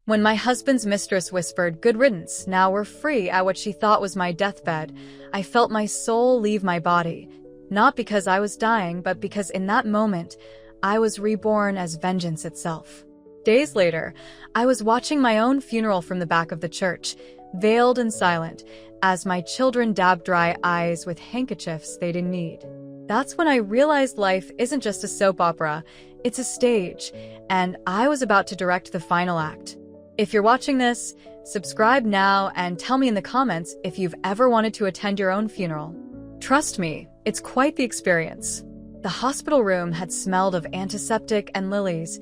When my husband's mistress whispered, "Good riddance, now we're free," at what she thought was my deathbed, I felt my soul leave my body, not because I was dying, but because in that moment, I was reborn as vengeance itself. Days later, I was watching my own funeral from the back of the church, veiled and silent, as my children dabbed dry eyes with handkerchiefs they didn't need. That's when I realized life isn't just a soap opera, it's a stage, and I was about to direct the final act. If you're watching this, subscribe now and tell me in the comments if you've ever wanted to attend your own funeral. Trust me, it's quite the experience. The hospital room had smelled of antiseptic and lilies,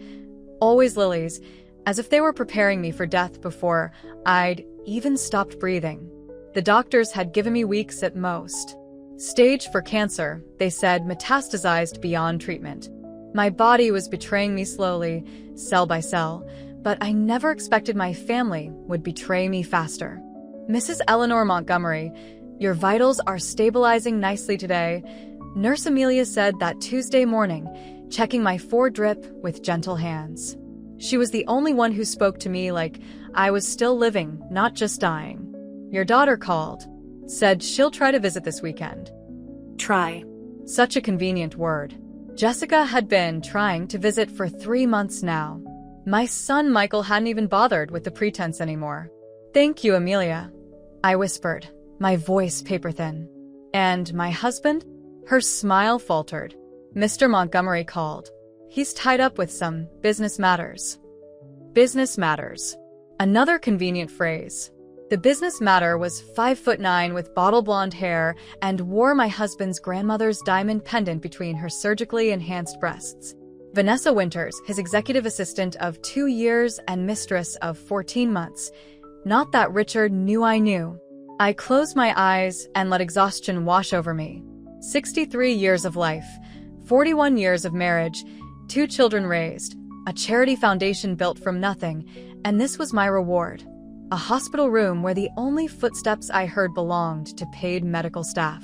always lilies, as if they were preparing me for death before I'd even stopped breathing. The doctors had given me weeks at most. Stage 4 cancer, they said, metastasized beyond treatment. My body was betraying me slowly, cell by cell, but I never expected my family would betray me faster. "Mrs. Eleanor Montgomery, your vitals are stabilizing nicely today," Nurse Amelia said that Tuesday morning, checking my foredrip with gentle hands. She was the only one who spoke to me like I was still living, not just dying. "Your daughter called. Said she'll try to visit this weekend." Try. Such a convenient word. Jessica had been trying to visit for 3 months now. My son Michael hadn't even bothered with the pretense anymore. "Thank you, Amelia," I whispered, my voice paper-thin. "And my husband?" Her smile faltered. "Mr. Montgomery called. He's tied up with some business matters." Business matters. Another convenient phrase. The business matter was 5'9" with bottle blonde hair and wore my husband's grandmother's diamond pendant between her surgically enhanced breasts. Vanessa Winters, his executive assistant of 2 years and mistress of 14 months. Not that Richard knew I knew. I closed my eyes and let exhaustion wash over me. 63 years of life, 41 years of marriage, 2 children raised, a charity foundation built from nothing, and this was my reward. A hospital room where the only footsteps I heard belonged to paid medical staff.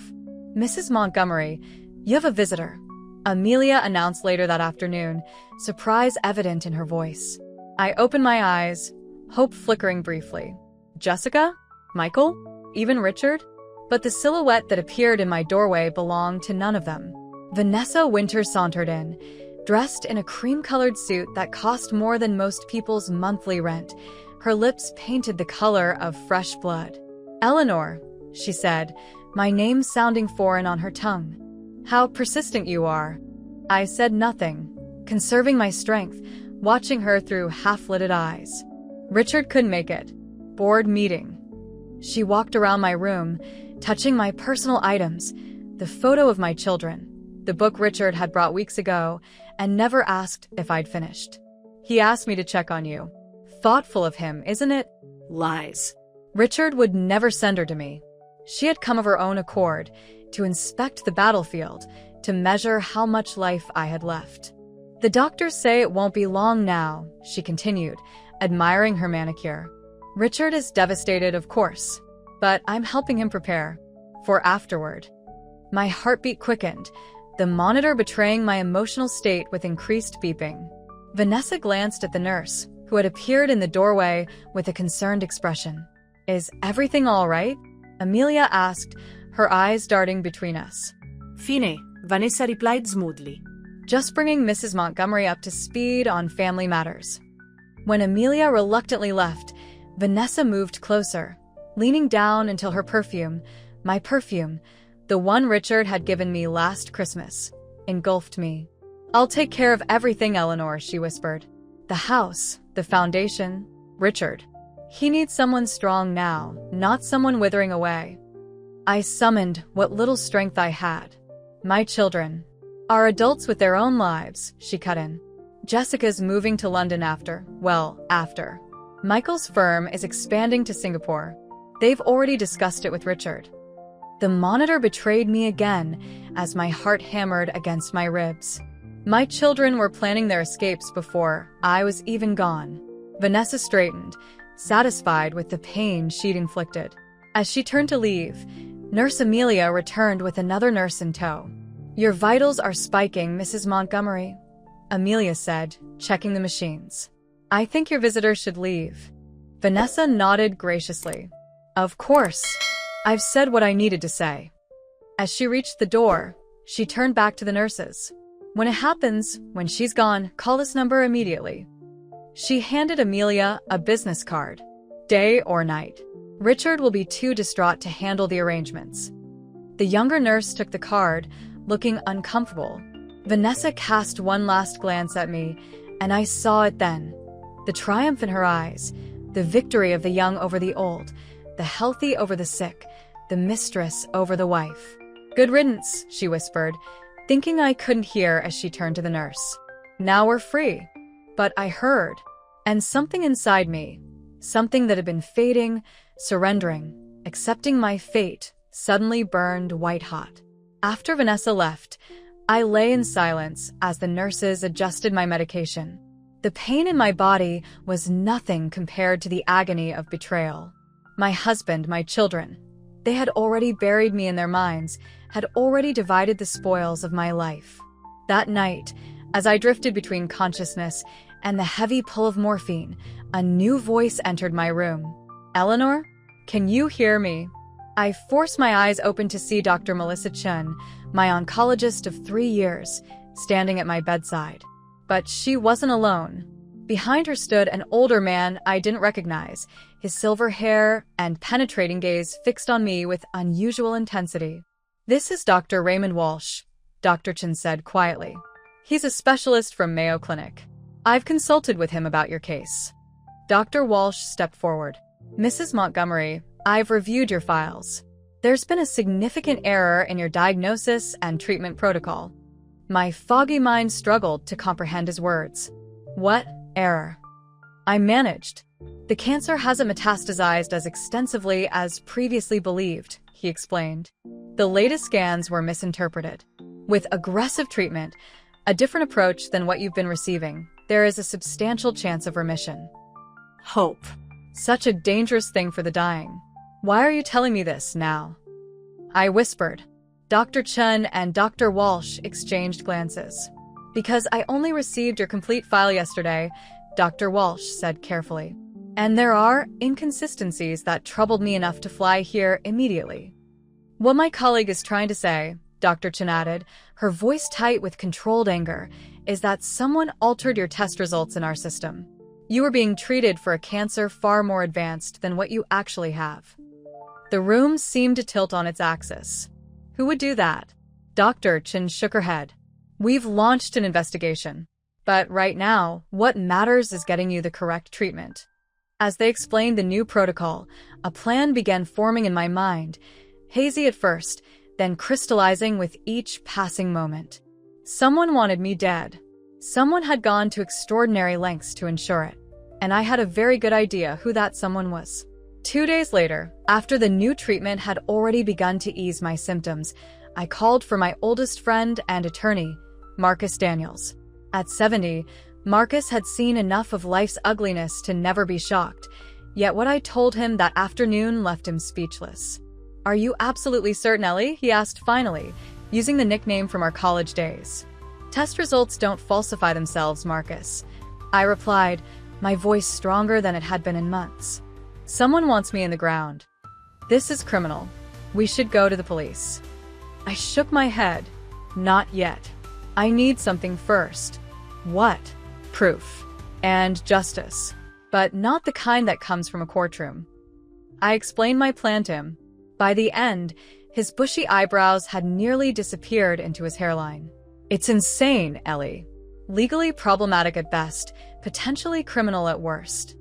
"Mrs. Montgomery, you have a visitor," Amelia announced later that afternoon, surprise evident in her voice. I opened my eyes, hope flickering briefly. Jessica? Michael? Even Richard? But the silhouette that appeared in my doorway belonged to none of them. Vanessa Winters sauntered in, dressed in a cream-colored suit that cost more than most people's monthly rent. Her lips painted the color of fresh blood. "Eleanor," she said, my name sounding foreign on her tongue. "How persistent you are." I said nothing, conserving my strength, watching her through half-lidded eyes. "Richard couldn't make it. Board meeting." She walked around my room, touching my personal items, the photo of my children, the book Richard had brought weeks ago, and never asked if I'd finished. "He asked me to check on you." Thoughtful of him, isn't it? Lies. Richard would never send her to me. She had come of her own accord, to inspect the battlefield, to measure how much life I had left. "The doctors say it won't be long now," she continued, admiring her manicure. "Richard is devastated, of course, but I'm helping him prepare for afterward." My heartbeat quickened, the monitor betraying my emotional state with increased beeping. Vanessa glanced at the nurse, who had appeared in the doorway with a concerned expression. "Is everything all right?" Amelia asked, her eyes darting between us. "Fine," Vanessa replied smoothly. Just bringing Mrs. Montgomery up to speed on family matters. When Amelia reluctantly left, Vanessa moved closer, leaning down until her perfume, my perfume, the one Richard had given me last Christmas, engulfed me. "I'll take care of everything, Eleanor," she whispered. "The house, the foundation, Richard. He needs someone strong now, not someone withering away." I summoned what little strength I had. "My children are adults with their own lives," she cut in. "Jessica's moving to London after. Michael's firm is expanding to Singapore. They've already discussed it with Richard." The monitor betrayed me again as my heart hammered against my ribs. My children were planning their escapes before I was even gone. Vanessa straightened, satisfied with the pain she'd inflicted. As she turned to leave, Nurse Amelia returned with another nurse in tow. "Your vitals are spiking, Mrs. Montgomery," Amelia said, checking the machines. I think your visitor should leave. Vanessa nodded graciously. Of course. I've said what I needed to say. As she reached the door, she turned back to the nurses. When it happens, when she's gone, call this number immediately. She handed Amelia a business card. Day or night. Richard will be too distraught to handle the arrangements. The younger nurse took the card, looking uncomfortable. Vanessa cast one last glance at me, and I saw it then. The triumph in her eyes, the victory of the young over the old, the healthy over the sick, the mistress over the wife. Good riddance, she whispered, thinking I couldn't hear as she turned to the nurse. Now we're free. But I heard, and something inside me, something that had been fading, surrendering, accepting my fate, suddenly burned white-hot. After Vanessa left, I lay in silence as the nurses adjusted my medication. The pain in my body was nothing compared to the agony of betrayal. My husband, my children, they had already buried me in their minds, had already divided the spoils of my life. That night, as I drifted between consciousness and the heavy pull of morphine, a new voice entered my room. Eleanor, can you hear me? I forced my eyes open to see Dr. Melissa Chun, my oncologist of 3 years, standing at my bedside. But she wasn't alone. Behind her stood an older man I didn't recognize, his silver hair and penetrating gaze fixed on me with unusual intensity. This is Dr. Raymond Walsh, Dr. Chun said quietly. He's a specialist from Mayo Clinic. I've consulted with him about your case. Dr. Walsh stepped forward. Mrs. Montgomery, I've reviewed your files. There's been a significant error in your diagnosis and treatment protocol. My foggy mind struggled to comprehend his words. What error? I managed. The cancer hasn't metastasized as extensively as previously believed, he explained. The latest scans were misinterpreted. With aggressive treatment, a different approach than what you've been receiving, there is a substantial chance of remission. Hope. Such a dangerous thing for the dying. Why are you telling me this now? I whispered. Dr. Chun and Dr. Walsh exchanged glances. Because I only received your complete file yesterday, Dr. Walsh said carefully. And there are inconsistencies that troubled me enough to fly here immediately. What my colleague is trying to say, Dr. Chun added, her voice tight with controlled anger, is that someone altered your test results in our system. You were being treated for a cancer far more advanced than what you actually have. The room seemed to tilt on its axis. Who would do that? Dr. Chun shook her head. We've launched an investigation. But right now, what matters is getting you the correct treatment. As they explained the new protocol, a plan began forming in my mind, hazy at first, then crystallizing with each passing moment. Someone wanted me dead. Someone had gone to extraordinary lengths to ensure it. And I had a very good idea who that someone was. 2 days later, after the new treatment had already begun to ease my symptoms, I called for my oldest friend and attorney, Marcus Daniels. At 70, Marcus had seen enough of life's ugliness to never be shocked, yet what I told him that afternoon left him speechless. Are you absolutely certain, Ellie? He asked finally, using the nickname from our college days. Test results don't falsify themselves, Marcus. I replied, my voice stronger than it had been in months. Someone wants me in the ground. This is criminal. We should go to the police. I shook my head. Not yet. I need something first. What? Proof. And justice. But not the kind that comes from a courtroom. I explained my plan to him. By the end, his bushy eyebrows had nearly disappeared into his hairline. It's insane, Ellie. Legally problematic at best, potentially criminal at worst.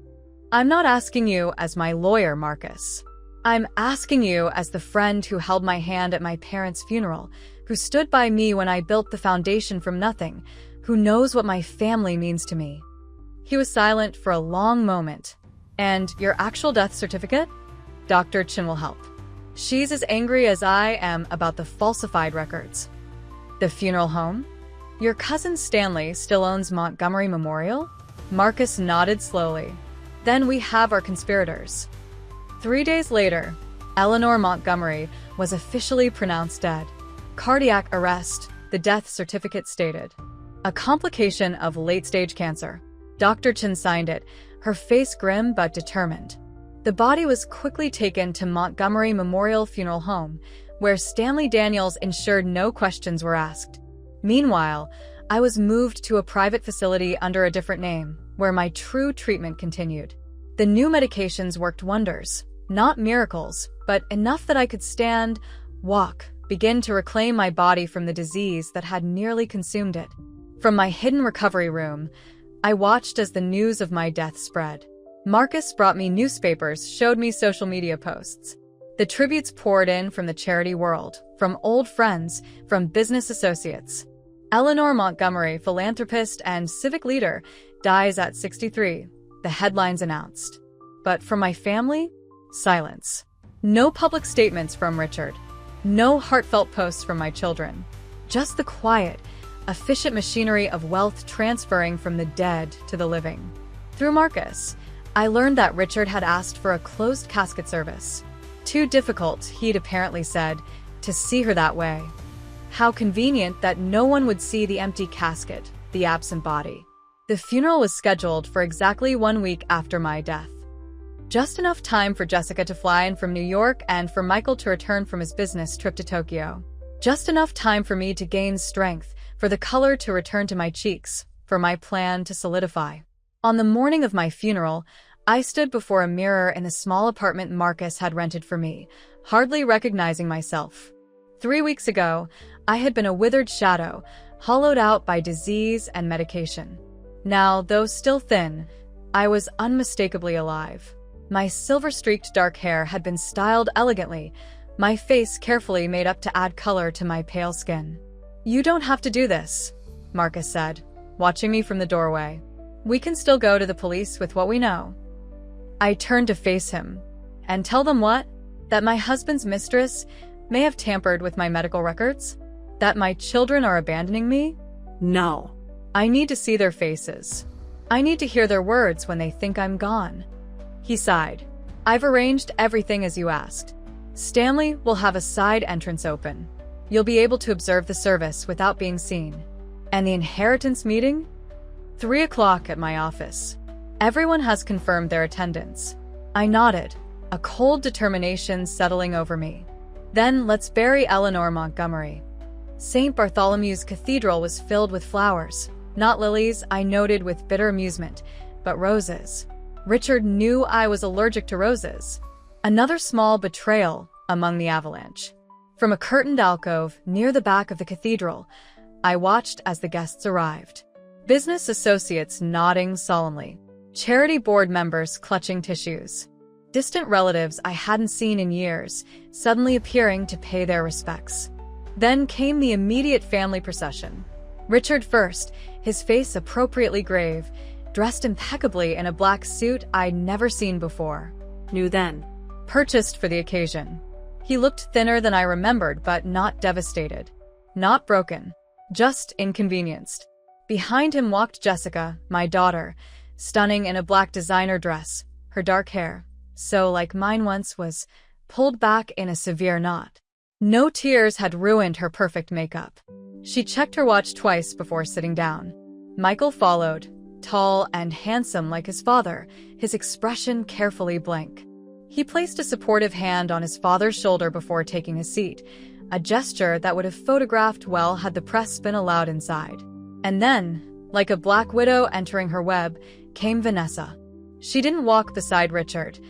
I'm not asking you as my lawyer, Marcus. I'm asking you as the friend who held my hand at my parents' funeral, who stood by me when I built the foundation from nothing, who knows what my family means to me. He was silent for a long moment. And your actual death certificate? Dr. Chun will help. She's as angry as I am about the falsified records. The funeral home? Your cousin Stanley still owns Montgomery Memorial? Marcus nodded slowly. Then we have our conspirators. 3 days later, Eleanor Montgomery was officially pronounced dead. Cardiac arrest, the death certificate stated. A complication of late-stage cancer. Dr. Chen signed it, her face grim but determined. The body was quickly taken to Montgomery Memorial Funeral Home, where Stanley Daniels ensured no questions were asked. Meanwhile, I was moved to a private facility under a different name, where my true treatment continued. The new medications worked wonders. Not miracles, but enough that I could stand, walk, begin to reclaim my body from the disease that had nearly consumed it. From my hidden recovery room, I watched as the news of my death spread. Marcus brought me newspapers, showed me social media posts. The tributes poured in from the charity world, from old friends, from business associates. Eleanor Montgomery, philanthropist and civic leader, dies at 63, the headlines announced. But from my family, silence. No public statements from Richard. No heartfelt posts from my children. Just the quiet, efficient machinery of wealth transferring from the dead to the living. Through Marcus, I learned that Richard had asked for a closed casket service. Too difficult, he'd apparently said, to see her that way. How convenient that no one would see the empty casket, the absent body. The funeral was scheduled for exactly 1 week after my death. Just enough time for Jessica to fly in from New York and for Michael to return from his business trip to Tokyo. Just enough time for me to gain strength, for the color to return to my cheeks, for my plan to solidify. On the morning of my funeral, I stood before a mirror in the small apartment Marcus had rented for me, hardly recognizing myself. 3 weeks ago, I had been a withered shadow, hollowed out by disease and medication. Now, though still thin, I was unmistakably alive. My silver-streaked dark hair had been styled elegantly, my face carefully made up to add color to my pale skin. "You don't have to do this," Marcus said, watching me from the doorway. "We can still go to the police with what we know." I turned to face him. "And tell them what? That my husband's mistress may have tampered with my medical records? That my children are abandoning me?" No. "I need to see their faces. I need to hear their words when they think I'm gone." He sighed. "I've arranged everything as you asked. Stanley will have a side entrance open. You'll be able to observe the service without being seen. And the inheritance meeting? 3 o'clock at my office. Everyone has confirmed their attendance." I nodded, a cold determination settling over me. "Then let's bury Eleanor Montgomery." St. Bartholomew's Cathedral was filled with flowers. Not lilies, I noted with bitter amusement, but roses. Richard knew I was allergic to roses. Another small betrayal among the avalanche. From a curtained alcove near the back of the cathedral, I watched as the guests arrived. Business associates nodding solemnly. Charity board members clutching tissues. Distant relatives I hadn't seen in years, suddenly appearing to pay their respects. Then came the immediate family procession. Richard first, his face appropriately grave, dressed impeccably in a black suit I'd never seen before. New then. Purchased for the occasion. He looked thinner than I remembered, but not devastated. Not broken. Just inconvenienced. Behind him walked Jessica, my daughter, stunning in a black designer dress, her dark hair, so like mine once, was pulled back in a severe knot. No tears had ruined her perfect makeup. She checked her watch twice before sitting down. Michael followed, tall and handsome like his father, his expression carefully blank. He placed a supportive hand on his father's shoulder before taking his seat, a gesture that would have photographed well had the press been allowed inside. And then, like a black widow entering her web, came Vanessa. She didn't walk beside Richard.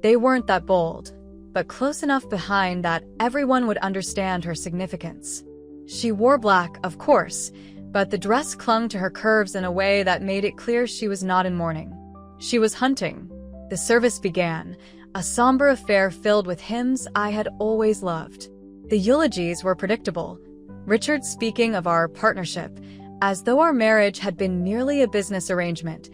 They weren't that bold, but close enough behind that everyone would understand her significance. She wore black, of course, but the dress clung to her curves in a way that made it clear she was not in mourning. She was hunting. The service began, a somber affair filled with hymns I had always loved. The eulogies were predictable, Richard speaking of our partnership, as though our marriage had been merely a business arrangement,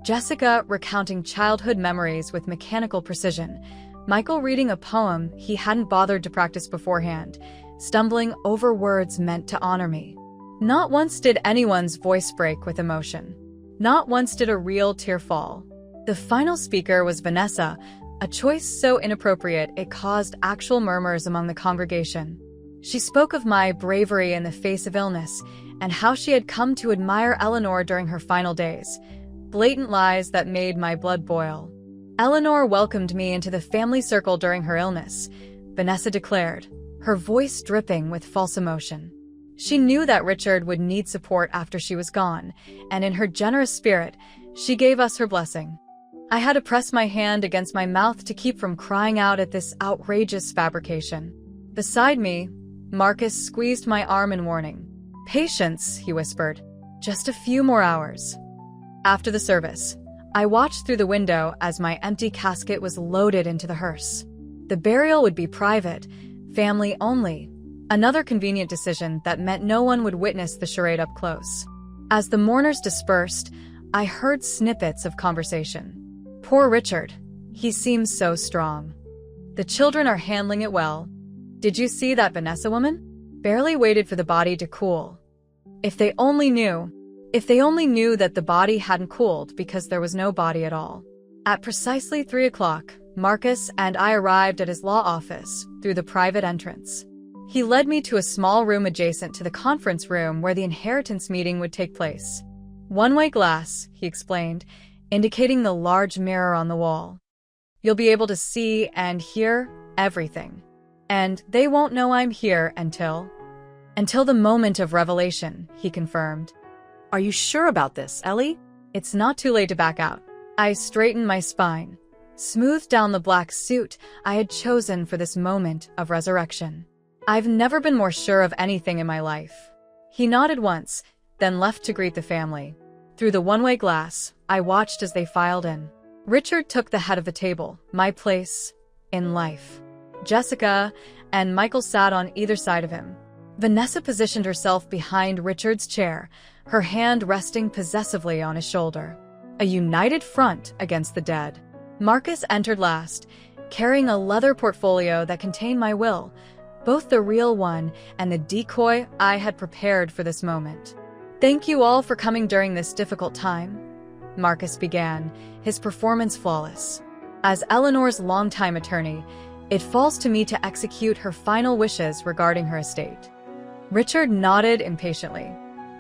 Jessica recounting childhood memories with mechanical precision, Michael reading a poem he hadn't bothered to practice beforehand, stumbling over words meant to honor me. Not once did anyone's voice break with emotion. Not once did a real tear fall. The final speaker was Vanessa, a choice so inappropriate it caused actual murmurs among the congregation. She spoke of my bravery in the face of illness and how she had come to admire Eleanor during her final days. blatant lies that made my blood boil. Eleanor welcomed me into the family circle during her illness, Vanessa declared, her voice dripping with false emotion. She knew that Richard would need support after she was gone, and in her generous spirit, she gave us her blessing. I had to press my hand against my mouth to keep from crying out at this outrageous fabrication. Beside me, Marcus squeezed my arm in warning. "Patience," he whispered. "Just a few more hours." After the service, I watched through the window as my empty casket was loaded into the hearse. The burial would be private, family only. Another convenient decision that meant no one would witness the charade up close. As the mourners dispersed, I heard snippets of conversation. "Poor Richard. He seems so strong. The children are handling it well. Did you see that Vanessa woman? Barely waited for the body to cool. If they only knew that the body hadn't cooled because there was no body at all." At precisely 3 o'clock, Marcus and I arrived at his law office through the private entrance. He led me to a small room adjacent to the conference room where the inheritance meeting would take place. "One-way glass," he explained, indicating the large mirror on the wall. "You'll be able to see and hear everything. And they won't know I'm here until the moment of revelation," he confirmed. Are you sure about this, Ellie? It's not too late to back out. I straightened my spine, smoothed down the black suit I had chosen for this moment of resurrection. I've never been more sure of anything in my life. He nodded once, then left to greet the family. Through the one-way glass, I watched as they filed in. Richard took the head of the table, my place in life. Jessica and Michael sat on either side of him. Vanessa positioned herself behind Richard's chair, her hand resting possessively on his shoulder. A united front against the dead. Marcus entered last, carrying a leather portfolio that contained my will, both the real one and the decoy I had prepared for this moment. "Thank you all for coming during this difficult time," Marcus began, his performance flawless. "As Eleanor's longtime attorney, it falls to me to execute her final wishes regarding her estate." Richard nodded impatiently.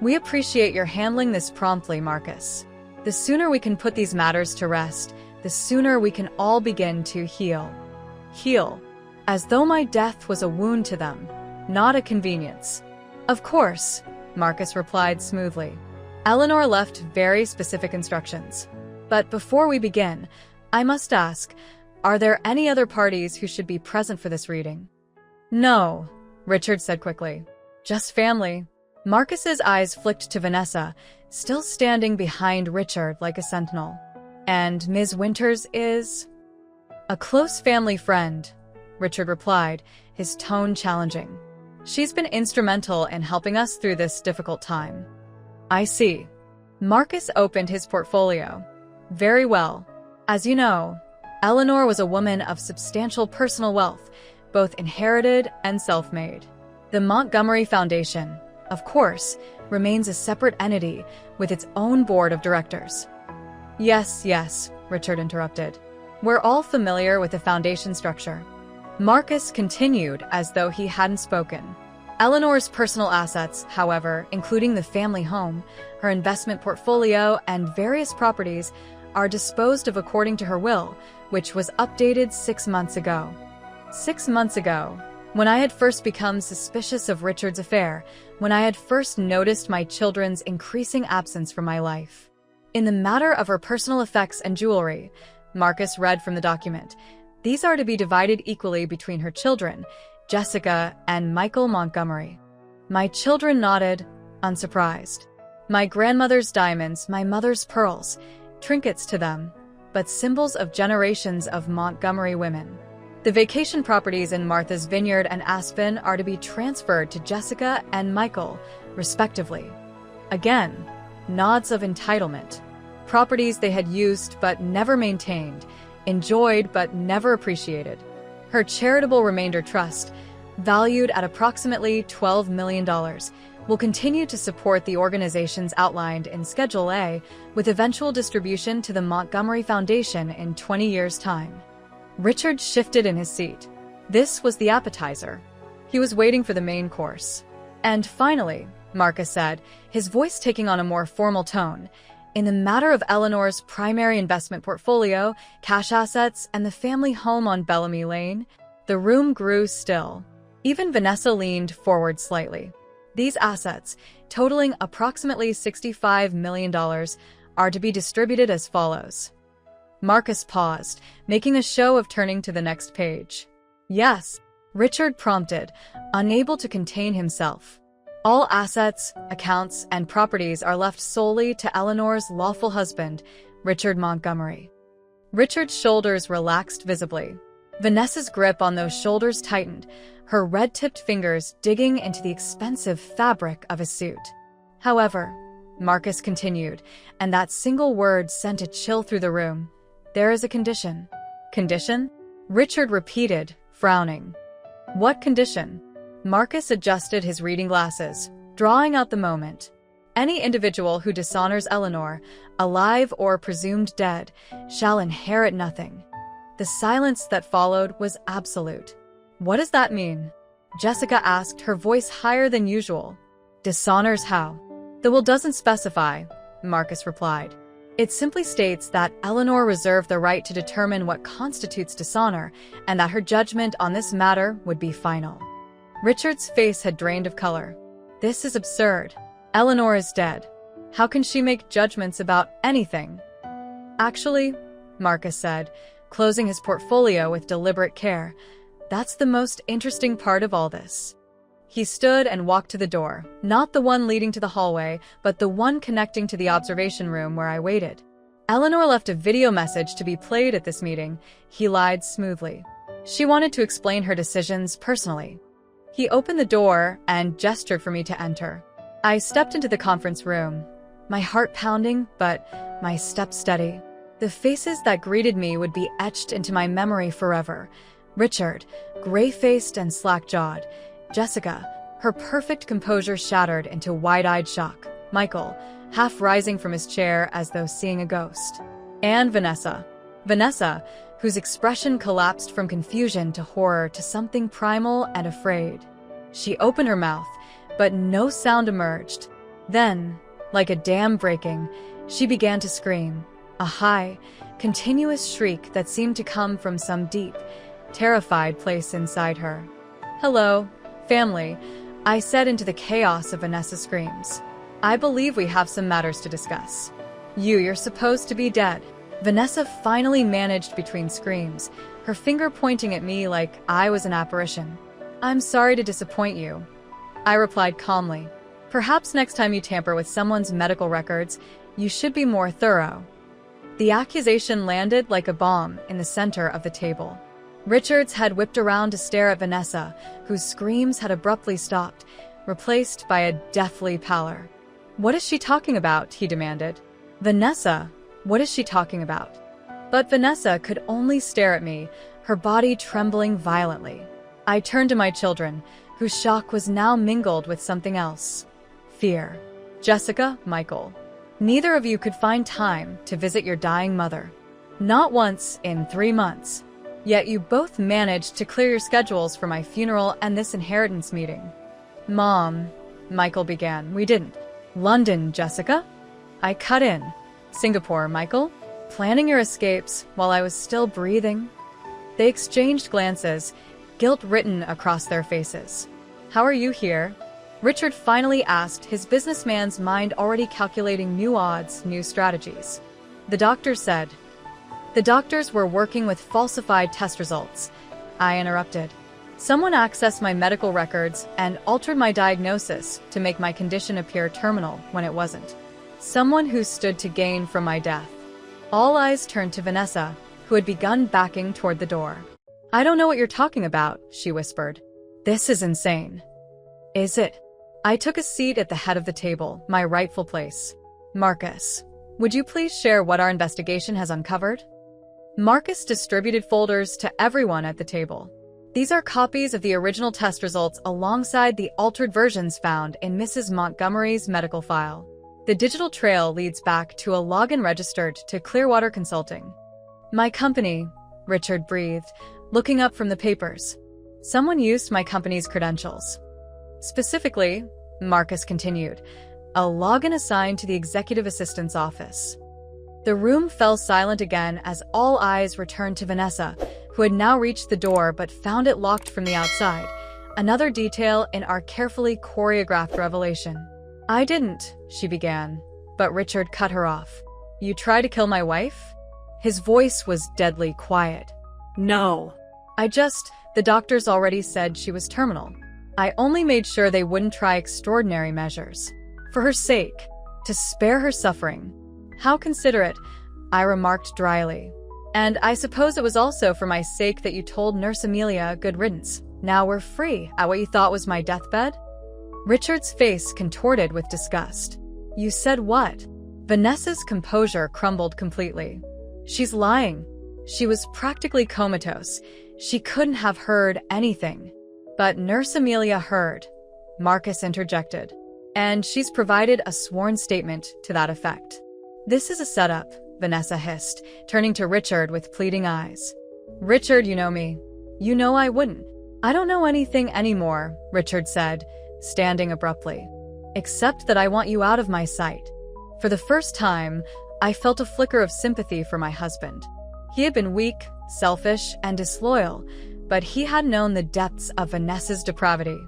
"We appreciate your handling this promptly, Marcus. The sooner we can put these matters to rest, the sooner we can all begin to heal. Heal. As though my death was a wound to them, not a convenience." "Of course," Marcus replied smoothly. Eleanor left very specific instructions. "But before we begin, I must ask, are there any other parties who should be present for this reading?" "No," Richard said quickly. "Just family." Marcus's eyes flicked to Vanessa, still standing behind Richard like a sentinel. "And Ms. Winters is?" "A close family friend," Richard replied, his tone challenging. "She's been instrumental in helping us through this difficult time." "I see." Marcus opened his portfolio. "Very well. As you know, Eleanor was a woman of substantial personal wealth, both inherited and self-made. The Montgomery Foundation, of course, remains a separate entity with its own board of directors." Yes, Richard interrupted. "We're all familiar with the foundation structure." Marcus continued as though he hadn't spoken. Eleanor's personal assets, however, including the family home, her investment portfolio, and various properties, are disposed of according to her will, which was updated 6 months ago. 6 months ago, when I had first become suspicious of Richard's affair, when I had first noticed my children's increasing absence from my life. "In the matter of her personal effects and jewelry," Marcus read from the document, "these are to be divided equally between her children, Jessica and Michael Montgomery." My children nodded, unsurprised. My grandmother's diamonds, my mother's pearls, trinkets to them, but symbols of generations of Montgomery women. The vacation properties in Martha's Vineyard and Aspen are to be transferred to Jessica and Michael, respectively. Again, nods of entitlement. Properties they had used but never maintained, enjoyed but never appreciated. Her charitable remainder trust, valued at approximately $12 million, will continue to support the organizations outlined in Schedule A, with eventual distribution to the Montgomery Foundation in 20 years' time. Richard shifted in his seat. This was the appetizer. He was waiting for the main course. "And finally," Marcus said, his voice taking on a more formal tone, In the matter of Eleanor's primary investment portfolio, cash assets, and the family home on Bellamy Lane, the room grew still. Even Vanessa leaned forward slightly. These assets, totaling approximately $65 million, are to be distributed as follows. Marcus paused, making a show of turning to the next page. Yes, Richard prompted, unable to contain himself. All assets, accounts, and properties are left solely to Eleanor's lawful husband, Richard Montgomery. Richard's shoulders relaxed visibly. Vanessa's grip on those shoulders tightened, her red-tipped fingers digging into the expensive fabric of his suit. However, Marcus continued, and that single word sent a chill through the room. There is a condition. Condition? Richard repeated, frowning. What condition? Marcus adjusted his reading glasses, drawing out the moment. Any individual who dishonors Eleanor, alive or presumed dead, shall inherit nothing. The silence that followed was absolute. What does that mean? Jessica asked, her voice higher than usual. Dishonors how? The will doesn't specify, Marcus replied. It simply states that Eleanor reserved the right to determine what constitutes dishonor, and that her judgment on this matter would be final. Richard's face had drained of color. This is absurd. Eleanor is dead. How can she make judgments about anything? Actually, Marcus said, closing his portfolio with deliberate care, that's the most interesting part of all this. He stood and walked to the door, not the one leading to the hallway, but the one connecting to the observation room where I waited. Eleanor left a video message to be played at this meeting, he lied smoothly. She wanted to explain her decisions personally. He opened the door and gestured for me to enter. I stepped into the conference room, my heart pounding, but my step steady. The faces that greeted me would be etched into my memory forever. Richard, gray-faced and slack-jawed. Jessica, her perfect composure shattered into wide-eyed shock. Michael, half rising from his chair as though seeing a ghost. And Vanessa. Vanessa, whose expression collapsed from confusion to horror to something primal and afraid. She opened her mouth, but no sound emerged. Then, like a dam breaking, she began to scream. A high, continuous shriek that seemed to come from some deep, terrified place inside her. Hello, family, I said into the chaos of Vanessa's screams. I believe we have some matters to discuss. You're supposed to be dead. Vanessa finally managed between screams, her finger pointing at me like I was an apparition. I'm sorry to disappoint you, I replied calmly. Perhaps next time you tamper with someone's medical records, you should be more thorough. The accusation landed like a bomb in the center of the table. Richards had whipped around to stare at Vanessa, whose screams had abruptly stopped, replaced by a deathly pallor. What is she talking about? He demanded. Vanessa, what is she talking about? But Vanessa could only stare at me, her body trembling violently. I turned to my children, whose shock was now mingled with something else. Fear. Jessica, Michael. Neither of you could find time to visit your dying mother. Not once in 3 months. Yet you both managed to clear your schedules for my funeral and this inheritance meeting. Mom, Michael began. We didn't. London, Jessica? I cut in. Singapore, Michael? Planning your escapes while I was still breathing? They exchanged glances, guilt written across their faces. How are you here? Richard finally asked, his businessman's mind already calculating new odds, new strategies. The doctor said. The doctors were working with falsified test results. I interrupted. Someone accessed my medical records and altered my diagnosis to make my condition appear terminal when it wasn't. Someone who stood to gain from my death. All eyes turned to Vanessa, who had begun backing toward the door. I don't know what you're talking about, she whispered. This is insane. Is it? I took a seat at the head of the table, my rightful place. Marcus, would you please share what our investigation has uncovered? Marcus distributed folders to everyone at the table. These are copies of the original test results alongside the altered versions found in Mrs. Montgomery's medical file. The digital trail leads back to a login registered to Clearwater Consulting. My company, Richard breathed, looking up from the papers. Someone used my company's credentials. Specifically, Marcus continued, a login assigned to the executive assistant's office. The room fell silent again as all eyes returned to Vanessa, who had now reached the door but found it locked from the outside. Another detail in our carefully choreographed revelation. "I didn't," she began, but Richard cut her off. "You tried to kill my wife?" His voice was deadly quiet. No. The doctors already said she was terminal. I only made sure they wouldn't try extraordinary measures. For her sake, to spare her suffering." "How considerate," I remarked dryly. "And I suppose it was also for my sake that you told Nurse Amelia good riddance. Now we're free at what you thought was my deathbed?" Richard's face contorted with disgust. "You said what?" Vanessa's composure crumbled completely. "She's lying. She was practically comatose. She couldn't have heard anything." "But Nurse Amelia heard," Marcus interjected. "And she's provided a sworn statement to that effect." "This is a setup," Vanessa hissed, turning to Richard with pleading eyes. "Richard, you know me. You know I wouldn't." "I don't know anything anymore," Richard said, standing abruptly. "Except that I want you out of my sight." For the first time, I felt a flicker of sympathy for my husband. He had been weak, selfish, and disloyal, but he had known the depths of Vanessa's depravity.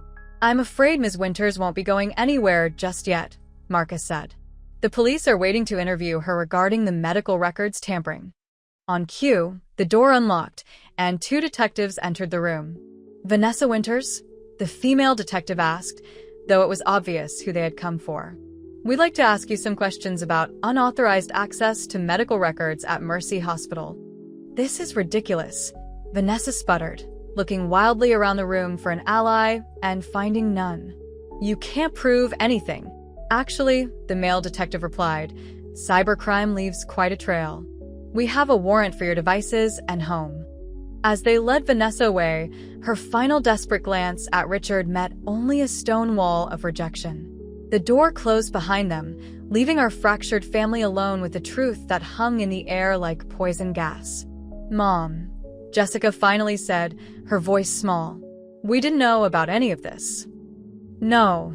"I'm afraid Ms. Winters won't be going anywhere just yet," Marcus said. "The police are waiting to interview her regarding the medical records tampering." On cue, the door unlocked, and 2 detectives entered the room. "Vanessa Winters?" the female detective asked, though it was obvious who they had come for. "We'd like to ask you some questions about unauthorized access to medical records at Mercy Hospital." "This is ridiculous," Vanessa sputtered, looking wildly around the room for an ally and finding none. "You can't prove anything." "Actually," the male detective replied, "cybercrime leaves quite a trail. We have a warrant for your devices and home." As they led Vanessa away, her final desperate glance at Richard met only a stone wall of rejection. The door closed behind them, leaving our fractured family alone with the truth that hung in the air like poison gas. "Mom," Jessica finally said, her voice small. "We didn't know about any of this." "No,"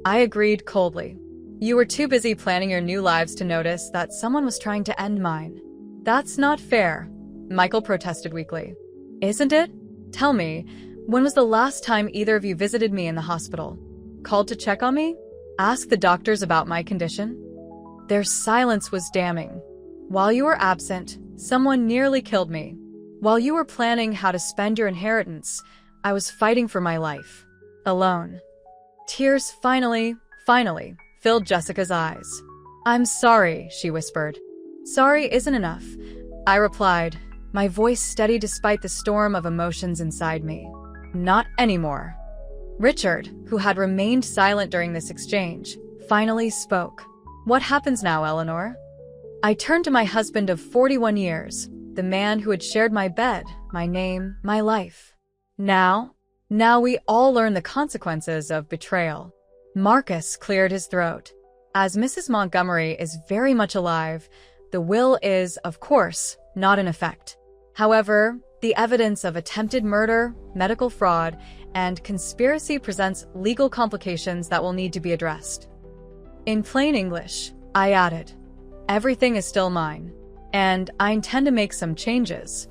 I agreed coldly. "You were too busy planning your new lives to notice that someone was trying to end mine." "That's not fair," Michael protested weakly. "Isn't it? Tell me, when was the last time either of you visited me in the hospital? Called to check on me? Asked the doctors about my condition?" Their silence was damning. "While you were absent, someone nearly killed me. While you were planning how to spend your inheritance, I was fighting for my life. Alone." Tears finally filled Jessica's eyes. "I'm sorry," she whispered. "Sorry isn't enough," I replied, my voice steady despite the storm of emotions inside me. "Not anymore." Richard, who had remained silent during this exchange, finally spoke. "What happens now, Eleanor?" I turned to my husband of 41 years, the man who had shared my bed, my name, my life. Now we all learn the consequences of betrayal." Marcus cleared his throat. "As Mrs. Montgomery is very much alive, the will is, of course, not in effect. However, the evidence of attempted murder, medical fraud, and conspiracy presents legal complications that will need to be addressed." In plain English, I added, "Everything is still mine, and I intend to make some changes."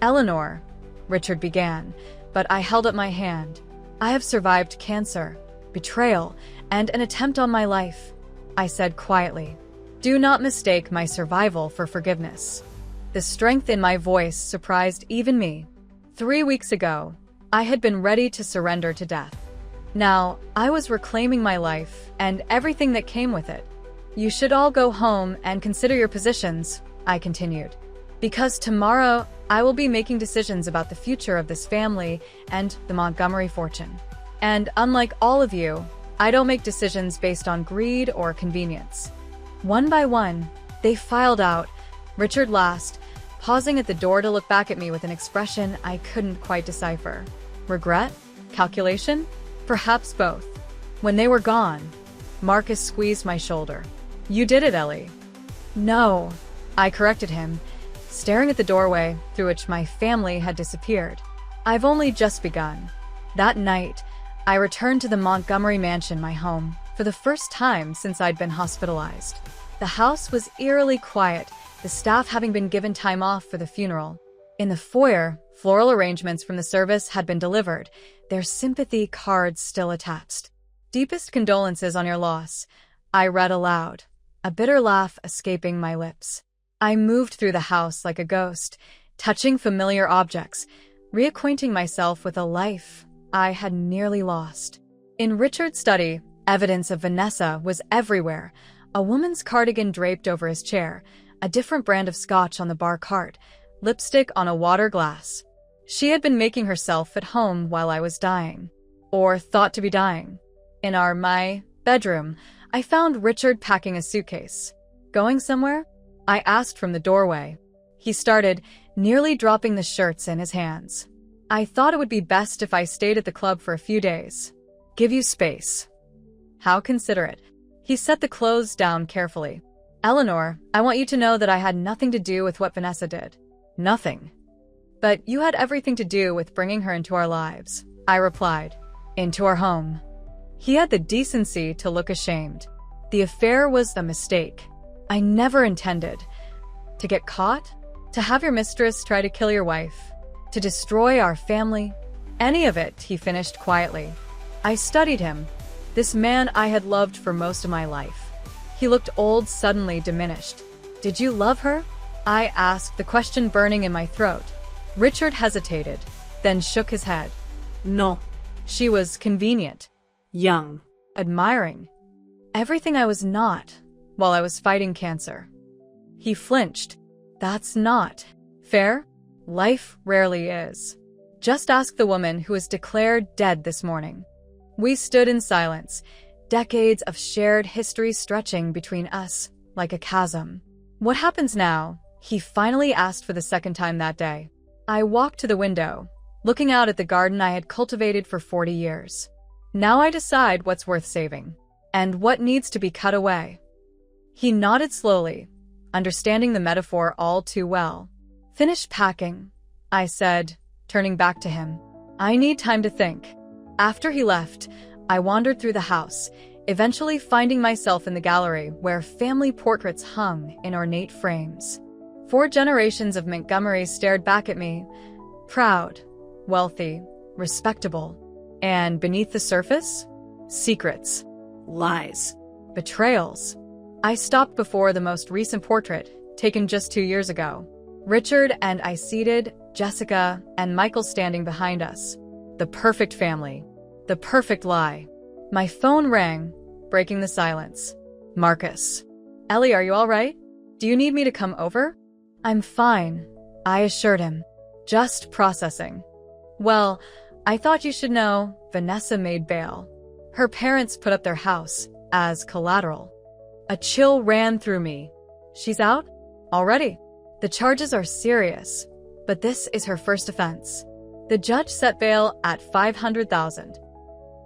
"Eleanor," Richard began, but I held up my hand. "I have survived cancer, betrayal, and an attempt on my life," I said quietly. "Do not mistake my survival for forgiveness." The strength in my voice surprised even me. 3 weeks ago, I had been ready to surrender to death. Now, I was reclaiming my life and everything that came with it. "You should all go home and consider your positions," I continued, "because tomorrow I will be making decisions about the future of this family and the Montgomery fortune. And unlike all of you, I don't make decisions based on greed or convenience." One by one, they filed out, Richard last, pausing at the door to look back at me with an expression I couldn't quite decipher. Regret? Calculation? Perhaps both. When they were gone, Marcus squeezed my shoulder. "You did it, Ellie." "No," I corrected him, staring at the doorway through which my family had disappeared. "I've only just begun." That night, I returned to the Montgomery mansion, my home, for the first time since I'd been hospitalized. The house was eerily quiet, the staff having been given time off for the funeral. In the foyer, floral arrangements from the service had been delivered, their sympathy cards still attached. "Deepest condolences on your loss," I read aloud, a bitter laugh escaping my lips. I moved through the house like a ghost, touching familiar objects, reacquainting myself with a life I had nearly lost. In Richard's study, evidence of Vanessa was everywhere. A woman's cardigan draped over his chair, a different brand of scotch on the bar cart, lipstick on a water glass. She had been making herself at home while I was dying, or thought to be dying. In my bedroom, I found Richard packing a suitcase. "Going somewhere?" I asked from the doorway. He started, nearly dropping the shirts in his hands. "I thought it would be best if I stayed at the club for a few days. Give you space." How considerate. He set the clothes down carefully. "Eleanor, I want you to know that I had nothing to do with what Vanessa did." "Nothing." "But you had everything to do with bringing her into our lives," I replied. "Into our home." He had the decency to look ashamed. "The affair was a mistake. I never intended. To get caught? To have your mistress try to kill your wife? To destroy our family? Any of it," he finished quietly. I studied him, this man I had loved for most of my life. He looked old, suddenly diminished. "Did you love her?" I asked, the question burning in my throat. Richard hesitated, then shook his head. "No." "She was convenient." "Young." "Admiring." "Everything I was not, while I was fighting cancer." He flinched. "That's not fair. Life rarely is. Just ask the woman who was declared dead this morning." We stood in silence, decades of shared history stretching between us like a chasm. "What happens now?" he finally asked for the second time that day. I walked to the window, looking out at the garden I had cultivated for 40 years. "Now I decide what's worth saving, and what needs to be cut away." He nodded slowly, understanding the metaphor all too well. "Finish packing," I said, turning back to him. "I need time to think." After he left, I wandered through the house, eventually finding myself in the gallery where family portraits hung in ornate frames. 4 generations of Montgomerys stared back at me, proud, wealthy, respectable. And beneath the surface? Secrets. Lies. Betrayals. I stopped before the most recent portrait, taken just 2 years ago. Richard and I seated, Jessica and Michael standing behind us. The perfect family. The perfect lie. My phone rang, breaking the silence. "Marcus." "Ellie, are you all right? Do you need me to come over?" "I'm fine," I assured him. "Just processing." "Well, I thought you should know, Vanessa made bail. Her parents put up their house as collateral." A chill ran through me. "She's out? Already?" "The charges are serious, but this is her first offense. The judge set bail at $500,000.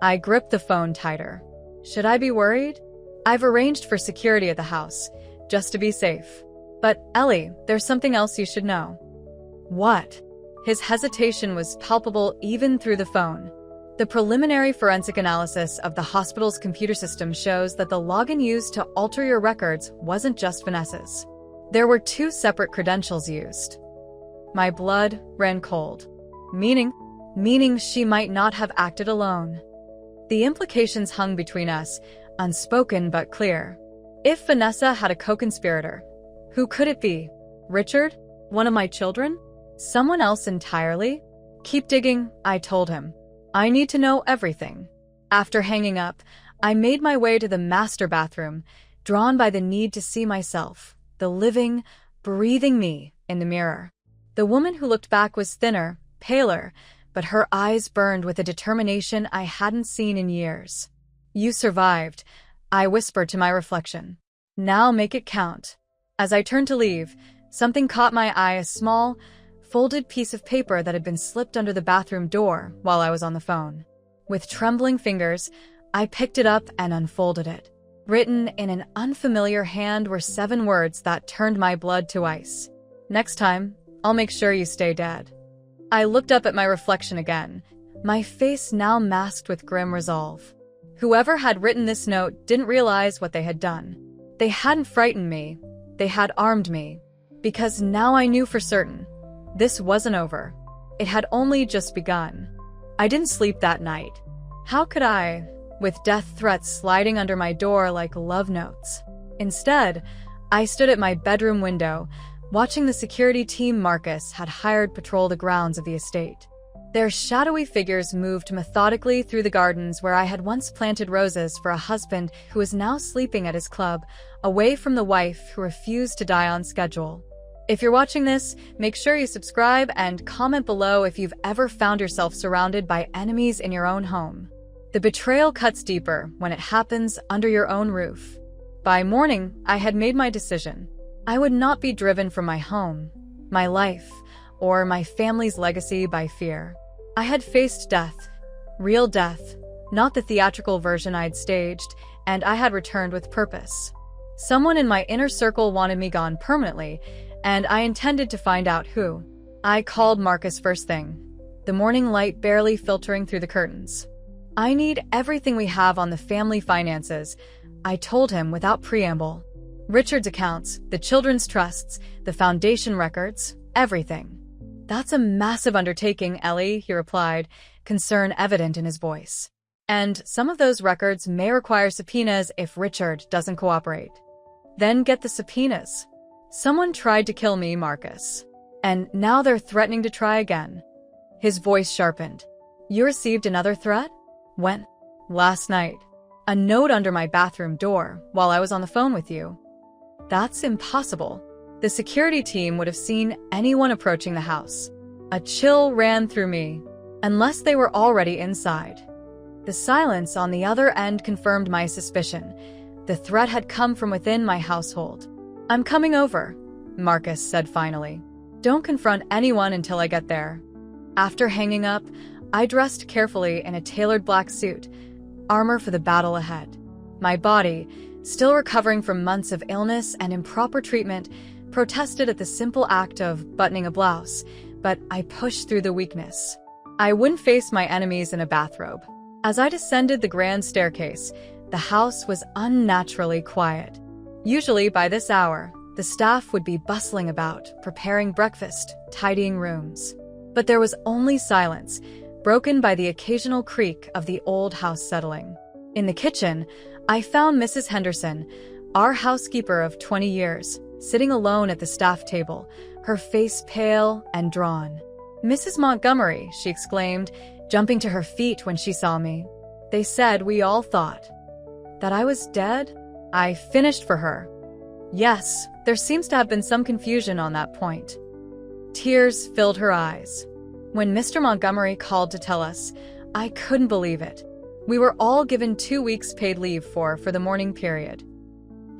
I gripped the phone tighter. Should I be worried? "I've arranged for security at the house, just to be safe." "But, Ellie, there's something else you should know." "What?" His hesitation was palpable even through the phone. "The preliminary forensic analysis of the hospital's computer system shows that the login used to alter your records wasn't just Vanessa's. There were 2 separate credentials used." My blood ran cold. Meaning she might not have acted alone. The implications hung between us, unspoken but clear. If Vanessa had a co-conspirator, who could it be? Richard? One of my children? Someone else entirely? "Keep digging," I told him. "I need to know everything." After hanging up, I made my way to the master bathroom, drawn by the need to see myself, the living, breathing me, in the mirror. The woman who looked back was thinner, paler, but her eyes burned with a determination I hadn't seen in years. "You survived," I whispered to my reflection. "Now make it count." As I turned to leave, something caught my eye, a small, folded piece of paper that had been slipped under the bathroom door while I was on the phone. With trembling fingers, I picked it up and unfolded it. Written in an unfamiliar hand were 7 words that turned my blood to ice. "Next time, I'll make sure you stay dead." I looked up at my reflection again, my face now masked with grim resolve. Whoever had written this note didn't realize what they had done. They hadn't frightened me. They had armed me. Because now I knew for certain. This wasn't over. It had only just begun. I didn't sleep that night. How could I, with death threats sliding under my door like love notes? Instead, I stood at my bedroom window, watching the security team Marcus had hired patrol the grounds of the estate. Their shadowy figures moved methodically through the gardens where I had once planted roses for a husband who was now sleeping at his club, away from the wife who refused to die on schedule. If you're watching this, make sure you subscribe and comment below if you've ever found yourself surrounded by enemies in your own home. The betrayal cuts deeper when it happens under your own roof. By morning, I had made my decision. I would not be driven from my home, my life, or my family's legacy by fear. I had faced death, real death, not the theatrical version I'd staged, and I had returned with purpose. Someone in my inner circle wanted me gone permanently, and I intended to find out who. I called Marcus first thing, the morning light barely filtering through the curtains. I need everything we have on the family finances, I told him without preamble. Richard's accounts, the children's trusts, the foundation records, everything. That's a massive undertaking, Ellie, he replied, concern evident in his voice. And some of those records may require subpoenas if Richard doesn't cooperate. Then get the subpoenas. Someone tried to kill me, Marcus. And now they're threatening to try again. His voice sharpened. You received another threat? When? Last night. A note under my bathroom door while I was on the phone with you. That's impossible. The security team would have seen anyone approaching the house. A chill ran through me, unless they were already inside. The silence on the other end confirmed my suspicion. The threat had come from within my household. I'm coming over, Marcus said finally. Don't confront anyone until I get there. After hanging up, I dressed carefully in a tailored black suit, armor for the battle ahead. My body, still recovering from months of illness and improper treatment, protested at the simple act of buttoning a blouse, but I pushed through the weakness. I wouldn't face my enemies in a bathrobe. As I descended the grand staircase, the house was unnaturally quiet. Usually by this hour, the staff would be bustling about, preparing breakfast, tidying rooms. But there was only silence, broken by the occasional creak of the old house settling. In the kitchen, I found Mrs. Henderson, our housekeeper of 20 years, sitting alone at the staff table, her face pale and drawn. Mrs. Montgomery, she exclaimed, jumping to her feet when she saw me. They said we all thought that I was dead. I finished for her. Yes, there seems to have been some confusion on that point. Tears filled her eyes. When Mr. Montgomery called to tell us, I couldn't believe it. We were all given 2 weeks paid leave for the mourning period.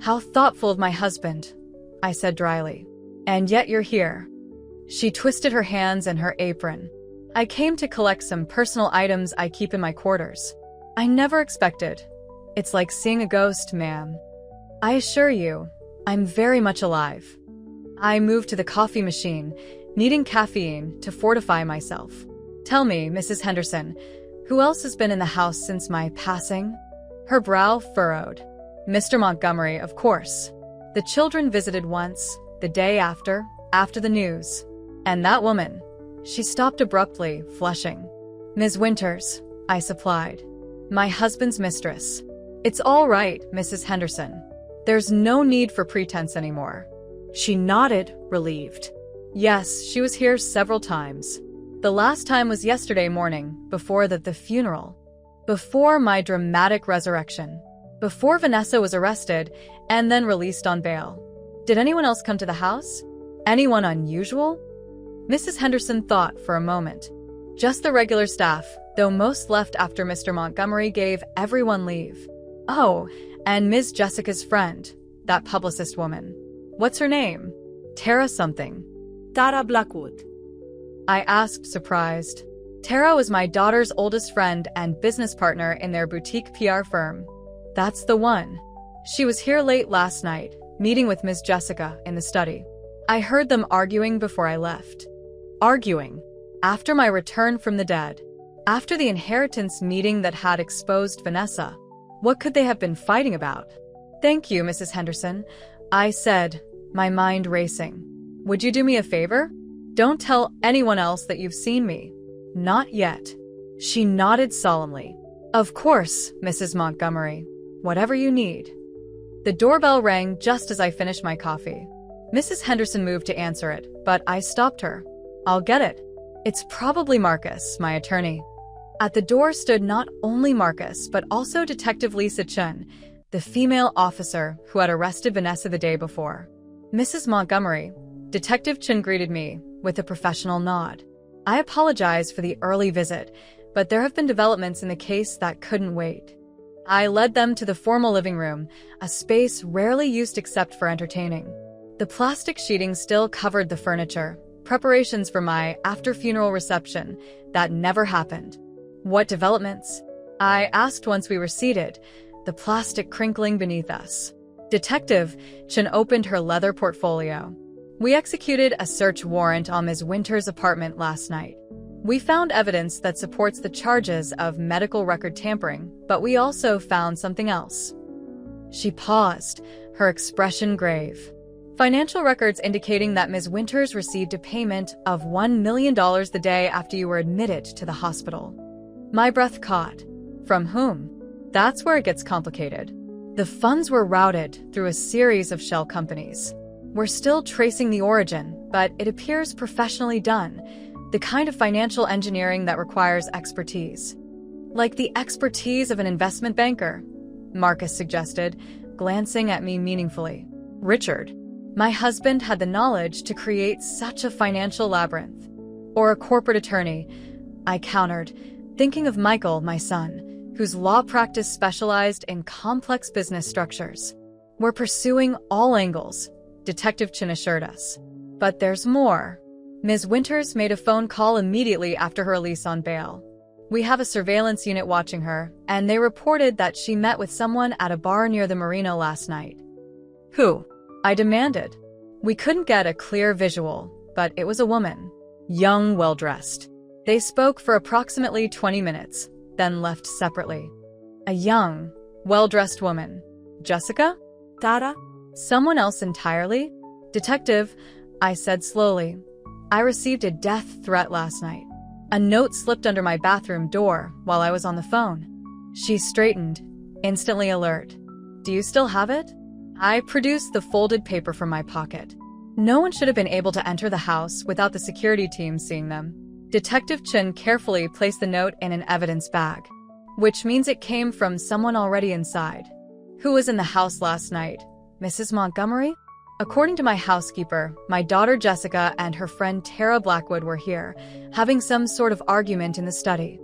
How thoughtful of my husband, I said dryly. And yet you're here. She twisted her hands in her apron. I came to collect some personal items I keep in my quarters. I never expected. It's like seeing a ghost, ma'am. I assure you, I'm very much alive. I moved to the coffee machine, needing caffeine to fortify myself. Tell me, Mrs. Henderson, who else has been in the house since my passing? Her brow furrowed. Mr. Montgomery, of course. The children visited once, the day after the news. And that woman. She stopped abruptly, flushing. Ms. Winters, I supplied. My husband's mistress. It's all right, Mrs. Henderson. There's no need for pretense anymore. She nodded, relieved. Yes, she was here several times. The last time was yesterday morning, before the funeral. Before my dramatic resurrection. Before Vanessa was arrested and then released on bail. Did anyone else come to the house? Anyone unusual? Mrs. Henderson thought for a moment. Just the regular staff, though most left after Mr. Montgomery gave everyone leave. Oh, and Ms. Jessica's friend, that publicist woman. What's her name? Tara something. Tara Blackwood. I asked, surprised. Tara was my daughter's oldest friend and business partner in their boutique PR firm. That's the one. She was here late last night, meeting with Ms. Jessica in the study. I heard them arguing before I left. Arguing. After my return from the dead. After the inheritance meeting that had exposed Vanessa. What could they have been fighting about? Thank you, Mrs. Henderson, I said, my mind racing. Would you do me a favor? Don't tell anyone else that you've seen me. Not yet. She nodded solemnly. Of course, Mrs. Montgomery. Whatever you need. The doorbell rang just as I finished my coffee. Mrs. Henderson moved to answer it, but I stopped her. I'll get it. It's probably Marcus, my attorney. At the door stood not only Marcus, but also Detective Lisa Chun, the female officer who had arrested Vanessa the day before. Mrs. Montgomery, Detective Chun greeted me with a professional nod. I apologize for the early visit, but there have been developments in the case that couldn't wait. I led them to the formal living room, a space rarely used except for entertaining. The plastic sheeting still covered the furniture, preparations for my after-funeral reception that never happened. What developments? I asked once we were seated, the plastic crinkling beneath us. Detective Chun opened her leather portfolio. We executed a search warrant on Ms. Winter's apartment last night. We found evidence that supports the charges of medical record tampering, but we also found something else. She paused, her expression grave. Financial records indicating that Ms. Winters received a payment of $1 million the day after you were admitted to the hospital. My breath caught. From whom? That's where it gets complicated. The funds were routed through a series of shell companies. We're still tracing the origin, but it appears professionally done, the kind of financial engineering that requires expertise. Like the expertise of an investment banker, Marcus suggested, glancing at me meaningfully. Richard, my husband had the knowledge to create such a financial labyrinth. Or a corporate attorney, I countered, thinking of Michael, my son, whose law practice specialized in complex business structures. We're pursuing all angles, Detective Chun assured us. But there's more. Ms. Winters made a phone call immediately after her release on bail. We have a surveillance unit watching her, and they reported that she met with someone at a bar near the marina last night. Who? I demanded. We couldn't get a clear visual, but it was a woman. Young, well-dressed. They spoke for approximately 20 minutes, then left separately. A young, well-dressed woman. Jessica? Tara? Someone else entirely? Detective, I said slowly. I received a death threat last night. A note slipped under my bathroom door while I was on the phone. She straightened, instantly alert. Do you still have it? I produced the folded paper from my pocket. No one should have been able to enter the house without the security team seeing them. Detective Chun carefully placed the note in an evidence bag, which means it came from someone already inside. Who was in the house last night? Mrs. Montgomery? According to my housekeeper, my daughter Jessica and her friend Tara Blackwood were here, having some sort of argument in the study.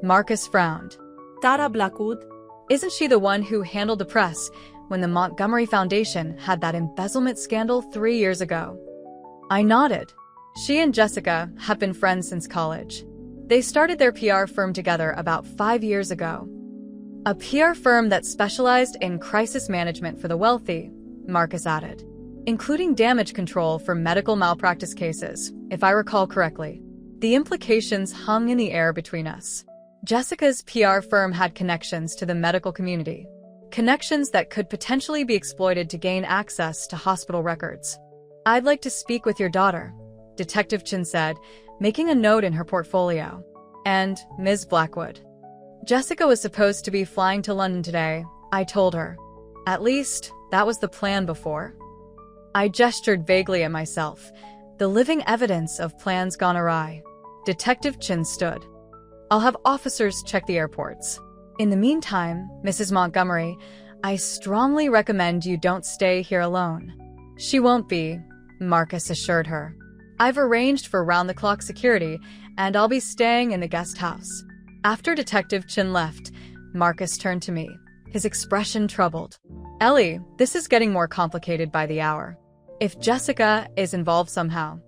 Marcus frowned. Tara Blackwood? Isn't she the one who handled the press when the Montgomery Foundation had that embezzlement scandal 3 years ago? I nodded. She and Jessica have been friends since college. They started their PR firm together about 5 years ago. A PR firm that specialized in crisis management for the wealthy, Marcus added, including damage control for medical malpractice cases, if I recall correctly. The implications hung in the air between us. Jessica's PR firm had connections to the medical community, connections that could potentially be exploited to gain access to hospital records. I'd like to speak with your daughter, Detective Chun said, making a note in her portfolio. And Ms. Blackwood. Jessica was supposed to be flying to London today, I told her. At least, that was the plan before. I gestured vaguely at myself, the living evidence of plans gone awry. Detective Chun stood. I'll have officers check the airports. In the meantime, Mrs. Montgomery, I strongly recommend you don't stay here alone. She won't be, Marcus assured her. I've arranged for round-the-clock security, and I'll be staying in the guest house. After Detective Chun left, Marcus turned to me, his expression troubled. Ellie, this is getting more complicated by the hour. If Jessica is involved somehow.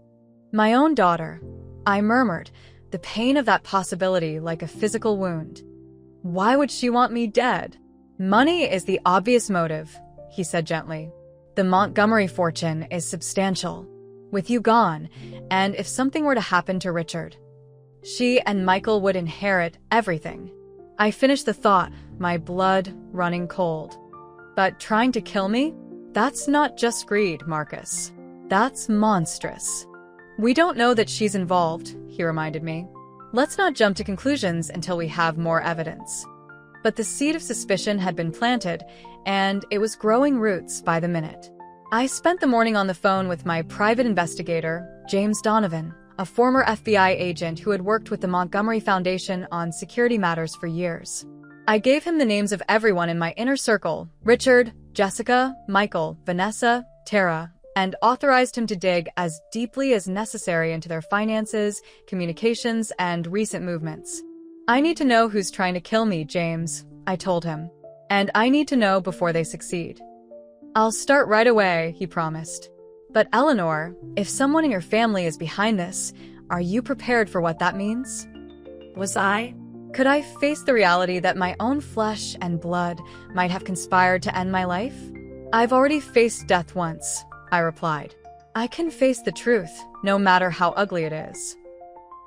My own daughter, I murmured, the pain of that possibility like a physical wound. Why would she want me dead? Money is the obvious motive, he said gently. The Montgomery fortune is substantial. With you gone, and if something were to happen to Richard, she and Michael would inherit everything. I finished the thought, my blood running cold. But trying to kill me? That's not just greed, Marcus. That's monstrous. We don't know that she's involved, he reminded me. Let's not jump to conclusions until we have more evidence. But the seed of suspicion had been planted, and it was growing roots by the minute. I spent the morning on the phone with my private investigator, James Donovan, a former FBI agent who had worked with the Montgomery Foundation on security matters for years. I gave him the names of everyone in my inner circle, Richard, Jessica, Michael, Vanessa, Tara, and authorized him to dig as deeply as necessary into their finances, communications, and recent movements. I need to know who's trying to kill me, James, I told him. And I need to know before they succeed. I'll start right away, he promised. But Eleanor, if someone in your family is behind this, are you prepared for what that means? Was I? Could I face the reality that my own flesh and blood might have conspired to end my life? I've already faced death once, I replied. I can face the truth, no matter how ugly it is.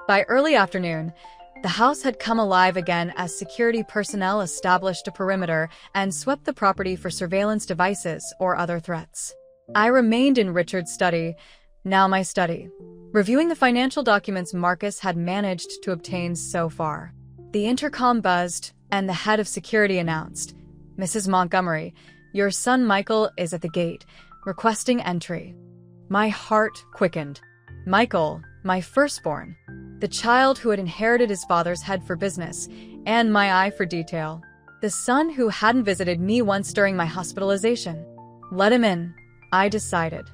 By early afternoon, the house had come alive again as security personnel established a perimeter and swept the property for surveillance devices or other threats. I remained in Richard's study, now my study, reviewing the financial documents Marcus had managed to obtain so far. The intercom buzzed, and the head of security announced, "Mrs. Montgomery, your son Michael is at the gate, requesting entry." My heart quickened. Michael, my firstborn, the child who had inherited his father's head for business and my eye for detail, the son who hadn't visited me once during my hospitalization. Let him in, I decided.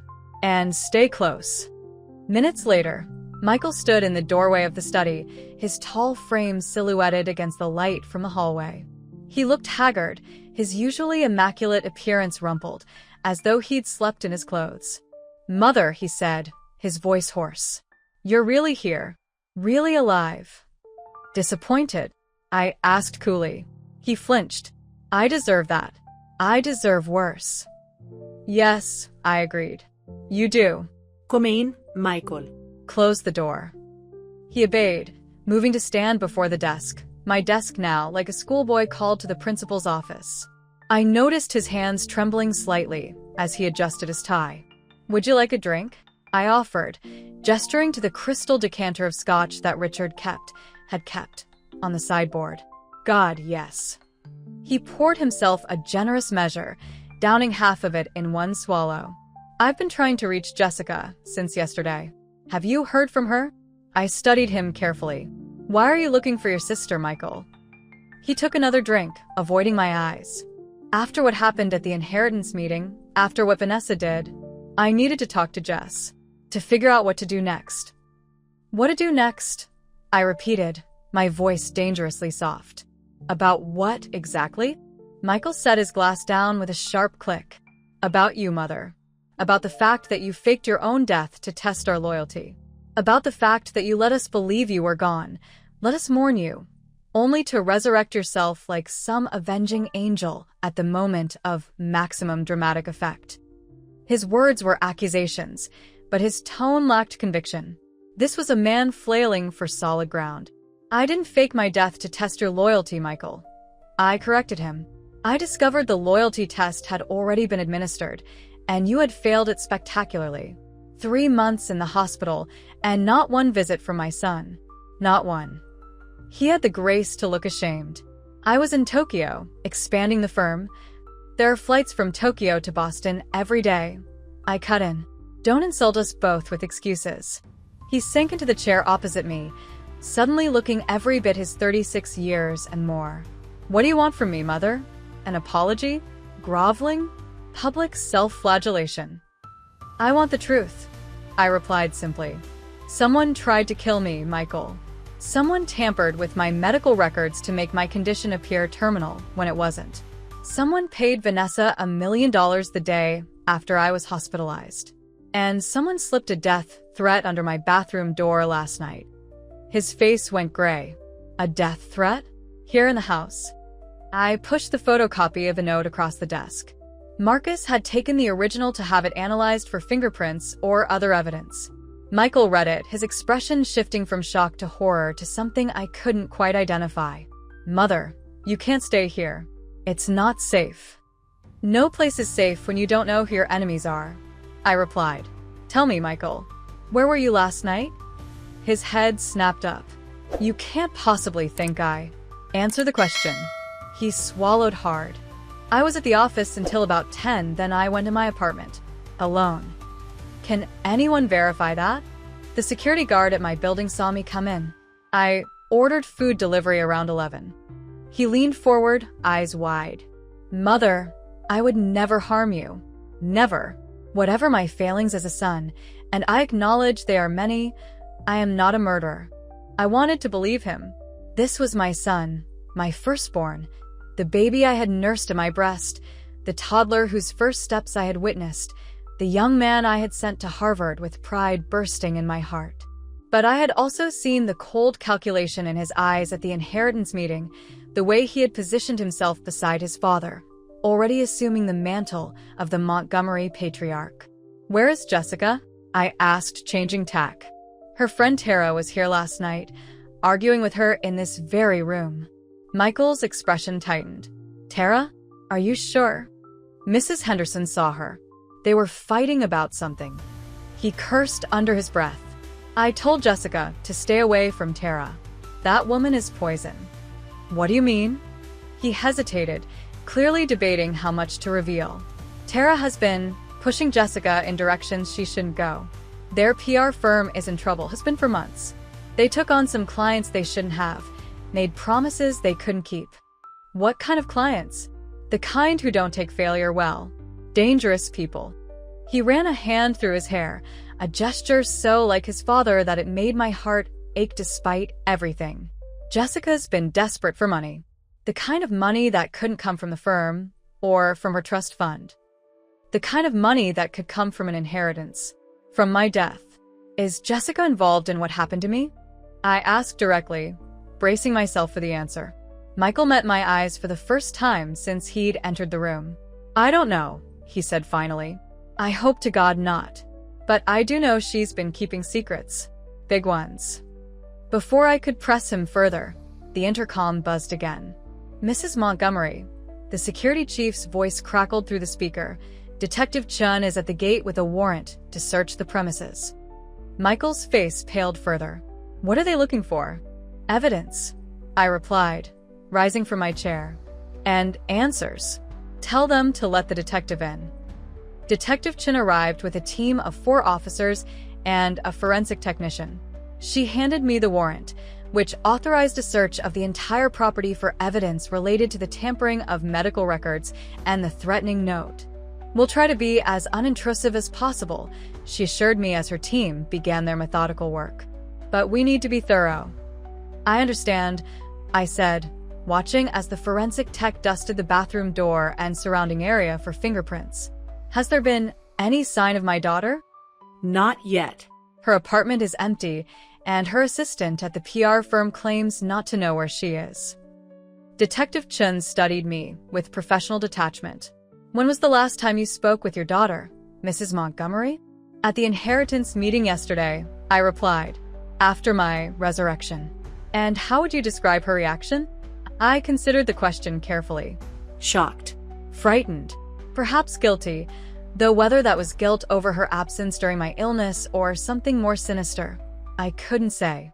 And stay close. Minutes later, Michael stood in the doorway of the study, his tall frame silhouetted against the light from the hallway. He looked haggard, his usually immaculate appearance rumpled, as though he'd slept in his clothes. "Mother," he said, his voice hoarse. "You're really here. Really alive." "Disappointed?" I asked coolly. He flinched. "I deserve that. I deserve worse." "Yes," I agreed. "You do." Come in, Michael. Close the door. He obeyed, moving to stand before the desk, my desk now like a schoolboy called to the principal's office. I noticed his hands trembling slightly as he adjusted his tie. "Would you like a drink?" I offered, gesturing to the crystal decanter of scotch that Richard had kept, on the sideboard. God, yes. He poured himself a generous measure, downing half of it in one swallow. "I've been trying to reach Jessica since yesterday. Have you heard from her?" I studied him carefully. "Why are you looking for your sister, Michael?" He took another drink, avoiding my eyes. After what happened at the inheritance meeting, after what Vanessa did, I needed to talk to Jess, to figure out what to do next. "What to do next?" I repeated, my voice dangerously soft. "About what exactly?" Michael set his glass down with a sharp click. "About you, Mother. About the fact that you faked your own death to test our loyalty. About the fact that you let us believe you were gone, let us mourn you, only to resurrect yourself like some avenging angel at the moment of maximum dramatic effect." His words were accusations, but his tone lacked conviction. This was a man flailing for solid ground. "I didn't fake my death to test your loyalty, Michael." I corrected him. "I discovered the loyalty test had already been administered, and you had failed it spectacularly. 3 months in the hospital, and not one visit from my son. Not one." He had the grace to look ashamed. "I was in Tokyo, expanding the firm. There are flights from Tokyo to Boston every day." I cut in. "Don't insult us both with excuses." He sank into the chair opposite me, suddenly looking every bit his 36 years and more. "What do you want from me, Mother? An apology? Groveling? Public self-flagellation?" "I want the truth," I replied simply. "Someone tried to kill me, Michael. Someone tampered with my medical records to make my condition appear terminal when it wasn't. Someone paid Vanessa $1 million the day after I was hospitalized. And someone slipped a death threat under my bathroom door last night." His face went gray. "A death threat? Here in the house?" I pushed the photocopy of a note across the desk. Marcus had taken the original to have it analyzed for fingerprints or other evidence. Michael read it, his expression shifting from shock to horror to something I couldn't quite identify. "Mother, You can't stay here. It's not safe. No place is safe when you don't know who your enemies are, I replied. Tell me, Michael, where were you last night? His head snapped up. You can't possibly think I... Answer the question. He swallowed hard. I was at the office until about 10, then I went to my apartment. Alone. Can anyone verify that? The security guard at my building saw me come in. I ordered food delivery around 11. He leaned forward, eyes wide. Mother, I would never harm you. Never. Whatever my failings as a son, and I acknowledge they are many, I am not a murderer. I wanted to believe him. This was my son, my firstborn, the baby I had nursed in my breast, the toddler whose first steps I had witnessed, the young man I had sent to Harvard with pride bursting in my heart. But I had also seen the cold calculation in his eyes at the inheritance meeting, the way he had positioned himself beside his father, already assuming the mantle of the Montgomery patriarch. Where is Jessica? I asked, changing tack. Her friend Tara was here last night, arguing with her in this very room. Michael's expression tightened. Tara? Are you sure? Mrs. Henderson saw her. They were fighting about something. He cursed under his breath. I told Jessica to stay away from Tara. That woman is poison. What do you mean? He hesitated, clearly debating how much to reveal. Tara has been pushing Jessica in directions she shouldn't go. Their PR firm is in trouble, has been for months. They took on some clients they shouldn't have, made promises they couldn't keep. What kind of clients? The kind who don't take failure well. Dangerous people. He ran a hand through his hair, a gesture so like his father that it made my heart ache despite everything. Jessica's been desperate for money. The kind of money that couldn't come from the firm or from her trust fund. The kind of money that could come from an inheritance. From my death. Is Jessica involved in what happened to me? I asked directly, bracing myself for the answer. Michael met my eyes for the first time since he'd entered the room. I don't know, he said finally. I hope to God not. But I do know she's been keeping secrets. Big ones. Before I could press him further, the intercom buzzed again. Mrs. Montgomery. The security chief's voice crackled through the speaker. Detective Chun is at the gate with a warrant to search the premises. Michael's face paled further. What are they looking for? Evidence, I replied, rising from my chair. And answers. Tell them to let the detective in. Detective Chun arrived with a team of 4 officers and a forensic technician. She handed me the warrant, which authorized a search of the entire property for evidence related to the tampering of medical records and the threatening note. We'll try to be as unintrusive as possible, she assured me as her team began their methodical work. But we need to be thorough. I understand, I said, watching as the forensic tech dusted the bathroom door and surrounding area for fingerprints. Has there been any sign of my daughter? Not yet. Her apartment is empty, and her assistant at the PR firm claims not to know where she is. Detective Chun studied me with professional detachment. When was the last time you spoke with your daughter, Mrs. Montgomery? At the inheritance meeting yesterday, I replied, after my resurrection. And how would you describe her reaction? I considered the question carefully. Shocked. Frightened. Perhaps guilty, though whether that was guilt over her absence during my illness or something more sinister, I couldn't say.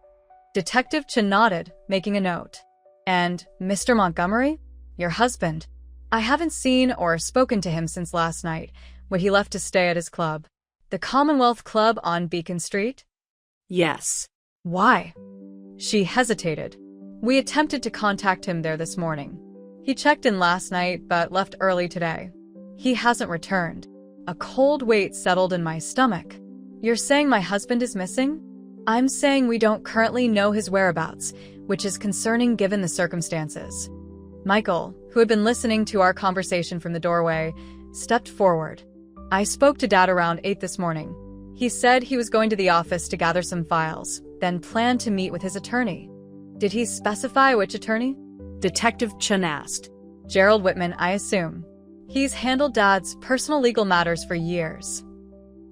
Detective Chun nodded, making a note. And Mr. Montgomery? Your husband. I haven't seen or spoken to him since last night, when he left to stay at his club. The Commonwealth Club on Beacon Street? Yes. Why? She hesitated. We attempted to contact him there this morning. He checked in last night, but left early today. He hasn't returned. A cold weight settled in my stomach. You're saying my husband is missing? I'm saying we don't currently know his whereabouts, which is concerning given the circumstances. Michael, who had been listening to our conversation from the doorway, stepped forward. I spoke to Dad around 8 this morning. He said he was going to the office to gather some files, then planned to meet with his attorney. Did he specify which attorney? Detective Chun asked. Gerald Whitman, I assume. He's handled Dad's personal legal matters for years.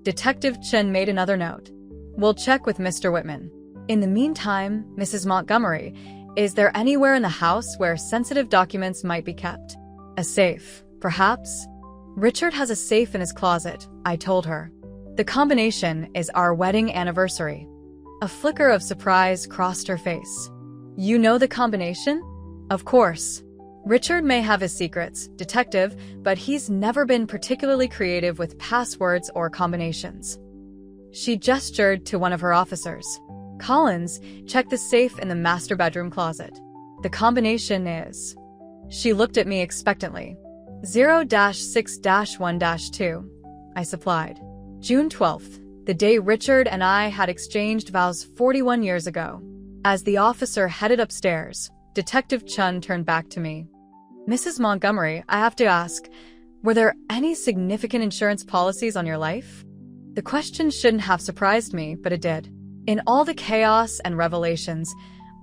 Detective Chun made another note. We'll check with Mr. Whitman. In the meantime, Mrs. Montgomery, Is there anywhere in the house where sensitive documents might be kept? A safe, perhaps? Richard has a safe in his closet, I told her. The combination is our wedding anniversary. A flicker of surprise crossed her face. You know the combination? Of course. Richard may have his secrets, detective, but he's never been particularly creative with passwords or combinations. She gestured to one of her officers. Collins, check the safe in the master bedroom closet. The combination is... She looked at me expectantly. 0-6-1-2, I supplied. June 12th, the day Richard and I had exchanged vows 41 years ago. As the officer headed upstairs, Detective Chun turned back to me. Mrs. Montgomery, I have to ask, were there any significant insurance policies on your life? The question shouldn't have surprised me, but it did. In all the chaos and revelations,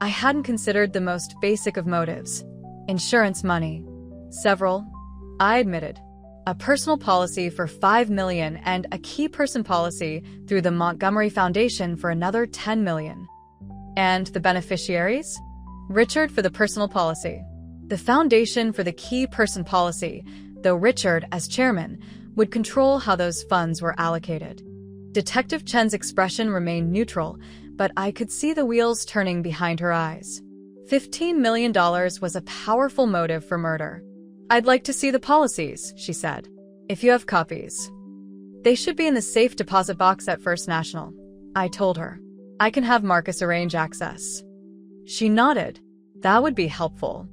I hadn't considered the most basic of motives. Insurance money. Several, I admitted. A personal policy for $5 million and a key person policy through the Montgomery Foundation for another $10 million. And the beneficiaries? Richard for the personal policy. The foundation for the key person policy, though Richard, as chairman, would control how those funds were allocated. Detective Chen's expression remained neutral, but I could see the wheels turning behind her eyes. $15 million was a powerful motive for murder. I'd like to see the policies, she said. If you have copies. They should be in the safe deposit box at First National, I told her. I can have Marcus arrange access. She nodded. That would be helpful.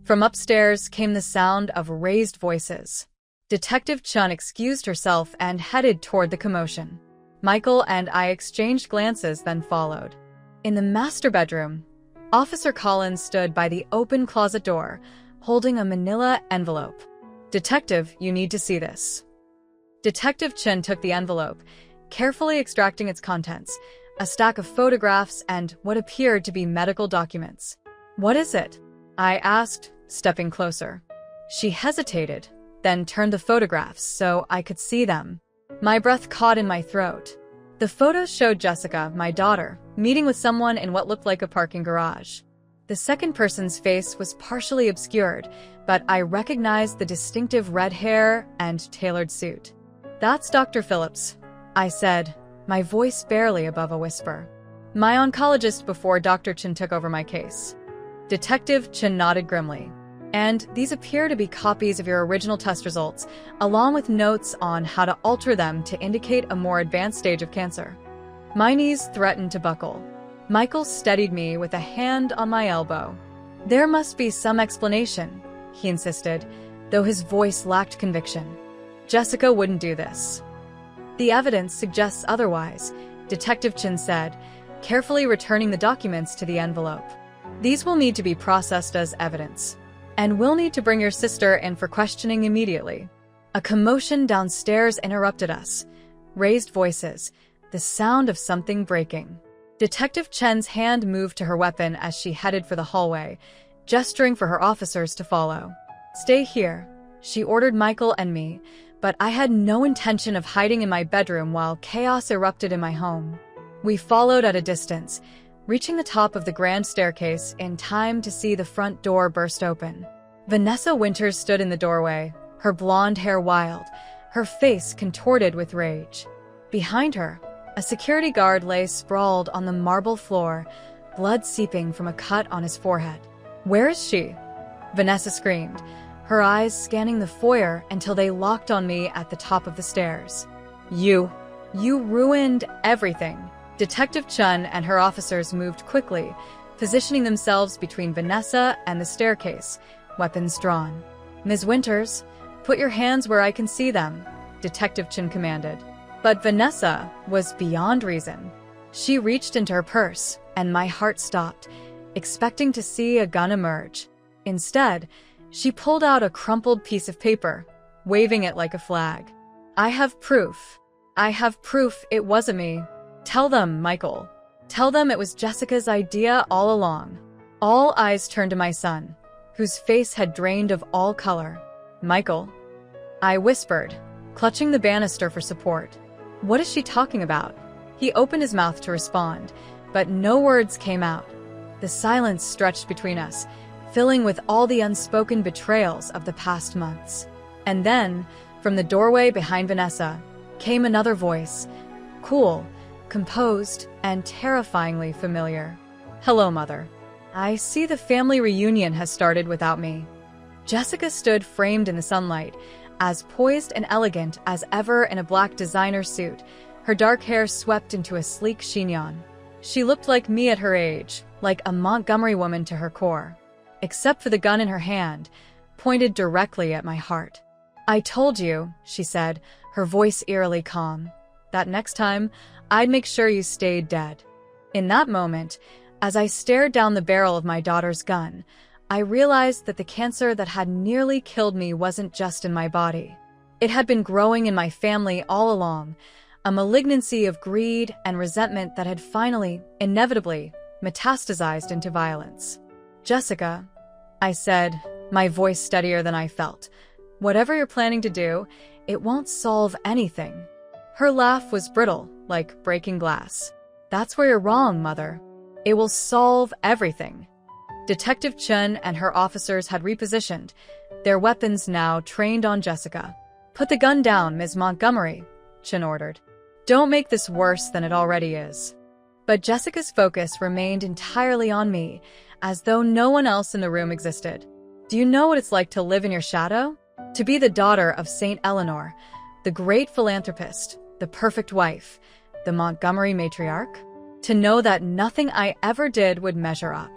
From upstairs came the sound of raised voices. Detective Chun excused herself and headed toward the commotion. Michael and I exchanged glances, then followed. In the master bedroom, Officer Collins stood by the open closet door, holding a manila envelope. Detective, you need to see this. Detective Chun took the envelope, carefully extracting its contents, a stack of photographs and what appeared to be medical documents. What is it? I asked, stepping closer. She hesitated, then turned the photographs so I could see them. My breath caught in my throat. The photos showed Jessica, my daughter, meeting with someone in what looked like a parking garage. The second person's face was partially obscured, but I recognized the distinctive red hair and tailored suit. That's Dr. Phillips, I said, my voice barely above a whisper. My oncologist before Dr. Chin took over my case. Detective Chin nodded grimly. And these appear to be copies of your original test results, along with notes on how to alter them to indicate a more advanced stage of cancer. My knees threatened to buckle. Michael steadied me with a hand on my elbow. There must be some explanation, he insisted, though his voice lacked conviction. Jessica wouldn't do this. The evidence suggests otherwise, Detective Chin said, carefully returning the documents to the envelope. These will need to be processed as evidence. And we'll need to bring your sister in for questioning immediately. A commotion downstairs interrupted us. Raised voices, the sound of something breaking. Detective Chen's hand moved to her weapon as she headed for the hallway, gesturing for her officers to follow. Stay here, she ordered Michael and me, but I had no intention of hiding in my bedroom while chaos erupted in my home. We followed at a distance, reaching the top of the grand staircase in time to see the front door burst open. Vanessa Winters stood in the doorway, her blonde hair wild, her face contorted with rage. Behind her, a security guard lay sprawled on the marble floor, blood seeping from a cut on his forehead. Where is she? Vanessa screamed, her eyes scanning the foyer until they locked on me at the top of the stairs. You ruined everything. Detective Chun and her officers moved quickly, positioning themselves between Vanessa and the staircase, weapons drawn. Ms. Winters, put your hands where I can see them, Detective Chun commanded. But Vanessa was beyond reason. She reached into her purse, and my heart stopped, expecting to see a gun emerge. Instead, she pulled out a crumpled piece of paper, waving it like a flag. I have proof it wasn't me. Tell them, Michael. Tell them it was Jessica's idea all along. All eyes turned to my son, whose face had drained of all color. Michael, I whispered, clutching the banister for support. What is she talking about? He opened his mouth to respond, but no words came out. The silence stretched between us, filling with all the unspoken betrayals of the past months. And then, from the doorway behind Vanessa, came another voice, cool, composed, and terrifyingly familiar. "Hello, Mother. I see the family reunion has started without me." Jessica stood framed in the sunlight, as poised and elegant as ever in a black designer suit, her dark hair swept into a sleek chignon. She looked like me at her age, like a Montgomery woman to her core, except for the gun in her hand, pointed directly at my heart. "I told you," she said, her voice eerily calm, "that next time, I'd make sure you stayed dead." In that moment, as I stared down the barrel of my daughter's gun, I realized that the cancer that had nearly killed me wasn't just in my body. It had been growing in my family all along, a malignancy of greed and resentment that had finally, inevitably, metastasized into violence. "Jessica," I said, my voice steadier than I felt, "whatever you're planning to do, it won't solve anything." Her laugh was brittle, like breaking glass. "That's where you're wrong, Mother. It will solve everything." Detective Chen and her officers had repositioned, their weapons now trained on Jessica. "Put the gun down, Ms. Montgomery," Chen ordered. "Don't make this worse than it already is." But Jessica's focus remained entirely on me, as though no one else in the room existed. "Do you know what it's like to live in your shadow? To be the daughter of Saint Eleanor, the great philanthropist, the perfect wife, the Montgomery matriarch? To know that nothing I ever did would measure up."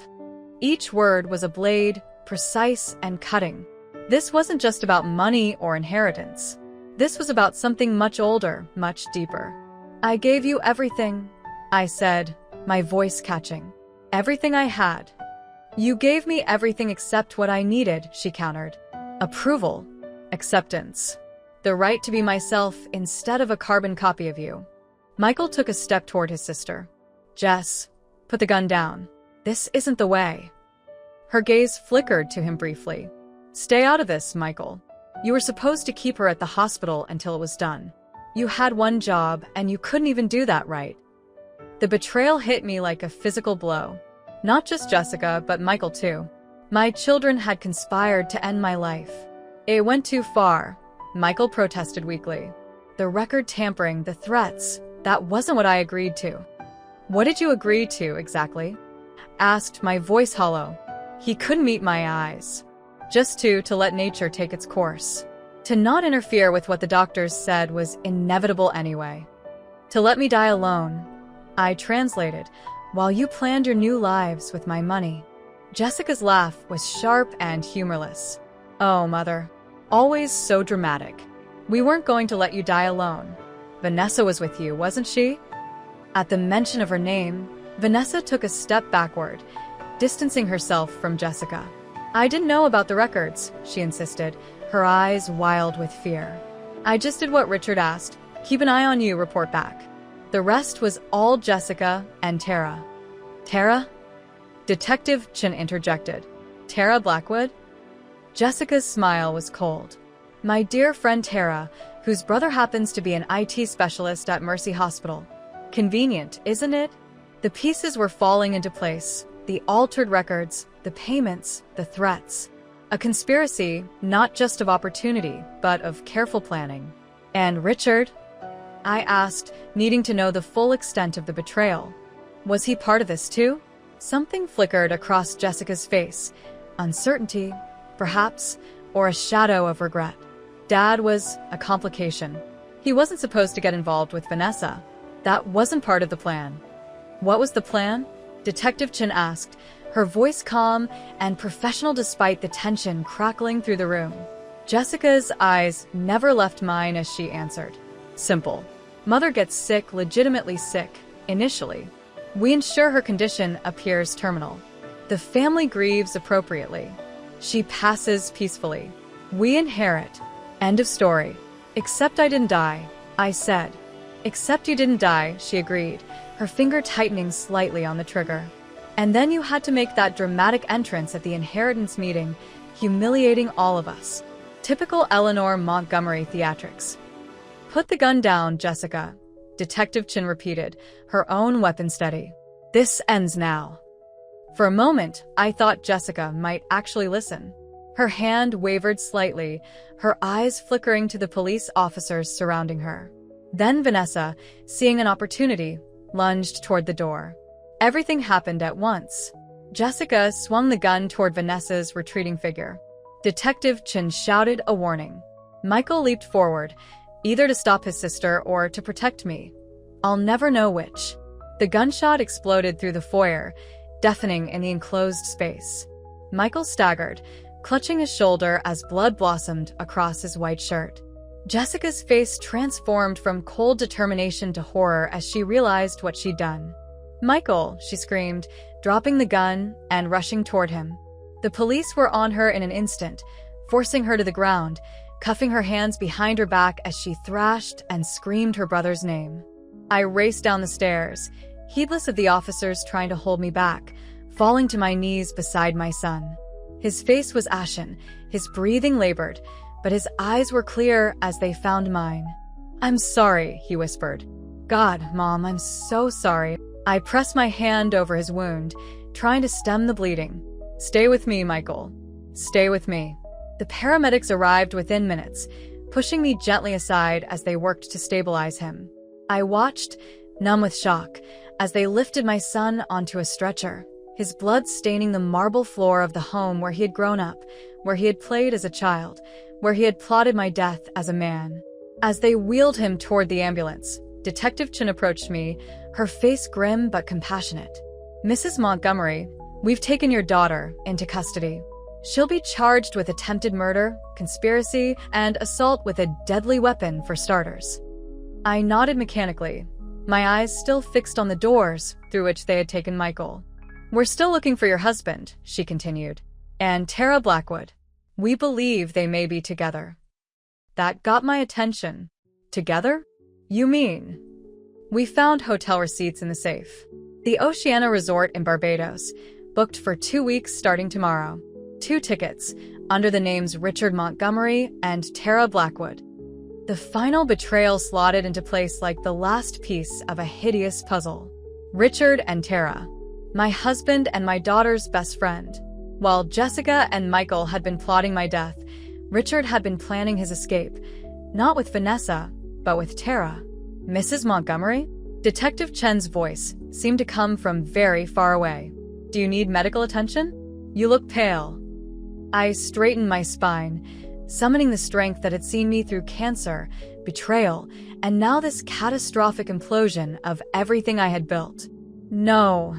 Each word was a blade, precise and cutting. This wasn't just about money or inheritance. This was about something much older, much deeper. "I gave you everything," I said, my voice catching. "Everything I had." "You gave me everything except what I needed," she countered. "Approval, acceptance, the right to be myself instead of a carbon copy of you." Michael took a step toward his sister. "Jess, put the gun down. This isn't the way." Her gaze flickered to him briefly. "Stay out of this, Michael. You were supposed to keep her at the hospital until it was done. You had one job, and you couldn't even do that right." The betrayal hit me like a physical blow. Not just Jessica, but Michael too. My children had conspired to end my life. "It went too far," Michael protested weakly. "The record tampering, the threats, that wasn't what I agreed to." "What did you agree to, exactly?" asked, my voice hollow. He couldn't meet my eyes. "Just to let nature take its course. To not interfere with what the doctors said was inevitable anyway. To let me die alone," I translated, "while you planned your new lives with my money." Jessica's laugh was sharp and humorless. "Oh, Mother. Always so dramatic. We weren't going to let you die alone. Vanessa was with you, wasn't she?" At the mention of her name, Vanessa took a step backward, distancing herself from Jessica. "I didn't know about the records," she insisted, her eyes wild with fear. "I just did what Richard asked. Keep an eye on you, report back." The rest was all Jessica and Tara. "Tara?" Detective Chen interjected. "Tara Blackwood?" Jessica's smile was cold. "My dear friend Tara, whose brother happens to be an IT specialist at Mercy Hospital. Convenient, isn't it?" The pieces were falling into place. The altered records, the payments, the threats. A conspiracy, not just of opportunity, but of careful planning. "And Richard?" I asked, needing to know the full extent of the betrayal. Was he part of this too? Something flickered across Jessica's face. Uncertainty, perhaps, or a shadow of regret. Dad was a complication. He wasn't supposed to get involved with Vanessa. That wasn't part of the plan. What was the plan? Detective Chen asked, her voice calm and professional despite the tension crackling through the room. Jessica's eyes never left mine as she answered. Simple. Mother gets sick, legitimately sick, initially. We ensure her condition appears terminal. The family grieves appropriately. She passes peacefully. We inherit. End of story. Except I didn't die, I said. Except you didn't die, she agreed, her finger tightening slightly on the trigger. And then you had to make that dramatic entrance at the inheritance meeting, humiliating all of us. Typical Eleanor Montgomery theatrics. Put the gun down, Jessica, Detective Chen repeated, her own weapon steady. This ends now. For a moment, I thought Jessica might actually listen. Her hand wavered slightly, her eyes flickering to the police officers surrounding her. Then Vanessa, seeing an opportunity, lunged toward the door. Everything happened at once. Jessica swung the gun toward Vanessa's retreating figure. Detective Chen shouted a warning. Michael leaped forward, either to stop his sister or to protect me. I'll never know which. The gunshot exploded through the foyer, deafening in the enclosed space. Michael staggered, clutching his shoulder as blood blossomed across his white shirt. Jessica's face transformed from cold determination to horror as she realized what she'd done. "Michael," she screamed, dropping the gun and rushing toward him. The police were on her in an instant, forcing her to the ground, cuffing her hands behind her back as she thrashed and screamed her brother's name. I raced down the stairs, heedless of the officers trying to hold me back, falling to my knees beside my son. His face was ashen, his breathing labored, but his eyes were clear as they found mine. "I'm sorry," he whispered. "God, Mom, I'm so sorry." I pressed my hand over his wound, trying to stem the bleeding. "Stay with me, Michael. Stay with me." The paramedics arrived within minutes, pushing me gently aside as they worked to stabilize him. I watched, numb with shock, as they lifted my son onto a stretcher, his blood staining the marble floor of the home where he had grown up, where he had played as a child, where he had plotted my death as a man. As they wheeled him toward the ambulance, Detective Chen approached me, her face grim but compassionate. "Mrs. Montgomery, we've taken your daughter into custody. She'll be charged with attempted murder, conspiracy, and assault with a deadly weapon for starters." I nodded mechanically, my eyes still fixed on the doors through which they had taken Michael. "We're still looking for your husband," she continued, "and Tara Blackwood. We believe they may be together." That got my attention. "Together? You mean?" We found hotel receipts in the safe. The Oceana Resort in Barbados, booked for 2 weeks starting tomorrow. 2 tickets, under the names Richard Montgomery and Tara Blackwood. The final betrayal slotted into place like the last piece of a hideous puzzle. Richard and Tara, my husband and my daughter's best friend. While Jessica and Michael had been plotting my death, Richard had been planning his escape, not with Vanessa, but with Tara. "Mrs. Montgomery?" Detective Chen's voice seemed to come from very far away. "Do you need medical attention? You look pale." I straightened my spine, summoning the strength that had seen me through cancer, betrayal, and now this catastrophic implosion of everything I had built. "No,"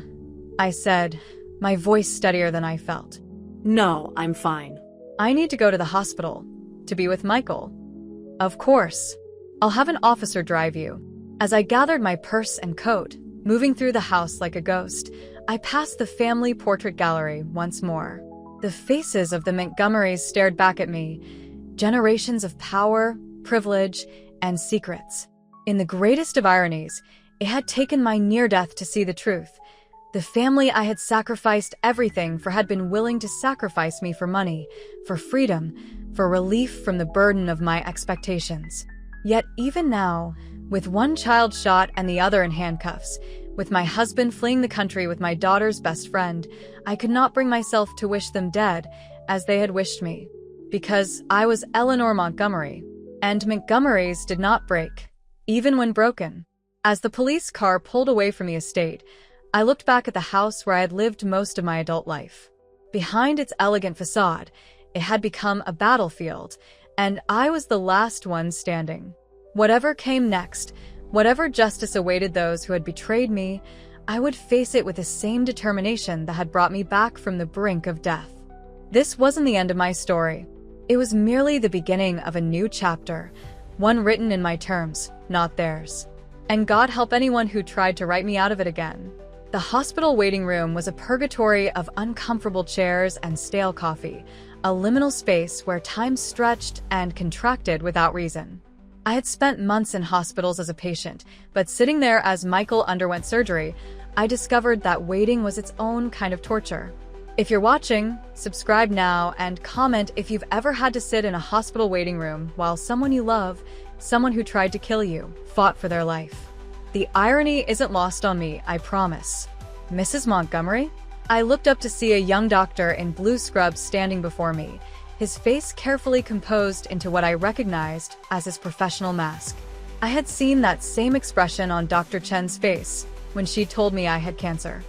I said, my voice steadier than I felt. "No, I'm fine." "I need to go to the hospital, to be with Michael." "Of course. I'll have an officer drive you." As I gathered my purse and coat, moving through the house like a ghost, I passed the family portrait gallery once more. The faces of the Montgomerys stared back at me, generations of power, privilege, and secrets. In the greatest of ironies, it had taken my near death to see the truth. The family I had sacrificed everything for had been willing to sacrifice me for money, for freedom, for relief from the burden of my expectations. Yet even now, with one child shot and the other in handcuffs, with my husband fleeing the country with my daughter's best friend, I could not bring myself to wish them dead as they had wished me. Because I was Eleanor Montgomery, and Montgomerys did not break, even when broken. As the police car pulled away from the estate, I looked back at the house where I had lived most of my adult life. Behind its elegant facade, it had become a battlefield, and I was the last one standing. Whatever came next, whatever justice awaited those who had betrayed me, I would face it with the same determination that had brought me back from the brink of death. This wasn't the end of my story. It was merely the beginning of a new chapter, one written in my terms, not theirs. And God help anyone who tried to write me out of it again. The hospital waiting room was a purgatory of uncomfortable chairs and stale coffee, a liminal space where time stretched and contracted without reason. I had spent months in hospitals as a patient, but sitting there as Michael underwent surgery, I discovered that waiting was its own kind of torture. If you're watching, subscribe now and comment if you've ever had to sit in a hospital waiting room while someone you love, someone who tried to kill you, fought for their life. The irony isn't lost on me, I promise. Mrs. Montgomery? I looked up to see a young doctor in blue scrubs standing before me, his face carefully composed into what I recognized as his professional mask. I had seen that same expression on Dr. Chen's face when she told me I had cancer.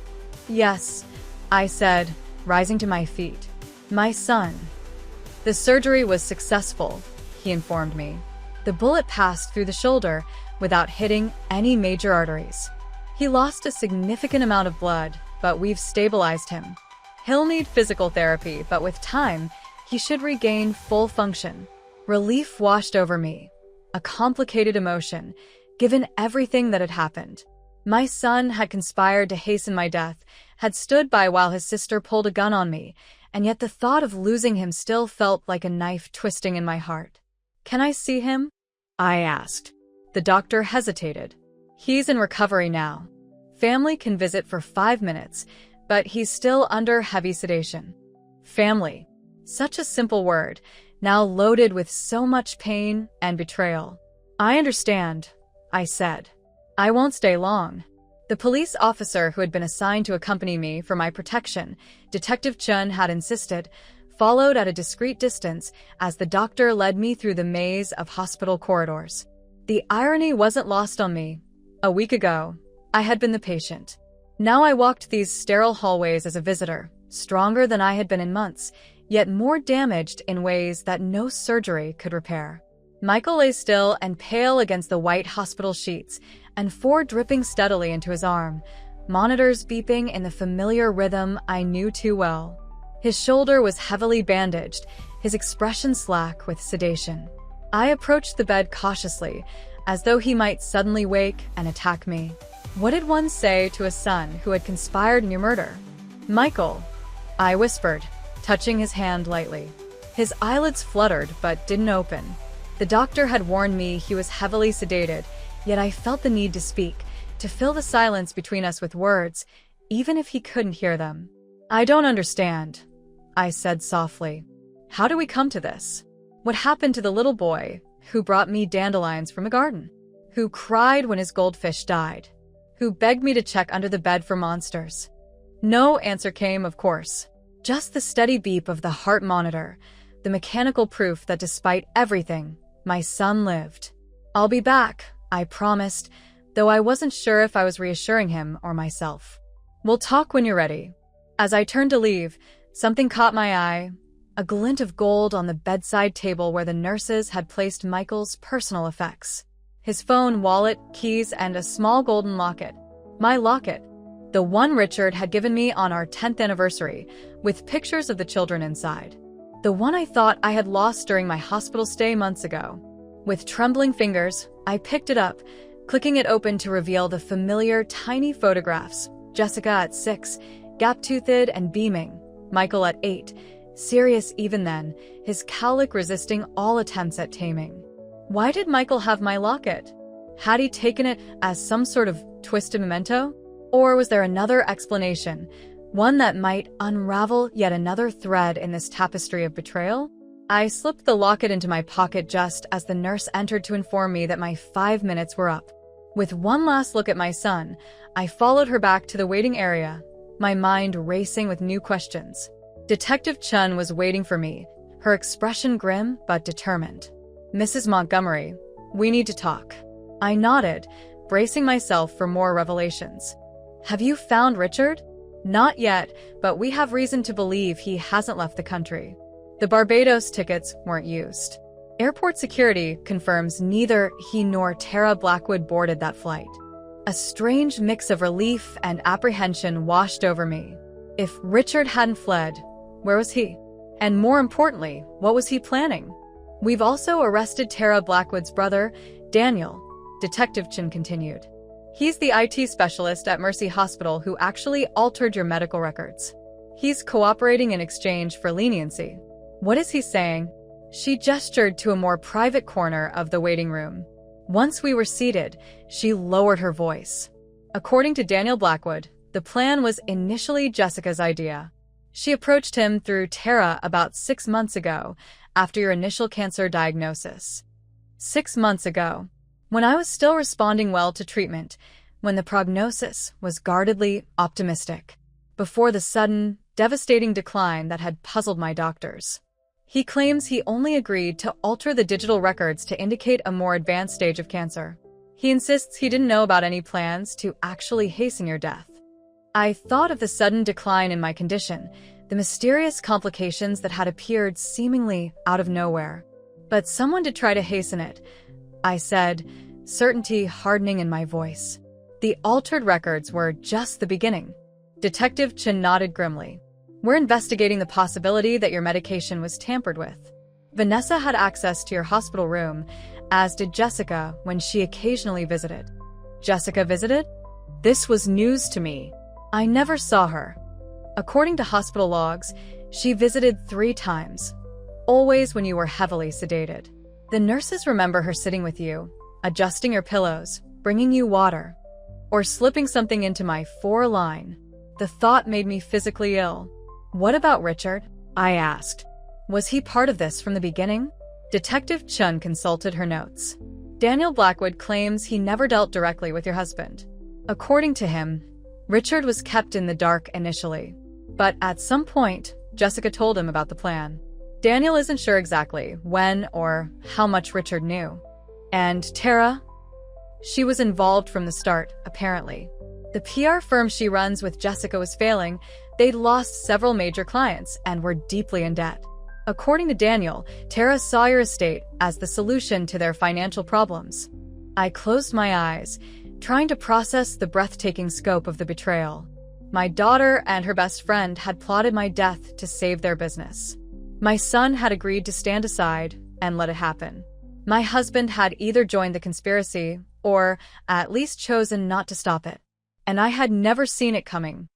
"Yes," I said, rising to my feet. "My son." "The surgery was successful," he informed me. "The bullet passed through the shoulder without hitting any major arteries. He lost a significant amount of blood, but we've stabilized him. He'll need physical therapy, but with time, he should regain full function." Relief washed over me, a complicated emotion, given everything that had happened. My son had conspired to hasten my death, had stood by while his sister pulled a gun on me, and yet the thought of losing him still felt like a knife twisting in my heart. "Can I see him?" I asked. The doctor hesitated. "He's in recovery now. Family can visit for 5 minutes, but he's still under heavy sedation." Family. Such a simple word, now loaded with so much pain and betrayal. "I understand," I said. "I won't stay long." The police officer who had been assigned to accompany me for my protection, Detective Chun had insisted, followed at a discreet distance as the doctor led me through the maze of hospital corridors. The irony wasn't lost on me. A week ago, I had been the patient. Now I walked these sterile hallways as a visitor, stronger than I had been in months, yet more damaged in ways that no surgery could repair. Michael lay still and pale against the white hospital sheets, and 4 dripping steadily into his arm, monitors beeping in the familiar rhythm I knew too well. His shoulder was heavily bandaged, his expression slack with sedation. I approached the bed cautiously, as though he might suddenly wake and attack me. What did one say to a son who had conspired in your murder? "Michael," I whispered, touching his hand lightly. His eyelids fluttered but didn't open. The doctor had warned me he was heavily sedated, yet I felt the need to speak, to fill the silence between us with words, even if he couldn't hear them. "I don't understand," I said softly. "How do we come to this? What happened to the little boy who brought me dandelions from the garden? Who cried when his goldfish died? Who begged me to check under the bed for monsters?" No answer came, of course. Just the steady beep of the heart monitor, the mechanical proof that despite everything, my son lived. "I'll be back," I promised, though I wasn't sure if I was reassuring him or myself. "We'll talk when you're ready." As I turned to leave, something caught my eye, a glint of gold on the bedside table where the nurses had placed Michael's personal effects. His phone, wallet, keys, and a small golden locket. My locket. The one Richard had given me on our 10th anniversary, with pictures of the children inside. The one I thought I had lost during my hospital stay months ago. With trembling fingers, I picked it up, clicking it open to reveal the familiar tiny photographs. Jessica at 6, gap-toothed and beaming. Michael at 8, serious even then, his cowlick resisting all attempts at taming. Why did Michael have my locket? Had he taken it as some sort of twisted memento? Or was there another explanation, one that might unravel yet another thread in this tapestry of betrayal? I slipped the locket into my pocket just as the nurse entered to inform me that my 5 minutes were up. With one last look at my son, I followed her back to the waiting area, my mind racing with new questions. Detective Chun was waiting for me, her expression grim but determined. "Mrs. Montgomery, we need to talk." I nodded, bracing myself for more revelations. "Have you found Richard?" "Not yet, but we have reason to believe he hasn't left the country. The Barbados tickets weren't used. Airport security confirms neither he nor Tara Blackwood boarded that flight." A strange mix of relief and apprehension washed over me. If Richard hadn't fled, where was he? And more importantly, what was he planning? "We've also arrested Tara Blackwood's brother, Daniel," Detective Chin continued. "He's the IT specialist at Mercy Hospital who actually altered your medical records. He's cooperating in exchange for leniency." "What is he saying?" She gestured to a more private corner of the waiting room. Once we were seated, she lowered her voice. "According to Daniel Blackwood, the plan was initially Jessica's idea. She approached him through Tara about 6 months ago, after your initial cancer diagnosis. 6 months ago, when I was still responding well to treatment, when the prognosis was guardedly optimistic. before the sudden, devastating decline that had puzzled my doctors. He claims he only agreed to alter the digital records to indicate a more advanced stage of cancer. He insists he didn't know about any plans to actually hasten your death. I thought of the sudden decline in my condition, the mysterious complications that had appeared seemingly out of nowhere. But someone did try to hasten it, I said, certainty hardening in my voice. The altered records were just the beginning. Detective Chen nodded grimly. We're investigating the possibility that your medication was tampered with. Vanessa had access to your hospital room, as did Jessica when she occasionally visited. Jessica visited? This was news to me. I never saw her. According to hospital logs, she visited 3 times, always when you were heavily sedated. The nurses remember her sitting with you, adjusting your pillows, bringing you water, or slipping something into my 4-line. The thought made me physically ill. What about Richard? I asked. Was he part of this from the beginning? Detective Chun consulted her notes. Daniel Blackwood claims he never dealt directly with your husband. According to him, Richard was kept in the dark initially. But at some point, Jessica told him about the plan. Daniel isn't sure exactly when or how much Richard knew. And Tara? She was involved from the start, apparently. The PR firm she runs with Jessica was failing. They'd lost several major clients and were deeply in debt. According to Daniel, Tara saw your estate as the solution to their financial problems. I closed my eyes, trying to process the breathtaking scope of the betrayal. My daughter and her best friend had plotted my death to save their business. My son had agreed to stand aside and let it happen. My husband had either joined the conspiracy or at least chosen not to stop it. And I had never seen it coming.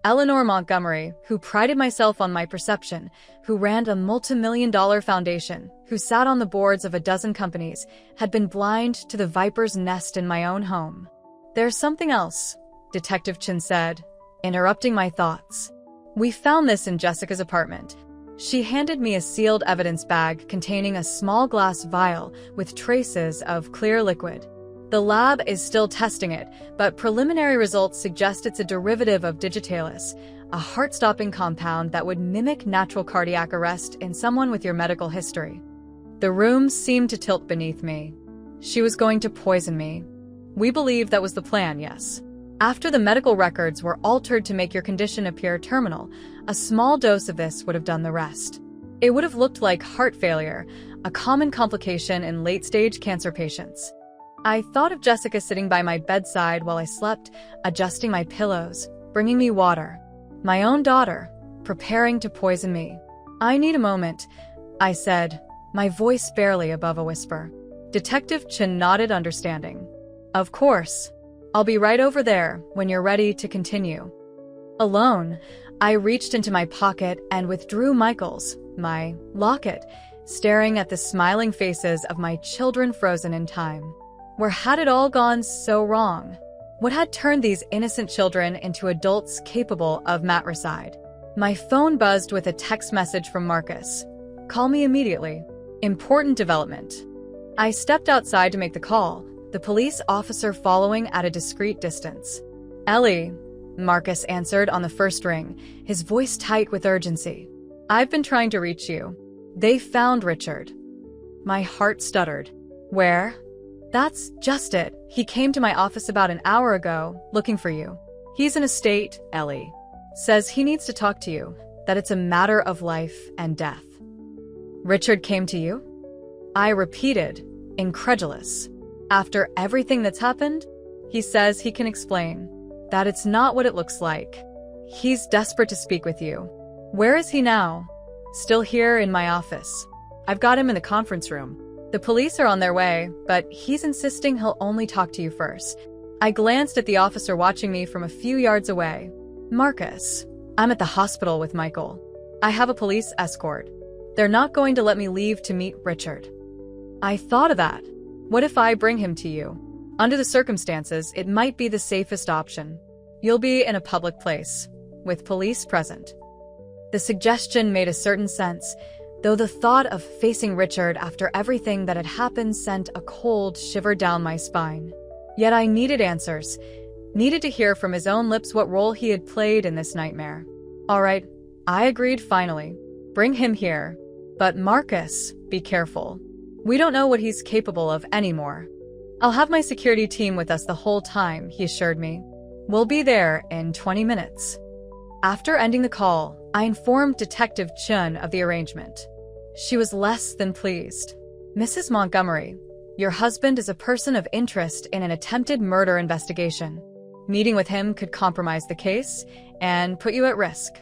Eleanor Montgomery, who prided myself on my perception, who ran a multi-million-dollar foundation, who sat on the boards of a dozen companies, had been blind to the viper's nest in my own home. There's something else, Detective Chin said, interrupting my thoughts. We found this in Jessica's apartment. She handed me a sealed evidence bag containing a small glass vial with traces of clear liquid. The lab is still testing it, but preliminary results suggest it's a derivative of digitalis, a heart-stopping compound that would mimic natural cardiac arrest in someone with your medical history. The room seemed to tilt beneath me. She was going to poison me. We believe that was the plan, yes. After the medical records were altered to make your condition appear terminal, a small dose of this would have done the rest. It would have looked like heart failure, a common complication in late-stage cancer patients. I thought of Jessica sitting by my bedside while I slept, adjusting my pillows, bringing me water. My own daughter, preparing to poison me. I need a moment, I said, my voice barely above a whisper. Detective Chin nodded understanding. Of course. I'll be right over there when you're ready to continue. Alone, I reached into my pocket and withdrew Michael's, my locket, staring at the smiling faces of my children frozen in time. Where had it all gone so wrong? What had turned these innocent children into adults capable of matricide? My phone buzzed with a text message from Marcus. Call me immediately. Important development. I stepped outside to make the call, the police officer following at a discreet distance. Ellie, Marcus answered on the first ring, his voice tight with urgency. I've been trying to reach you. They found Richard. My heart stuttered. Where? That's just it. He came to my office about an hour ago, looking for you. He's in a state, Ellie. Says he needs to talk to you, that it's a matter of life and death. Richard came to you? I repeated, incredulous. After everything that's happened, he says he can explain. That it's not what it looks like. He's desperate to speak with you. Where is he now? Still here in my office. I've got him in the conference room. The police are on their way, but he's insisting he'll only talk to you first. I glanced at the officer watching me from a few yards away. Marcus, I'm at the hospital with Michael. I have a police escort. They're not going to let me leave to meet Richard. I thought of that. What if I bring him to you? Under the circumstances, it might be the safest option. You'll be in a public place, with police present. The suggestion made a certain sense, though the thought of facing Richard after everything that had happened sent a cold shiver down my spine. Yet I needed answers, Needed to hear from his own lips what role he had played in this nightmare. All right, I agreed finally. Bring him here. But Marcus, be careful. We don't know what he's capable of anymore. I'll have my security team with us the whole time, he assured me. We'll be there in 20 minutes. After ending the call, I informed Detective Chun of the arrangement. She was less than pleased. Mrs. Montgomery, your husband is a person of interest in an attempted murder investigation. Meeting with him could compromise the case and put you at risk.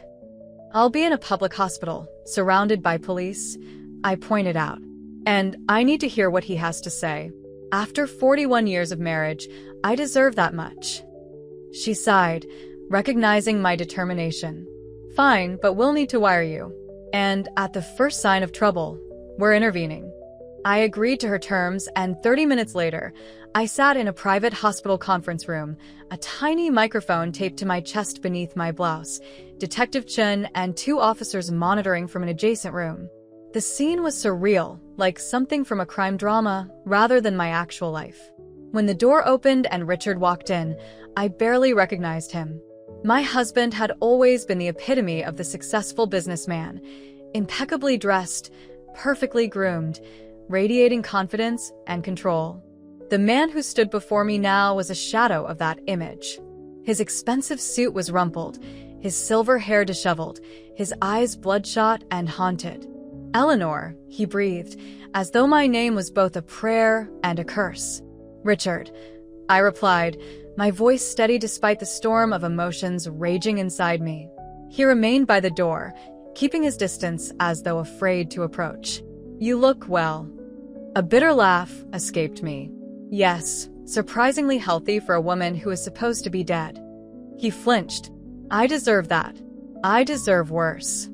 I'll be in a public hospital, surrounded by police, I pointed out. And I need to hear what he has to say. After 41 years of marriage, I deserve that much. She sighed, recognizing my determination. Fine, but we'll need to wire you. And at the first sign of trouble, we're intervening. I agreed to her terms, and 30 minutes later, I sat in a private hospital conference room, a tiny microphone taped to my chest beneath my blouse, Detective Chun and 2 officers monitoring from an adjacent room. The scene was surreal, like something from a crime drama, rather than my actual life. When the door opened and Richard walked in, I barely recognized him. My husband had always been the epitome of the successful businessman, impeccably dressed, perfectly groomed, radiating confidence and control. The man who stood before me now was a shadow of that image. His expensive suit was rumpled, his silver hair disheveled, his eyes bloodshot and haunted. Eleanor, he breathed, as though my name was both a prayer and a curse. Richard, I replied, my voice steady despite the storm of emotions raging inside me. He remained by the door, keeping his distance as though afraid to approach. You look well. A bitter laugh escaped me. Yes, surprisingly healthy for a woman who is supposed to be dead. He flinched. I deserve that. I deserve worse.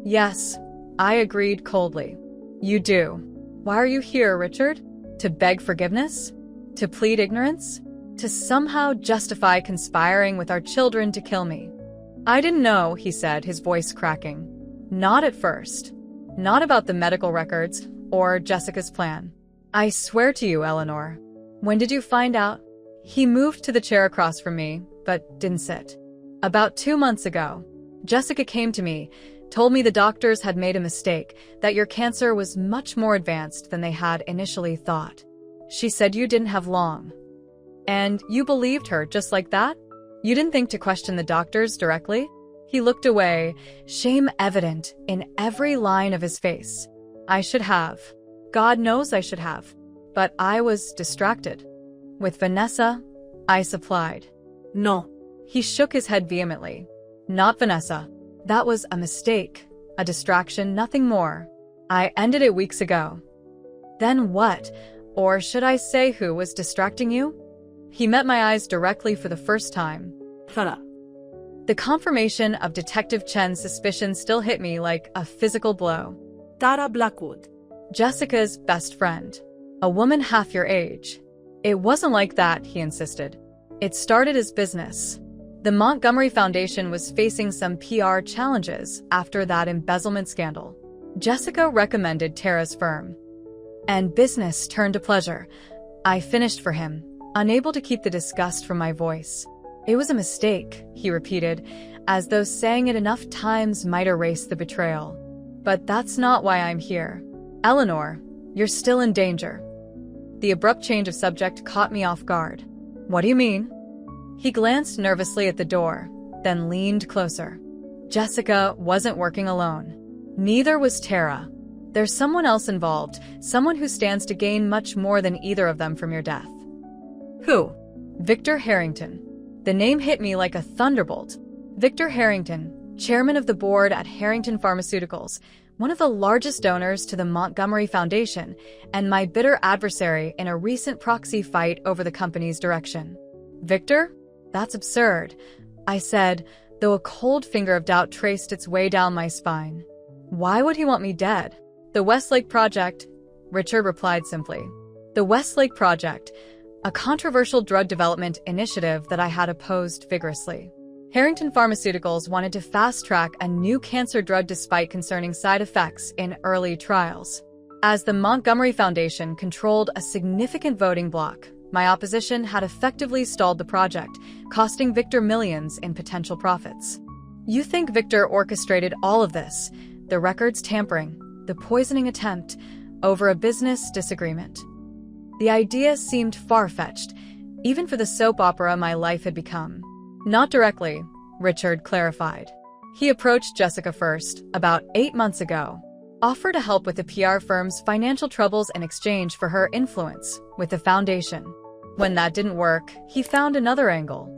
Yes, I agreed coldly. You do. Why are you here, Richard? To beg forgiveness? To plead ignorance? To somehow justify conspiring with our children to kill me? I didn't know, he said, his voice cracking. Not at first. Not about the medical records or Jessica's plan. I swear to you, Eleanor. When did you find out? He moved to the chair across from me, but didn't sit. About 2 months ago. Jessica came to me, told me the doctors had made a mistake, that your cancer was much more advanced than they had initially thought. She said you didn't have long. And you believed her just like that? You didn't think to question the doctors directly? He looked away, shame evident in every line of his face. I should have. God knows I should have. But I was distracted. With Vanessa, I supplied. No. He shook his head vehemently. Not Vanessa. That was a mistake, a distraction, nothing more. I ended it weeks ago. Then what, or should I say who, was distracting you? He met my eyes directly for the first time. Shut The confirmation of Detective Chen's suspicion still hit me like a physical blow. Tara Blackwood. Jessica's best friend. A woman half your age. It wasn't like that, he insisted. It started as business. The Montgomery Foundation was facing some PR challenges after that embezzlement scandal. Jessica recommended Tara's firm. And business turned to pleasure. I finished for him, unable to keep the disgust from my voice. It was a mistake, he repeated, as though saying it enough times might erase the betrayal. But that's not why I'm here. Eleanor, you're still in danger. The abrupt change of subject caught me off guard. What do you mean? He glanced nervously at the door, then leaned closer. Jessica wasn't working alone. Neither was Tara. There's someone else involved, someone who stands to gain much more than either of them from your death. Who? Victor Harrington. The name hit me like a thunderbolt. Victor Harrington, chairman of the board at Harrington Pharmaceuticals, one of the largest donors to the Montgomery Foundation, and my bitter adversary in a recent proxy fight over the company's direction. Victor? That's absurd, I said, though a cold finger of doubt traced its way down my spine. Why would he want me dead? The Westlake Project, Richard replied simply. The Westlake Project, a controversial drug development initiative that I had opposed vigorously. Harrington Pharmaceuticals wanted to fast-track a new cancer drug despite concerning side effects in early trials. As the Montgomery Foundation controlled a significant voting bloc, My opposition had effectively stalled the project, costing Victor millions in potential profits. You think Victor orchestrated all of this, the records tampering, the poisoning attempt, over a business disagreement. The idea seemed far-fetched, even for the soap opera my life had become. Not directly, Richard clarified. He approached Jessica first, about 8 months ago, offered to help with the PR firm's financial troubles in exchange for her influence with the foundation. When that didn't work, he found another angle.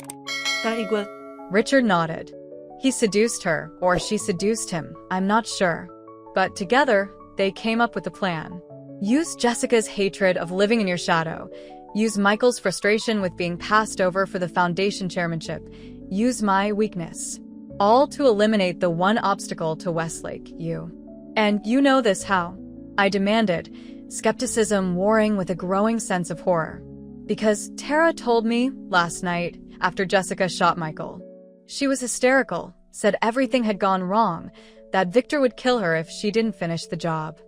Richard nodded. He seduced her, or she seduced him, I'm not sure. But together, they came up with a plan. Use Jessica's hatred of living in your shadow. Use Michael's frustration with being passed over for the foundation chairmanship. Use my weakness. All to eliminate the one obstacle to Westlake, you. And you know this how? I demanded, skepticism warring with a growing sense of horror. Because Tara told me last night after Jessica shot Michael. She was hysterical, said everything had gone wrong, that Victor would kill her if she didn't finish the job.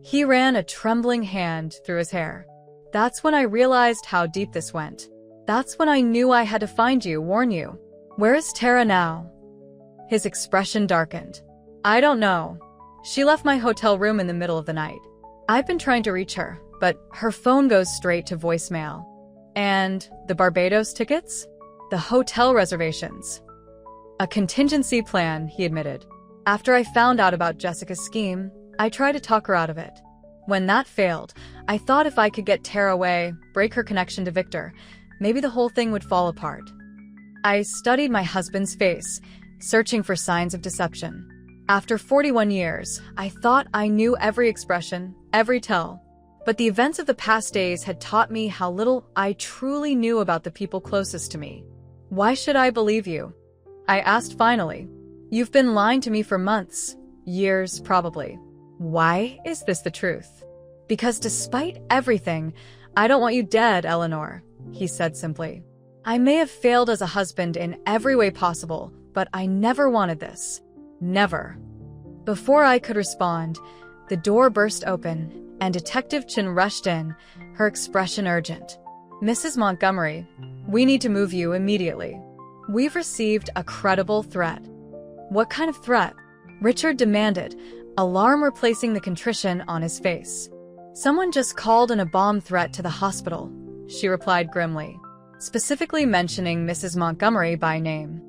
He ran a trembling hand through his hair. That's when I realized how deep this went. That's when I knew I had to find you, warn you. Where is Tara now? His expression darkened. I don't know. She left my hotel room in the middle of the night. I've been trying to reach her, but her phone goes straight to voicemail. And the Barbados tickets? The hotel reservations. A contingency plan, he admitted. After I found out about Jessica's scheme, I tried to talk her out of it. When that failed, I thought if I could get Tara away, break her connection to Victor, maybe the whole thing would fall apart. I studied my husband's face, searching for signs of deception. After 41 years, I thought I knew every expression, every tell. But the events of the past days had taught me how little I truly knew about the people closest to me. Why should I believe you? I asked finally. You've been lying to me for months, years probably. Why is this the truth? Because despite everything, I don't want you dead, Eleanor, he said simply. I may have failed as a husband in every way possible, but I never wanted this. Never. Before I could respond, the door burst open, and Detective Chin rushed in, her expression urgent. Mrs. Montgomery, we need to move you immediately. We've received a credible threat. What kind of threat? Richard demanded, alarm replacing the contrition on his face. Someone just called in a bomb threat to the hospital, she replied grimly, specifically mentioning Mrs. Montgomery by name.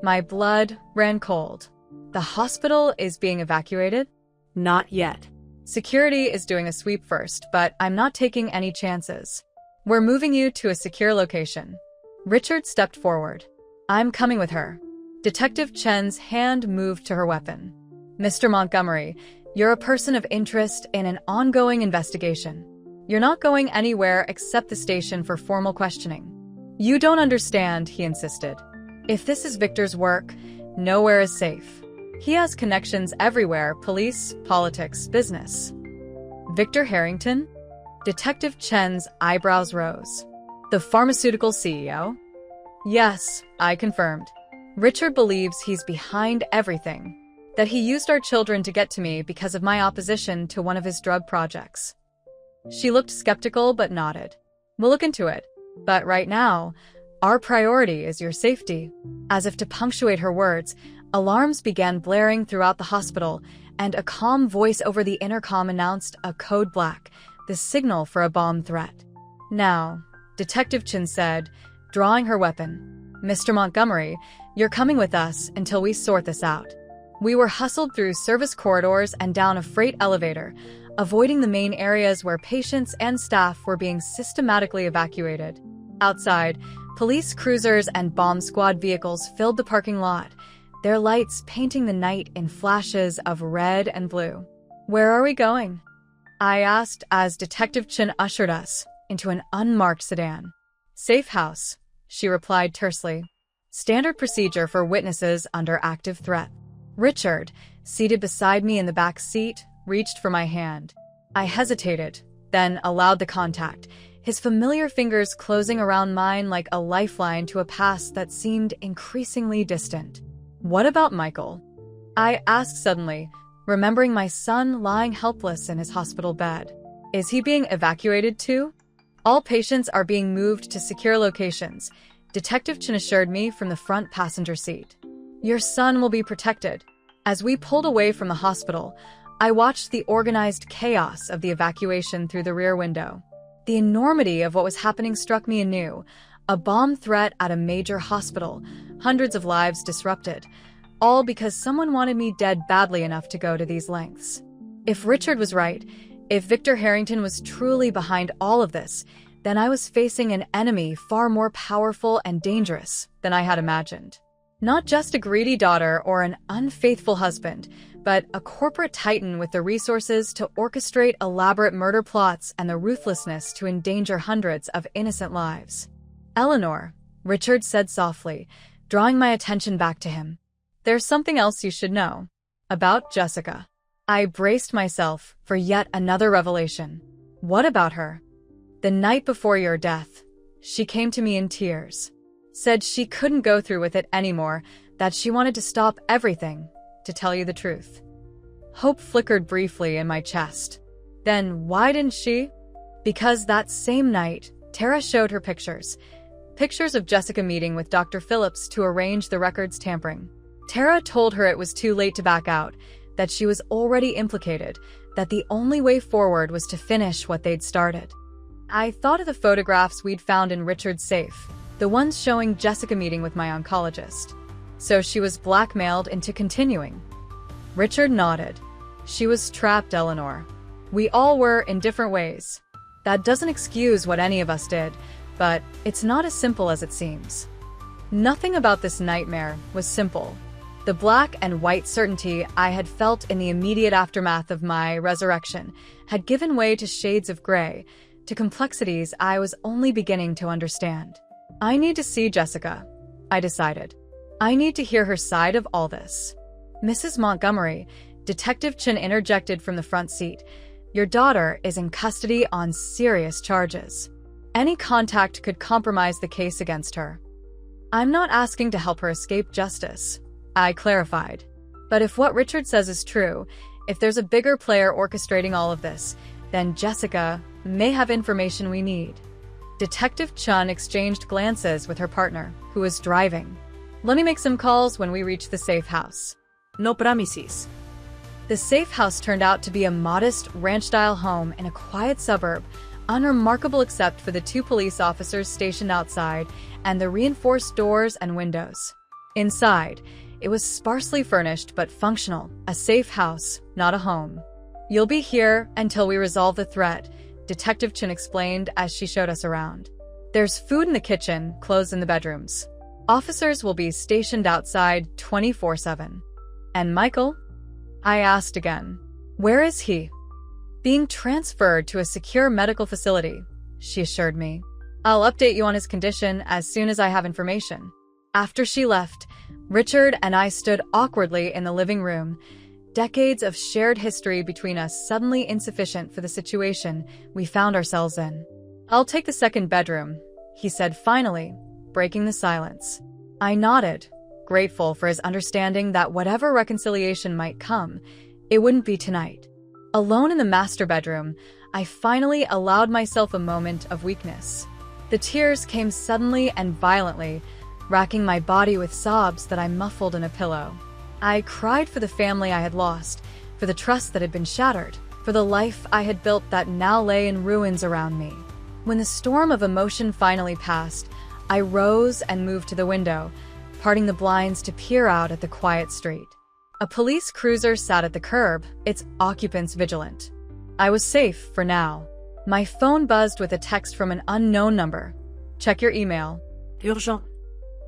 My blood ran cold. The hospital is being evacuated? Not yet. Security is doing a sweep first, but I'm not taking any chances. We're moving you to a secure location. Richard stepped forward. I'm coming with her. Detective Chen's hand moved to her weapon. Mr. Montgomery, you're a person of interest in an ongoing investigation. You're not going anywhere except the station for formal questioning. You don't understand, he insisted. If this is Victor's work, nowhere is safe. He has connections everywhere, police, politics, business. Victor Harrington? Detective Chen's eyebrows rose. The pharmaceutical CEO? Yes, I confirmed. Richard believes he's behind everything. That he used our children to get to me because of my opposition to one of his drug projects. She looked skeptical but nodded. We'll look into it. But right now, our priority is your safety. As if to punctuate her words, alarms began blaring throughout the hospital, and a calm voice over the intercom announced a code black, the signal for a bomb threat. Now, Detective Chin said, drawing her weapon, Mr. Montgomery, you're coming with us until we sort this out. We were hustled through service corridors and down a freight elevator, avoiding the main areas where patients and staff were being systematically evacuated. Outside, police cruisers and bomb squad vehicles filled the parking lot, their lights painting the night in flashes of red and blue. Where are we going? I asked as Detective Chin ushered us into an unmarked sedan. Safe house, she replied tersely. Standard procedure for witnesses under active threat. Richard, seated beside me in the back seat, reached for my hand. I hesitated, then allowed the contact, his familiar fingers closing around mine like a lifeline to a past that seemed increasingly distant. What about Michael? I asked suddenly, remembering my son lying helpless in his hospital bed. Is he being evacuated too? All patients are being moved to secure locations, Detective Chen assured me from the front passenger seat. Your son will be protected. As we pulled away from the hospital, I watched the organized chaos of the evacuation through the rear window. The enormity of what was happening struck me anew. A bomb threat at a major hospital, hundreds of lives disrupted, all because someone wanted me dead badly enough to go to these lengths. If Richard was right, if Victor Harrington was truly behind all of this, then I was facing an enemy far more powerful and dangerous than I had imagined. Not just a greedy daughter or an unfaithful husband, but a corporate titan with the resources to orchestrate elaborate murder plots and the ruthlessness to endanger hundreds of innocent lives. Eleanor, Richard said softly, drawing my attention back to him. There's something else you should know. About Jessica. I braced myself for yet another revelation. What about her? The night before your death, she came to me in tears. Said she couldn't go through with it anymore, that she wanted to stop everything, to tell you the truth. Hope flickered briefly in my chest. Then why didn't she? Because that same night, Tara showed her pictures. Pictures of Jessica meeting with Dr. Phillips to arrange the records tampering. Tara told her it was too late to back out, that she was already implicated, that the only way forward was to finish what they'd started. I thought of the photographs we'd found in Richard's safe, the ones showing Jessica meeting with my oncologist. So she was blackmailed into continuing. Richard nodded. She was trapped, Eleanor. We all were in different ways. That doesn't excuse what any of us did, but it's not as simple as it seems. Nothing about this nightmare was simple. The black and white certainty I had felt in the immediate aftermath of my resurrection had given way to shades of gray, to complexities I was only beginning to understand. I need to see Jessica, I decided. I need to hear her side of all this. Mrs. Montgomery, Detective Chen interjected from the front seat. Your daughter is in custody on serious charges. Any contact could compromise the case against her. I'm not asking to help her escape justice, I clarified. But if what Richard says is true, if there's a bigger player orchestrating all of this, then Jessica may have information we need. Detective Chun exchanged glances with her partner, who was driving. Let me make some calls when we reach the safe house. No promises. The safe house turned out to be a modest ranch-style home in a quiet suburb, unremarkable except for the 2 police officers stationed outside and the reinforced doors and windows. Inside, it was sparsely furnished but functional, a safe house, not a home. You'll be here until we resolve the threat, Detective Chen explained as she showed us around. There's food in the kitchen, clothes in the bedrooms. Officers will be stationed outside 24/7. And Michael? I asked again. Where is he? Being transferred to a secure medical facility, she assured me. I'll update you on his condition as soon as I have information. After she left, Richard and I stood awkwardly in the living room, decades of shared history between us suddenly insufficient for the situation we found ourselves in. I'll take the second bedroom, he said finally, breaking the silence. I nodded, grateful for his understanding that whatever reconciliation might come, it wouldn't be tonight. Alone in the master bedroom, I finally allowed myself a moment of weakness. The tears came suddenly and violently, racking my body with sobs that I muffled in a pillow. I cried for the family I had lost, for the trust that had been shattered, for the life I had built that now lay in ruins around me. When the storm of emotion finally passed, I rose and moved to the window, parting the blinds to peer out at the quiet street. A police cruiser sat at the curb, its occupants vigilant. I was safe for now. My phone buzzed with a text from an unknown number. Check your email. Urgent.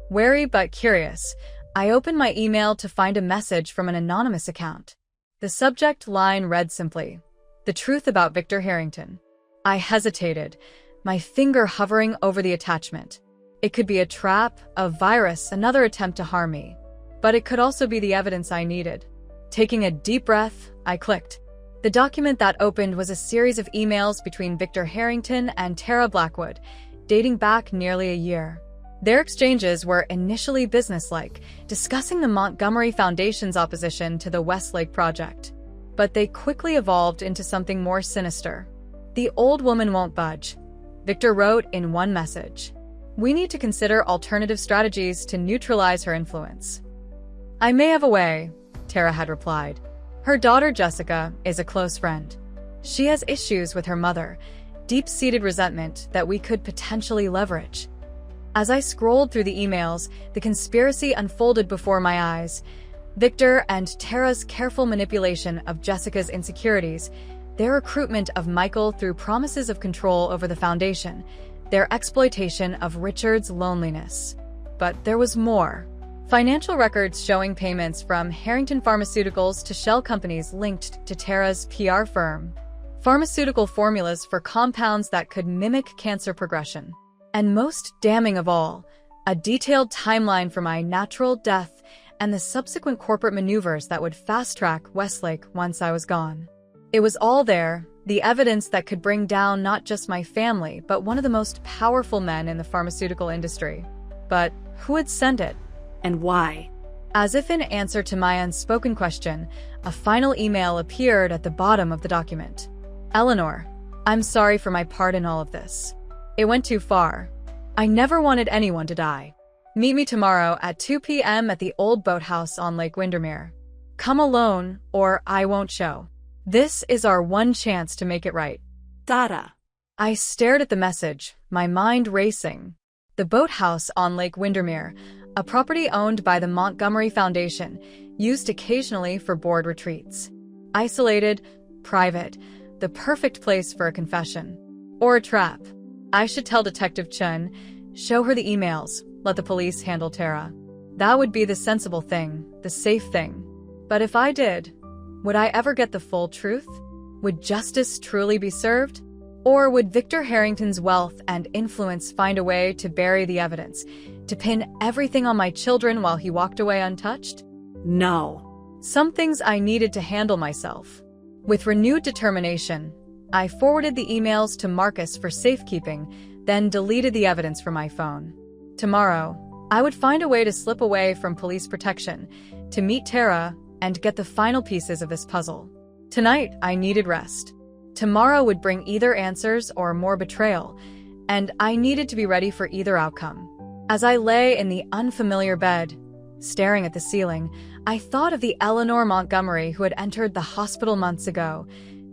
Wary but curious, I opened my email to find a message from an anonymous account. The subject line read simply, "The truth about Victor Harrington." I hesitated, my finger hovering over the attachment. It could be a trap, a virus, another attempt to harm me. But it could also be the evidence I needed. Taking a deep breath, I clicked. The document that opened was a series of emails between Victor Harrington and Tara Blackwood, dating back nearly a year. Their exchanges were initially businesslike, discussing the Montgomery Foundation's opposition to the Westlake Project. But they quickly evolved into something more sinister. The old woman won't budge. Victor wrote in one message. We need to consider alternative strategies to neutralize her influence. I may have a way, Tara had replied. Her daughter Jessica is a close friend. She has issues with her mother, deep-seated resentment that we could potentially leverage. As I scrolled through the emails, the conspiracy unfolded before my eyes. Victor and Tara's careful manipulation of Jessica's insecurities, their recruitment of Michael through promises of control over the foundation, their exploitation of Richard's loneliness. But there was more. Financial records showing payments from Harrington Pharmaceuticals to shell companies linked to Tara's PR firm. Pharmaceutical formulas for compounds that could mimic cancer progression. And most damning of all, a detailed timeline for my natural death and the subsequent corporate maneuvers that would fast-track Westlake once I was gone. It was all there, the evidence that could bring down not just my family, but one of the most powerful men in the pharmaceutical industry. But who had sent it? And why? As if in answer to my unspoken question, a final email appeared at the bottom of the document. Eleanor, I'm sorry for my part in all of this. It went too far. I never wanted anyone to die. Meet me tomorrow at 2 p.m. at the old boathouse on Lake Windermere. Come alone, or I won't show. This is our one chance to make it right. Tara. I stared at the message, my mind racing. The boathouse on Lake Windermere, a property owned by the Montgomery Foundation, used occasionally for board retreats. Isolated, private, the perfect place for a confession. Or a trap. I should tell Detective Chun, show her the emails, let the police handle Tara. That would be the sensible thing, the safe thing. But if I did, would I ever get the full truth? Would justice truly be served? Or would Victor Harrington's wealth and influence find a way to bury the evidence, to pin everything on my children while he walked away untouched? No. Some things I needed to handle myself. With renewed determination, I forwarded the emails to Marcus for safekeeping, then deleted the evidence from my phone. Tomorrow, I would find a way to slip away from police protection, to meet Tara, and get the final pieces of this puzzle. Tonight, I needed rest. Tomorrow would bring either answers or more betrayal, and I needed to be ready for either outcome. As I lay in the unfamiliar bed, staring at the ceiling, I thought of the Eleanor Montgomery who had entered the hospital months ago,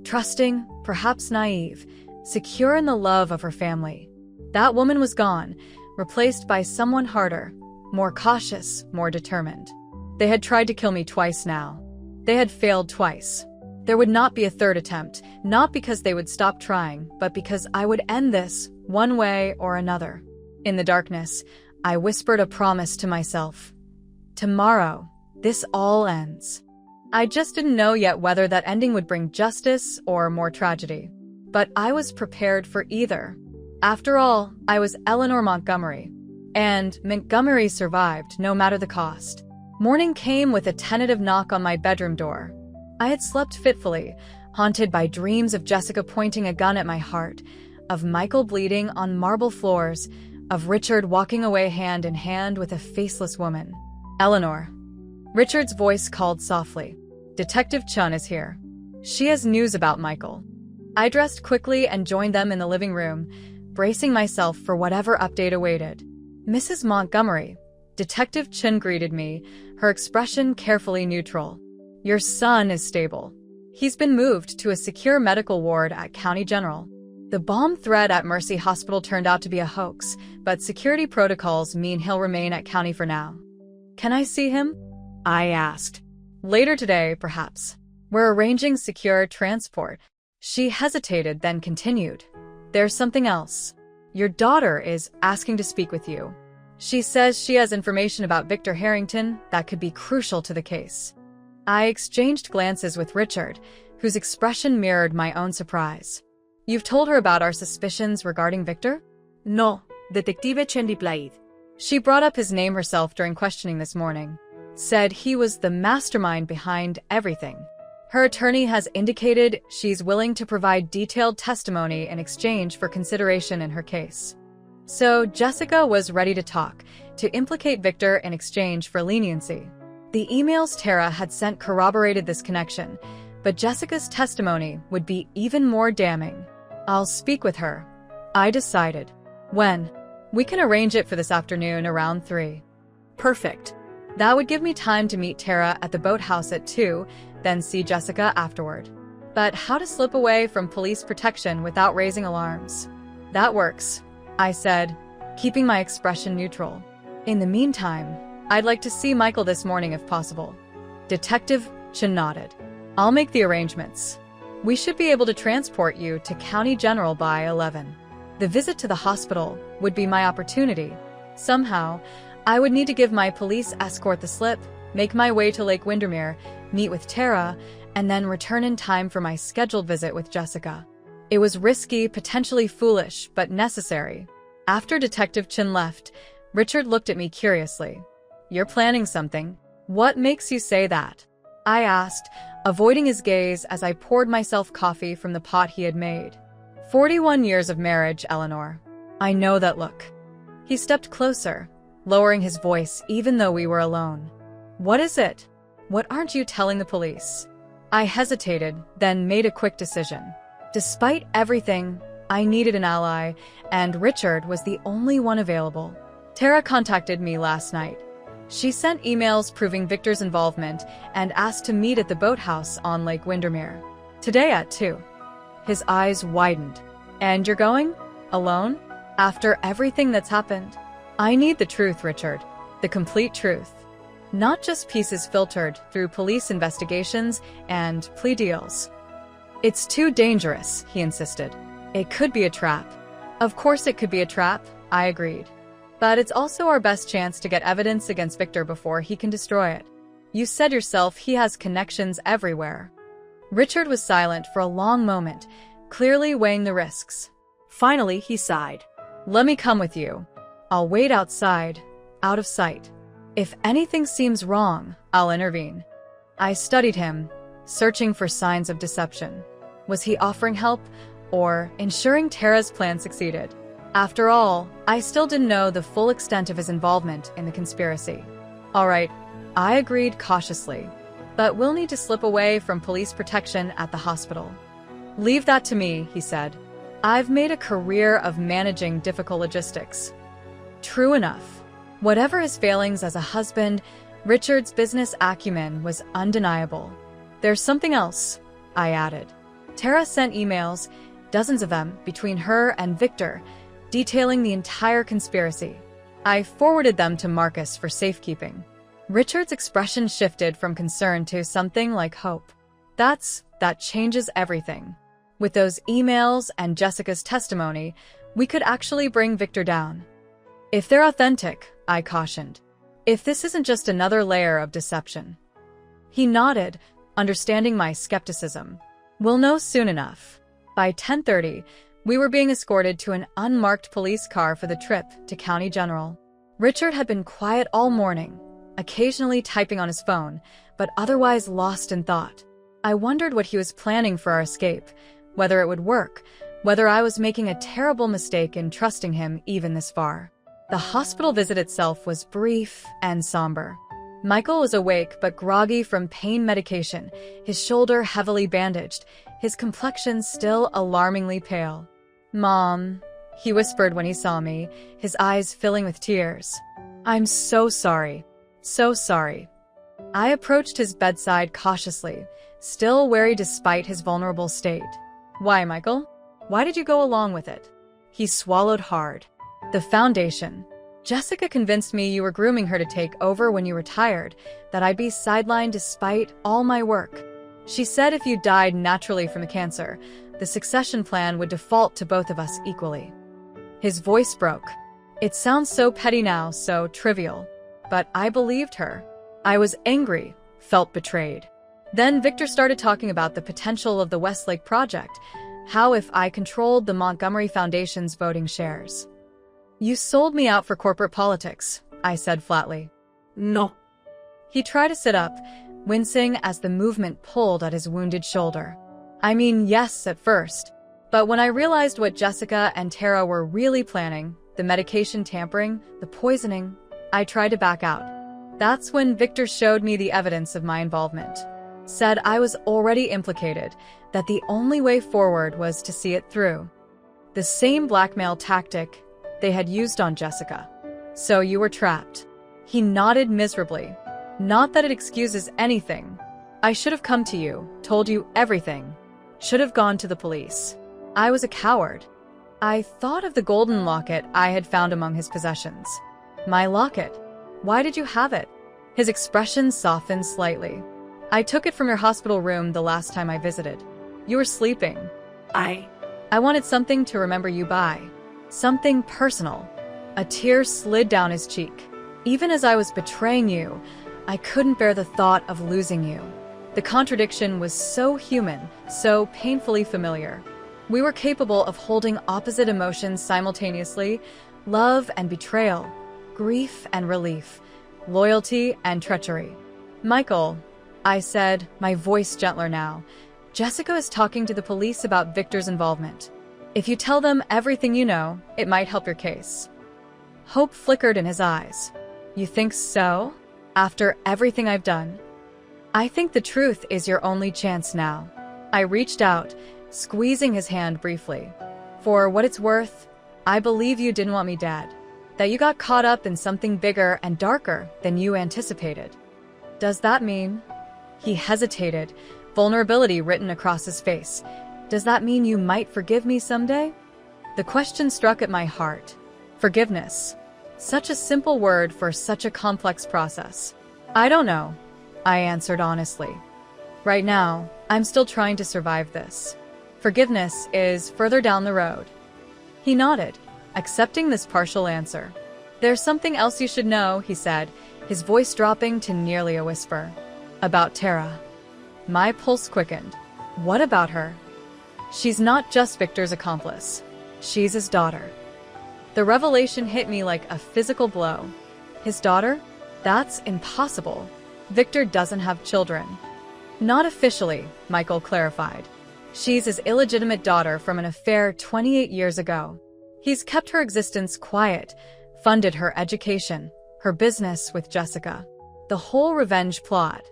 trusting, perhaps naive, secure in the love of her family. That woman was gone, replaced by someone harder, more cautious, more determined. They had tried to kill me twice now. They had failed twice. There would not be a third attempt, not because they would stop trying, but because I would end this, one way or another. In the darkness, I whispered a promise to myself. Tomorrow, this all ends. I just didn't know yet whether that ending would bring justice or more tragedy. But I was prepared for either. After all, I was Eleanor Montgomery. And Montgomery survived, no matter the cost. Morning came with a tentative knock on my bedroom door. I had slept fitfully, haunted by dreams of Jessica pointing a gun at my heart, of Michael bleeding on marble floors, of Richard walking away hand in hand with a faceless woman. Eleanor. Richard's voice called softly. Detective Chun is here. She has news about Michael. I dressed quickly and joined them in the living room, bracing myself for whatever update awaited. Mrs. Montgomery. Detective Chun greeted me, her expression carefully neutral. Your son is stable. He's been moved to a secure medical ward at County General. The bomb threat at Mercy Hospital turned out to be a hoax, but security protocols mean he'll remain at County for now. Can I see him? I asked. Later today, perhaps. We're arranging secure transport. She hesitated, then continued. There's something else. Your daughter is asking to speak with you. She says she has information about Victor Harrington that could be crucial to the case. I exchanged glances with Richard, whose expression mirrored my own surprise. You've told her about our suspicions regarding Victor? No, Detective Chen replied. She brought up his name herself during questioning this morning. Said he was the mastermind behind everything. Her attorney has indicated she's willing to provide detailed testimony in exchange for consideration in her case. So Jessica was ready to talk, to implicate Victor in exchange for leniency. The emails Tara had sent corroborated this connection, but Jessica's testimony would be even more damning. I'll speak with her, I decided. When? We can arrange it for this afternoon around 3. Perfect. That would give me time to meet Tara at the boathouse at 2, then see Jessica afterward. But how to slip away from police protection without raising alarms? That works, I said, keeping my expression neutral. In the meantime, I'd like to see Michael this morning if possible. Detective Chen nodded. I'll make the arrangements. We should be able to transport you to County General by 11. The visit to the hospital would be my opportunity. Somehow, I would need to give my police escort the slip, make my way to Lake Windermere, meet with Tara, and then return in time for my scheduled visit with Jessica. It was risky, potentially foolish, but necessary. After Detective Chen left, Richard looked at me curiously. You're planning something. What makes you say that? I asked, avoiding his gaze as I poured myself coffee from the pot he had made. 41 years of marriage, Eleanor. I know that look. He stepped closer, lowering his voice even though we were alone. What is it? What aren't you telling the police? I hesitated, then made a quick decision. Despite everything, I needed an ally, and Richard was the only one available. Tara contacted me last night. She sent emails proving Victor's involvement and asked to meet at the boathouse on Lake Windermere. Today at 2. His eyes widened. And you're going? Alone? After everything that's happened? I need the truth, Richard. The complete truth. Not just pieces filtered through police investigations and plea deals. It's too dangerous, he insisted. It could be a trap. Of course it could be a trap, I agreed. But it's also our best chance to get evidence against Victor before he can destroy it. You said yourself he has connections everywhere. Richard was silent for a long moment, clearly weighing the risks. Finally, he sighed. Let me come with you. I'll wait outside, out of sight. If anything seems wrong, I'll intervene. I studied him, searching for signs of deception. Was he offering help, or ensuring Tara's plan succeeded? After all, I still didn't know the full extent of his involvement in the conspiracy. All right, I agreed cautiously, but we'll need to slip away from police protection at the hospital. Leave that to me, he said. I've made a career of managing difficult logistics. True enough. Whatever his failings as a husband, Richard's business acumen was undeniable. There's something else, I added. Tara sent emails, dozens of them, between her and Victor, detailing the entire conspiracy. I forwarded them to Marcus for safekeeping. Richard's expression shifted from concern to something like hope. That changes everything. With those emails and Jessica's testimony, we could actually bring Victor down. If they're authentic, I cautioned. If this isn't just another layer of deception. He nodded, understanding my skepticism. We'll know soon enough. By 10:30, we were being escorted to an unmarked police car for the trip to County General. Richard had been quiet all morning, occasionally typing on his phone, but otherwise lost in thought. I wondered what he was planning for our escape, whether it would work, whether I was making a terrible mistake in trusting him even this far. The hospital visit itself was brief and somber. Michael was awake but groggy from pain medication, his shoulder heavily bandaged, his complexion still alarmingly pale. "Mom," he whispered when he saw me, his eyes filling with tears. "I'm so sorry. So sorry." I approached his bedside cautiously, still wary despite his vulnerable state. "Why, Michael? Why did you go along with it?" He swallowed hard. "The foundation. Jessica convinced me you were grooming her to take over when you retired, that I'd be sidelined despite all my work. She said if you died naturally from the cancer, the succession plan would default to both of us equally." His voice broke. It sounds so petty now, so trivial. But I believed her. I was angry, felt betrayed. Then Victor started talking about the potential of the Westlake project, how if I controlled the Montgomery Foundation's voting shares. "You sold me out for corporate politics," I said flatly. No. He tried to sit up, wincing as the movement pulled at his wounded shoulder. I mean, yes, at first. But when I realized what Jessica and Tara were really planning, the medication tampering, the poisoning, I tried to back out. That's when Victor showed me the evidence of my involvement. Said I was already implicated, that the only way forward was to see it through. The same blackmail tactic they had used on Jessica. So you were trapped. He nodded miserably. Not that it excuses anything. I should have come to you, told you everything. Should have gone to the police. I was a coward. I thought of the golden locket I had found among his possessions. My locket. Why did you have it? His expression softened slightly. I took it from your hospital room the last time I visited. You were sleeping. I wanted something to remember you by. Something personal. A tear slid down his cheek. Even as I was betraying you, I couldn't bear the thought of losing you. The contradiction was so human, so painfully familiar. We were capable of holding opposite emotions simultaneously: love and betrayal, grief and relief, loyalty and treachery. Michael, I said, my voice gentler now, Jessica is talking to the police about Victor's involvement. If you tell them everything you know, it might help your case. Hope flickered in his eyes. You think so? After everything I've done? I think the truth is your only chance now. I reached out, squeezing his hand briefly. For what it's worth, I believe you didn't want me dead. That you got caught up in something bigger and darker than you anticipated. Does that mean? He hesitated, vulnerability written across his face. Does that mean you might forgive me someday? The question struck at my heart. Forgiveness. Such a simple word for such a complex process. I don't know, I answered honestly. Right now, I'm still trying to survive this. Forgiveness is further down the road. He nodded, accepting this partial answer. There's something else you should know, he said, his voice dropping to nearly a whisper. About Tara. My pulse quickened. What about her? She's not just Victor's accomplice. She's his daughter. The revelation hit me like a physical blow. His daughter? That's impossible. Victor doesn't have children. Not officially, Michael clarified. She's his illegitimate daughter from an affair 28 years ago. He's kept her existence quiet, funded her education, her business with Jessica. The whole revenge plot.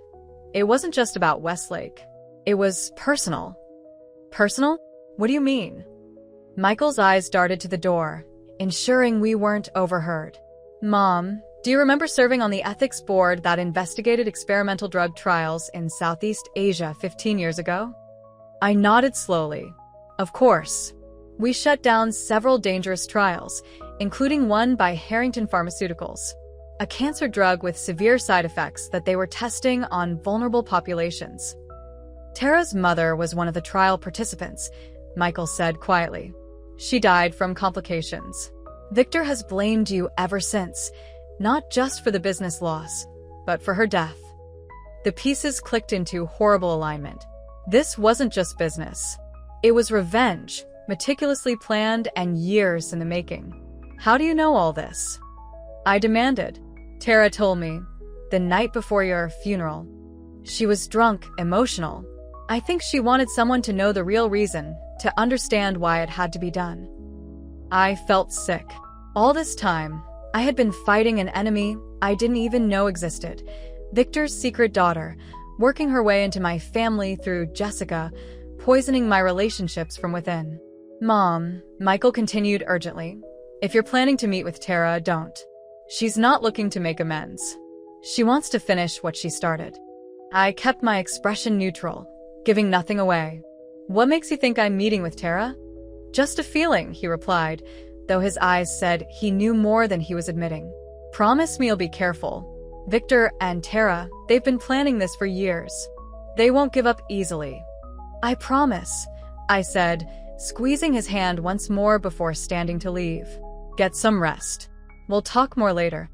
It wasn't just about Westlake. It was personal. Personal? What do you mean? Michael's eyes darted to the door, ensuring we weren't overheard. Mom, do you remember serving on the ethics board that investigated experimental drug trials in Southeast Asia 15 years ago? I nodded slowly. Of course. We shut down several dangerous trials, including one by Harrington Pharmaceuticals, a cancer drug with severe side effects that they were testing on vulnerable populations. Tara's mother was one of the trial participants, Michael said quietly. She died from complications. Victor has blamed you ever since, not just for the business loss, but for her death. The pieces clicked into horrible alignment. This wasn't just business. It was revenge, meticulously planned and years in the making. How do you know all this? I demanded. Tara told me, the night before your funeral. She was drunk, emotional. I think she wanted someone to know the real reason, to understand why it had to be done. I felt sick. All this time, I had been fighting an enemy I didn't even know existed. Victor's secret daughter, working her way into my family through Jessica, poisoning my relationships from within. Mom, Michael continued urgently, if you're planning to meet with Tara, don't. She's not looking to make amends. She wants to finish what she started. I kept my expression neutral, giving nothing away. What makes you think I'm meeting with Tara? Just a feeling, he replied, though his eyes said he knew more than he was admitting. Promise me you'll be careful. Victor and Tara, they've been planning this for years. They won't give up easily. I promise, I said, squeezing his hand once more before standing to leave. Get some rest. We'll talk more later.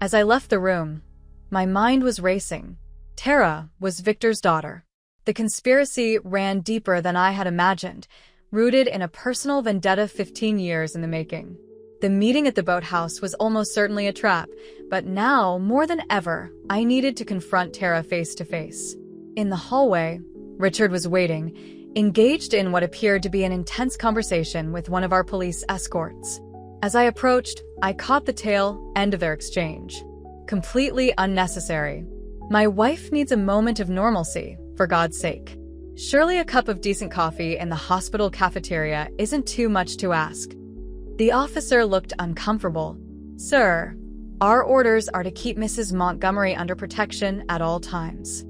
As I left the room, my mind was racing. Tara was Victor's daughter. The conspiracy ran deeper than I had imagined, rooted in a personal vendetta 15 years in the making. The meeting at the boathouse was almost certainly a trap, but now, more than ever, I needed to confront Tara face to face. In the hallway, Richard was waiting, engaged in what appeared to be an intense conversation with one of our police escorts. As I approached, I caught the tail end of their exchange. Completely unnecessary. My wife needs a moment of normalcy, for God's sake. Surely a cup of decent coffee in the hospital cafeteria isn't too much to ask. The officer looked uncomfortable. Sir, our orders are to keep Mrs. Montgomery under protection at all times.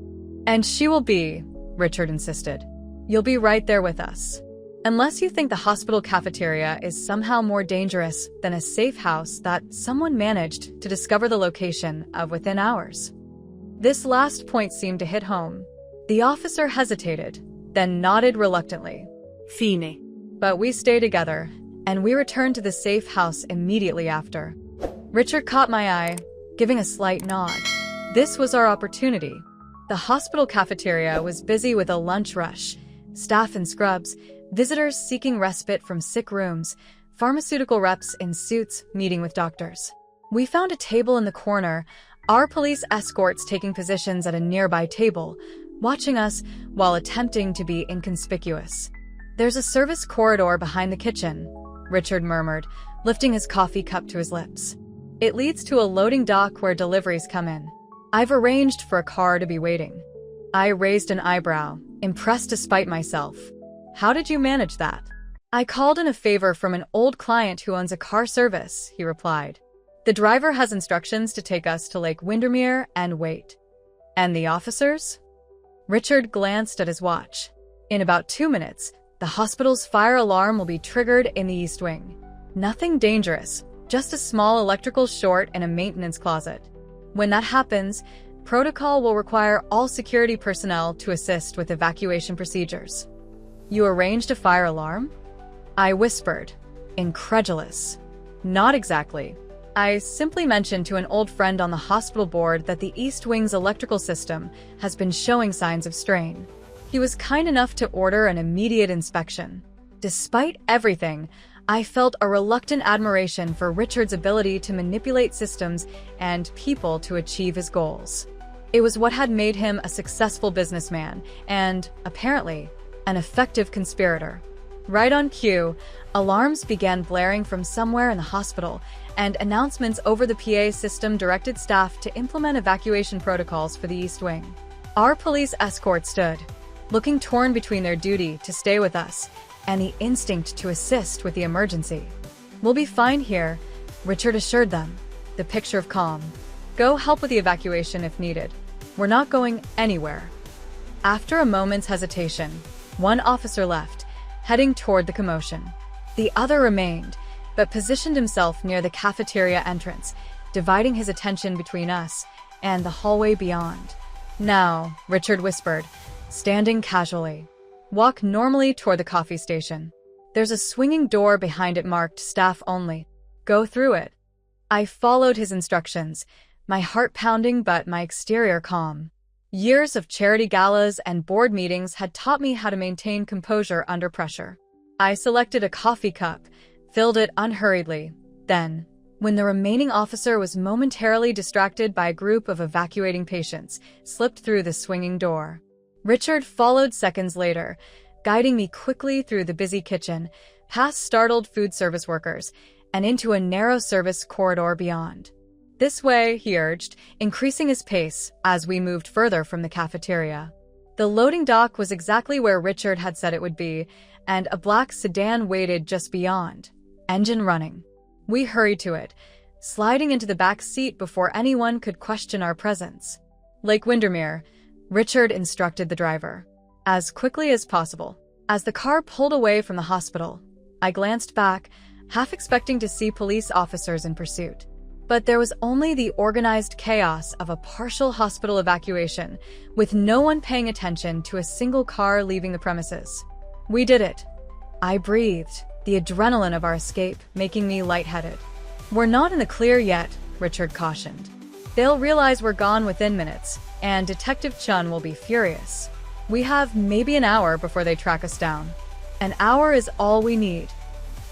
And she will be, Richard insisted. You'll be right there with us. Unless you think the hospital cafeteria is somehow more dangerous than a safe house that someone managed to discover the location of within hours. This last point seemed to hit home. The officer hesitated, then nodded reluctantly. Fine. But we stay together, and we returned to the safe house immediately after. Richard caught my eye, giving a slight nod. This was our opportunity. The hospital cafeteria was busy with a lunch rush, staff in scrubs, visitors seeking respite from sick rooms, pharmaceutical reps in suits meeting with doctors. We found a table in the corner, our police escorts taking positions at a nearby table, watching us while attempting to be inconspicuous. There's a service corridor behind the kitchen, Richard murmured, lifting his coffee cup to his lips. It leads to a loading dock where deliveries come in. I've arranged for a car to be waiting. I raised an eyebrow, impressed despite myself. How did you manage that? I called in a favor from an old client who owns a car service, he replied. The driver has instructions to take us to Lake Windermere and wait. And the officers? Richard glanced at his watch. In about 2 minutes, the hospital's fire alarm will be triggered in the East Wing. Nothing dangerous, just a small electrical short in a maintenance closet. When that happens, protocol will require all security personnel to assist with evacuation procedures. You arranged a fire alarm? I whispered, incredulous. Not exactly. I simply mentioned to an old friend on the hospital board that the East Wing's electrical system has been showing signs of strain. He was kind enough to order an immediate inspection. Despite everything, I felt a reluctant admiration for Richard's ability to manipulate systems and people to achieve his goals. It was what had made him a successful businessman and, apparently, an effective conspirator. Right on cue, alarms began blaring from somewhere in the hospital, and announcements over the PA system directed staff to implement evacuation protocols for the East Wing. Our police escort stood, looking torn between their duty to stay with us and the instinct to assist with the emergency. We'll be fine here, Richard assured them, the picture of calm. Go help with the evacuation if needed. We're not going anywhere. After a moment's hesitation, one officer left, heading toward the commotion. The other remained, but positioned himself near the cafeteria entrance, dividing his attention between us and the hallway beyond. Now, Richard whispered, standing casually. Walk normally toward the coffee station. There's a swinging door behind it marked staff only. Go through it. I followed his instructions, my heart pounding but my exterior calm. Years of charity galas and board meetings had taught me how to maintain composure under pressure. I selected a coffee cup, filled it unhurriedly. Then, when the remaining officer was momentarily distracted by a group of evacuating patients, slipped through the swinging door. Richard followed seconds later, guiding me quickly through the busy kitchen, past startled food service workers, and into a narrow service corridor beyond. This way, he urged, increasing his pace as we moved further from the cafeteria. The loading dock was exactly where Richard had said it would be, and a black sedan waited just beyond, engine running. We hurried to it, sliding into the back seat before anyone could question our presence. Lake Windermere, Richard instructed the driver. As quickly as possible. As the car pulled away from the hospital, I glanced back, half expecting to see police officers in pursuit. But there was only the organized chaos of a partial hospital evacuation, with no one paying attention to a single car leaving the premises. We did it. I breathed, the adrenaline of our escape making me lightheaded. We're not in the clear yet, Richard cautioned. They'll realize we're gone within minutes, and Detective Chun will be furious. We have maybe an hour before they track us down. An hour is all we need,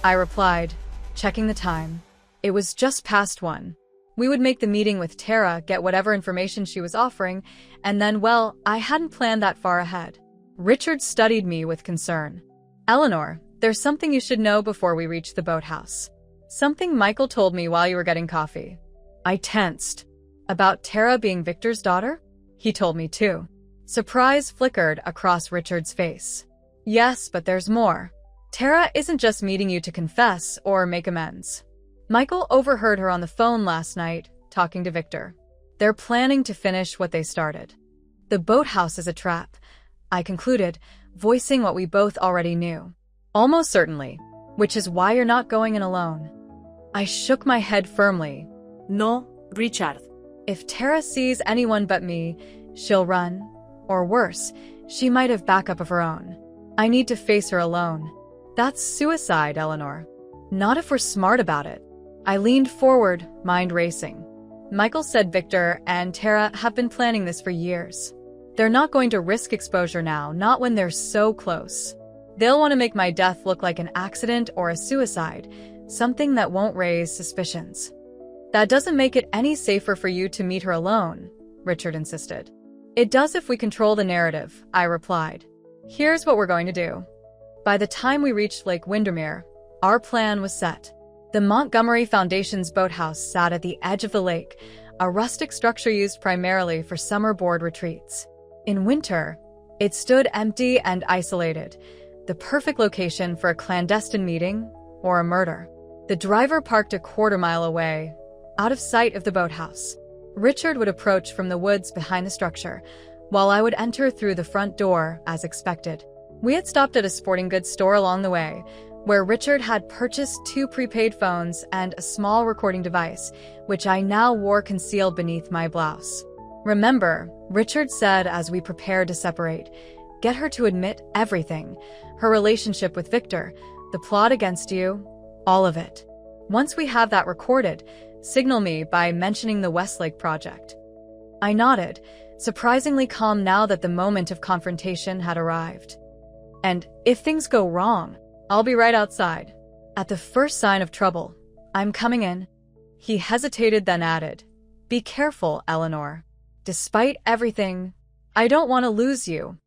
I replied, checking the time. It was just past 1. We would make the meeting with Tara, get whatever information she was offering, and then, well, I hadn't planned that far ahead. Richard studied me with concern. Eleanor, there's something you should know before we reach the boathouse. Something Michael told me while you were getting coffee. I tensed. About Tara being Victor's daughter? He told me too. Surprise flickered across Richard's face. Yes, but there's more. Tara isn't just meeting you to confess or make amends. Michael overheard her on the phone last night, talking to Victor. They're planning to finish what they started. The boathouse is a trap, I concluded, voicing what we both already knew. Almost certainly, which is why you're not going in alone. I shook my head firmly. No, Richard. If Tara sees anyone but me, she'll run. Or worse, she might have backup of her own. I need to face her alone. That's suicide, Eleanor. Not if we're smart about it. I leaned forward, mind racing. Michael said Victor and Tara have been planning this for years. They're not going to risk exposure now, not when they're so close. They'll want to make my death look like an accident or a suicide, something that won't raise suspicions. That doesn't make it any safer for you to meet her alone, Richard insisted. It does if we control the narrative, I replied. Here's what we're going to do. By the time we reached Lake Windermere, our plan was set. The Montgomery Foundation's boathouse sat at the edge of the lake, a rustic structure used primarily for summer board retreats. In winter, it stood empty and isolated, the perfect location for a clandestine meeting or a murder. The driver parked a quarter-mile away, out of sight of the boathouse. Richard would approach from the woods behind the structure, while I would enter through the front door as expected. We had stopped at a sporting goods store along the way, where Richard had purchased 2 prepaid phones and a small recording device, which I now wore concealed beneath my blouse. Remember, Richard said as we prepared to separate, get her to admit everything, her relationship with Victor, the plot against you, all of it. Once we have that recorded, signal me by mentioning the Westlake project. I nodded, surprisingly calm now that the moment of confrontation had arrived. And if things go wrong, I'll be right outside. At the first sign of trouble, I'm coming in. He hesitated, then added, be careful, Eleanor. Despite everything, I don't want to lose you.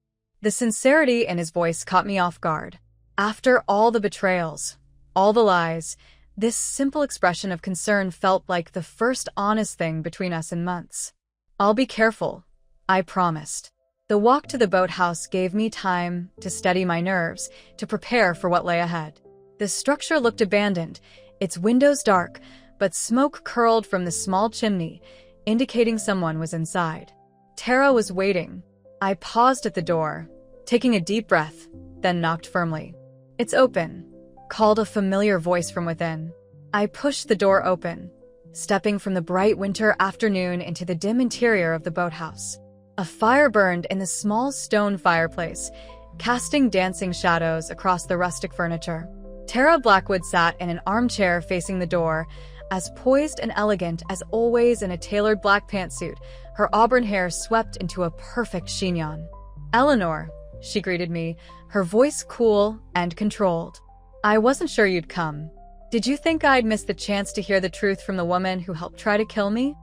The sincerity in his voice caught me off guard. After all the betrayals, all the lies, this simple expression of concern felt like the first honest thing between us in months. I'll be careful, I promised. The walk to the boathouse gave me time to steady my nerves, to prepare for what lay ahead. The structure looked abandoned, its windows dark, but smoke curled from the small chimney, indicating someone was inside. Tara was waiting. I paused at the door, taking a deep breath, then knocked firmly. It's open, called a familiar voice from within. I pushed the door open, stepping from the bright winter afternoon into the dim interior of the boathouse. A fire burned in the small stone fireplace, casting dancing shadows across the rustic furniture. Tara Blackwood sat in an armchair facing the door, as poised and elegant as always in a tailored black pantsuit, her auburn hair swept into a perfect chignon. Eleanor, she greeted me, her voice cool and controlled. I wasn't sure you'd come. Did you think I'd miss the chance to hear the truth from the woman who helped try to kill me?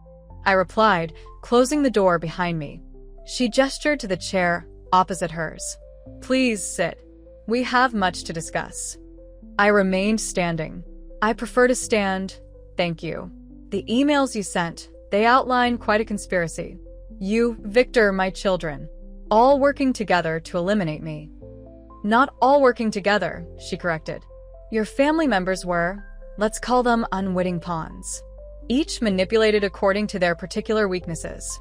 I replied, closing the door behind me. She gestured to the chair opposite hers. Please sit. We have much to discuss. I remained standing. I prefer to stand, thank you. The emails you sent, they outline quite a conspiracy. You, Victor, my children, all working together to eliminate me. Not all working together, she corrected. Your family members were, let's call them unwitting pawns. Each manipulated according to their particular weaknesses.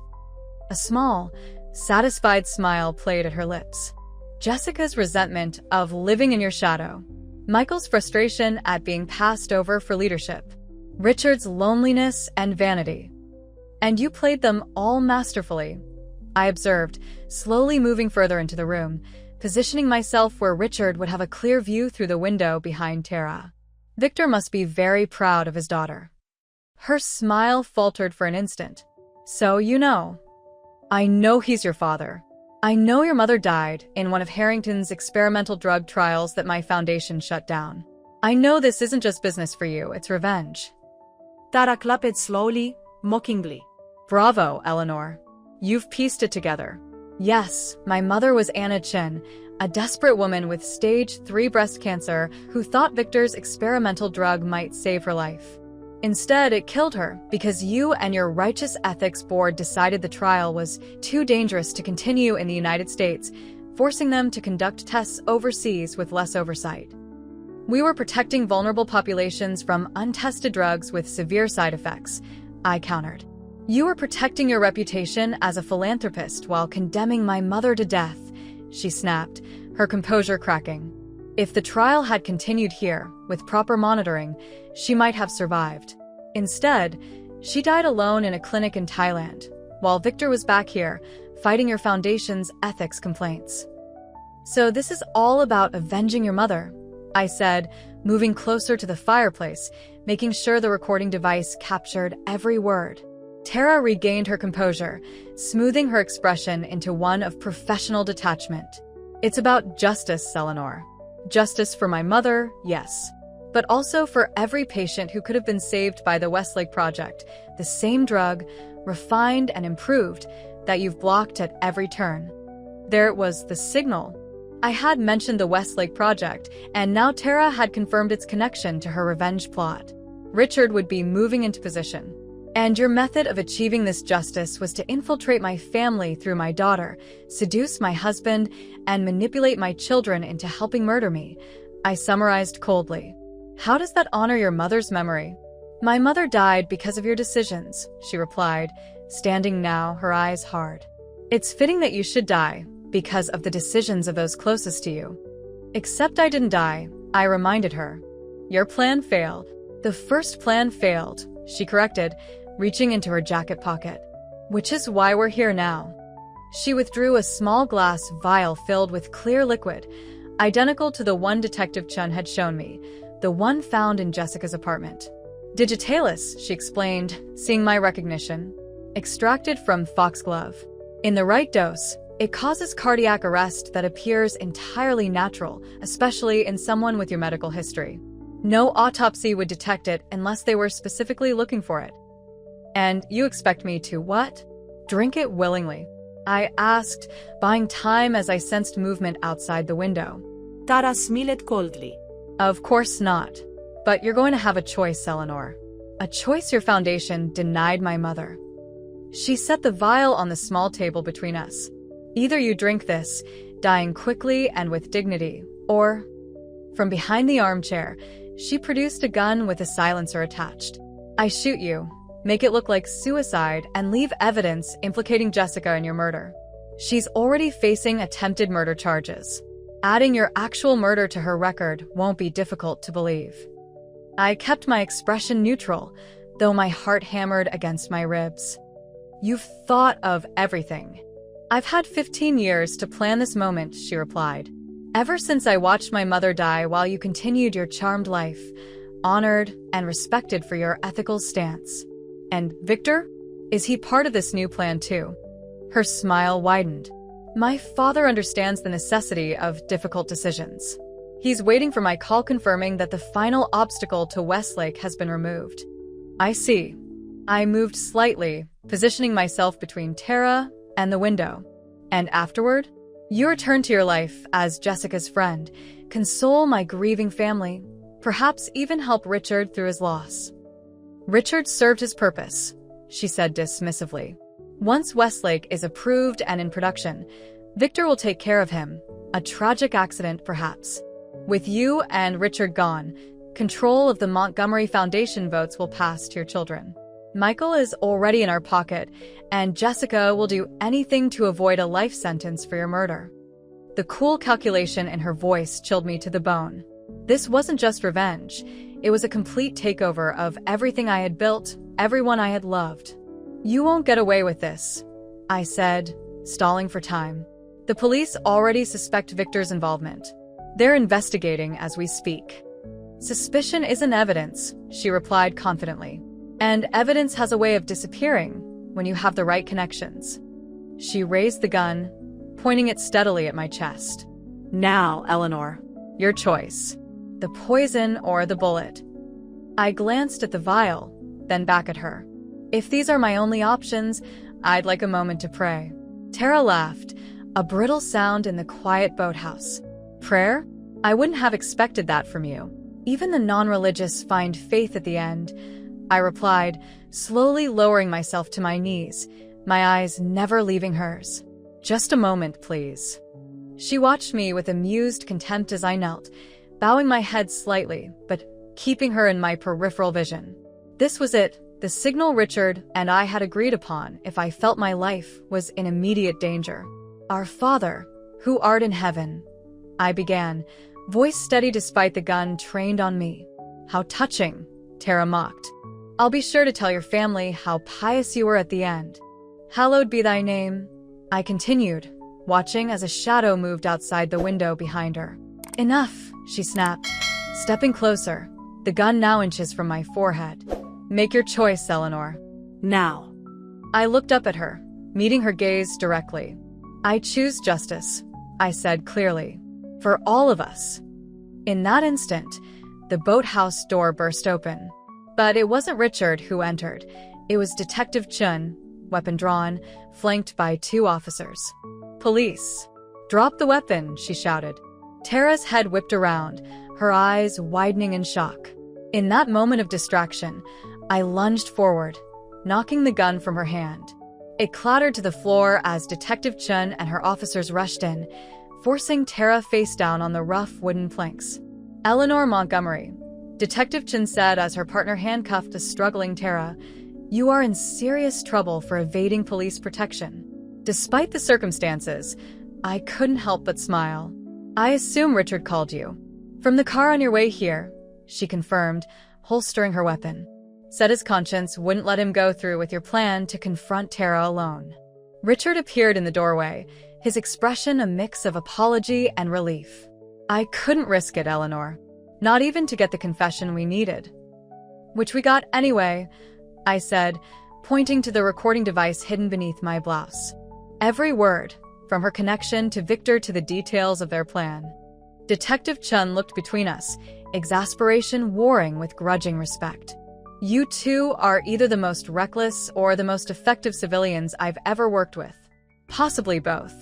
A small, satisfied smile played at her lips. Jessica's resentment of living in your shadow. Michael's frustration at being passed over for leadership. Richard's loneliness and vanity. And you played them all masterfully, I observed, slowly moving further into the room, positioning myself where Richard would have a clear view through the window behind Tara. Victor must be very proud of his daughter. Her smile faltered for an instant. So you know. I know he's your father. I know your mother died in one of Harrington's experimental drug trials that my foundation shut down. I know this isn't just business for you, it's revenge. Tara clapped slowly, mockingly. Bravo, Eleanor. You've pieced it together. Yes, my mother was Anna Chin, a desperate woman with stage 3 breast cancer who thought Victor's experimental drug might save her life. Instead, it killed her because you and your righteous ethics board decided the trial was too dangerous to continue in the United States, forcing them to conduct tests overseas with less oversight. We were protecting vulnerable populations from untested drugs with severe side effects, I countered. You were protecting your reputation as a philanthropist while condemning my mother to death, she snapped, her composure cracking. If the trial had continued here, with proper monitoring, she might have survived. Instead, she died alone in a clinic in Thailand, while Victor was back here, fighting your foundation's ethics complaints. So this is all about avenging your mother, I said, moving closer to the fireplace, making sure the recording device captured every word. Tara regained her composure, smoothing her expression into one of professional detachment. It's about justice, Eleanor. Justice for my mother, yes. But also for every patient who could have been saved by the Westlake Project, the same drug, refined and improved, that you've blocked at every turn. There it was, the signal. I had mentioned the Westlake Project, and now Tara had confirmed its connection to her revenge plot. Richard would be moving into position. And your method of achieving this justice was to infiltrate my family through my daughter, seduce my husband, and manipulate my children into helping murder me, I summarized coldly. How does that honor your mother's memory? My mother died because of your decisions, she replied, standing now, her eyes hard. It's fitting that you should die, because of the decisions of those closest to you. Except I didn't die, I reminded her. Your plan failed. The first plan failed, she corrected, reaching into her jacket pocket. Which is why we're here now. She withdrew a small glass vial filled with clear liquid, identical to the one Detective Chun had shown me, the one found in Jessica's apartment. Digitalis, she explained, seeing my recognition. Extracted from foxglove. In the right dose, it causes cardiac arrest that appears entirely natural, especially in someone with your medical history. No autopsy would detect it unless they were specifically looking for it. And you expect me to what? Drink it willingly, I asked, buying time as I sensed movement outside the window. Tara smiled coldly. Of course not. But you're going to have a choice, Eleanor. A choice your foundation denied my mother. She set the vial on the small table between us. Either you drink this, dying quickly and with dignity, or... From behind the armchair, she produced a gun with a silencer attached. I shoot you, make it look like suicide, and leave evidence implicating Jessica in your murder. She's already facing attempted murder charges. Adding your actual murder to her record won't be difficult to believe. I kept my expression neutral, though my heart hammered against my ribs. You've thought of everything. I've had 15 years to plan this moment, she replied. Ever since I watched my mother die while you continued your charmed life, honored and respected for your ethical stance. And Victor? Is he part of this new plan too? Her smile widened. My father understands the necessity of difficult decisions. He's waiting for my call confirming that the final obstacle to Westlake has been removed. I see. I moved slightly, positioning myself between Tara and the window. And afterward, you return to your life as Jessica's friend, console my grieving family, perhaps even help Richard through his loss. Richard served his purpose, she said dismissively. Once Westlake is approved and in production, Victor will take care of him. A tragic accident, perhaps. With you and Richard gone, control of the Montgomery Foundation votes will pass to your children. Michael is already in our pocket, and Jessica will do anything to avoid a life sentence for your murder. The cool calculation in her voice chilled me to the bone. This wasn't just revenge. It was a complete takeover of everything I had built, everyone I had loved. You won't get away with this, I said, stalling for time. The police already suspect Victor's involvement. They're investigating as we speak. Suspicion isn't evidence, she replied confidently. And evidence has a way of disappearing when you have the right connections. She raised the gun, pointing it steadily at my chest. Now, Eleanor. Your choice. The poison or the bullet. I glanced at the vial, then back at her. If these are my only options, I'd like a moment to pray. Tara laughed, a brittle sound in the quiet boathouse. Prayer? I wouldn't have expected that from you. Even the non-religious find faith at the end. I replied, slowly lowering myself to my knees, my eyes never leaving hers. Just a moment, please. She watched me with amused contempt as I knelt, bowing my head slightly, but keeping her in my peripheral vision. This was it, the signal Richard and I had agreed upon if I felt my life was in immediate danger. Our Father, who art in heaven, I began, voice steady despite the gun trained on me. How touching, Tara mocked. I'll be sure to tell your family how pious you were at the end. Hallowed be thy name, I continued, watching as a shadow moved outside the window behind her. Enough, she snapped, stepping closer, the gun now inches from my forehead. Make your choice, Eleanor. Now. I looked up at her, meeting her gaze directly. I choose justice, I said clearly. For all of us. In that instant, the boathouse door burst open. But it wasn't Richard who entered. It was Detective Chun, weapon drawn, flanked by 2 officers. Police. Drop the weapon, she shouted. Tara's head whipped around, her eyes widening in shock. In that moment of distraction, I lunged forward, knocking the gun from her hand. It clattered to the floor as Detective Chun and her officers rushed in, forcing Tara face down on the rough wooden planks. Eleanor Montgomery, Detective Chun said as her partner handcuffed a struggling Tara, you are in serious trouble for evading police protection. Despite the circumstances, I couldn't help but smile. I assume Richard called you. From the car on your way here, she confirmed, holstering her weapon. Said his conscience wouldn't let him go through with your plan to confront Tara alone. Richard appeared in the doorway, his expression a mix of apology and relief. I couldn't risk it, Eleanor. Not even to get the confession we needed. Which we got anyway, I said, pointing to the recording device hidden beneath my blouse. Every word, from her connection to Victor to the details of their plan. Detective Chun looked between us, exasperation warring with grudging respect. You two are either the most reckless or the most effective civilians I've ever worked with. Possibly both.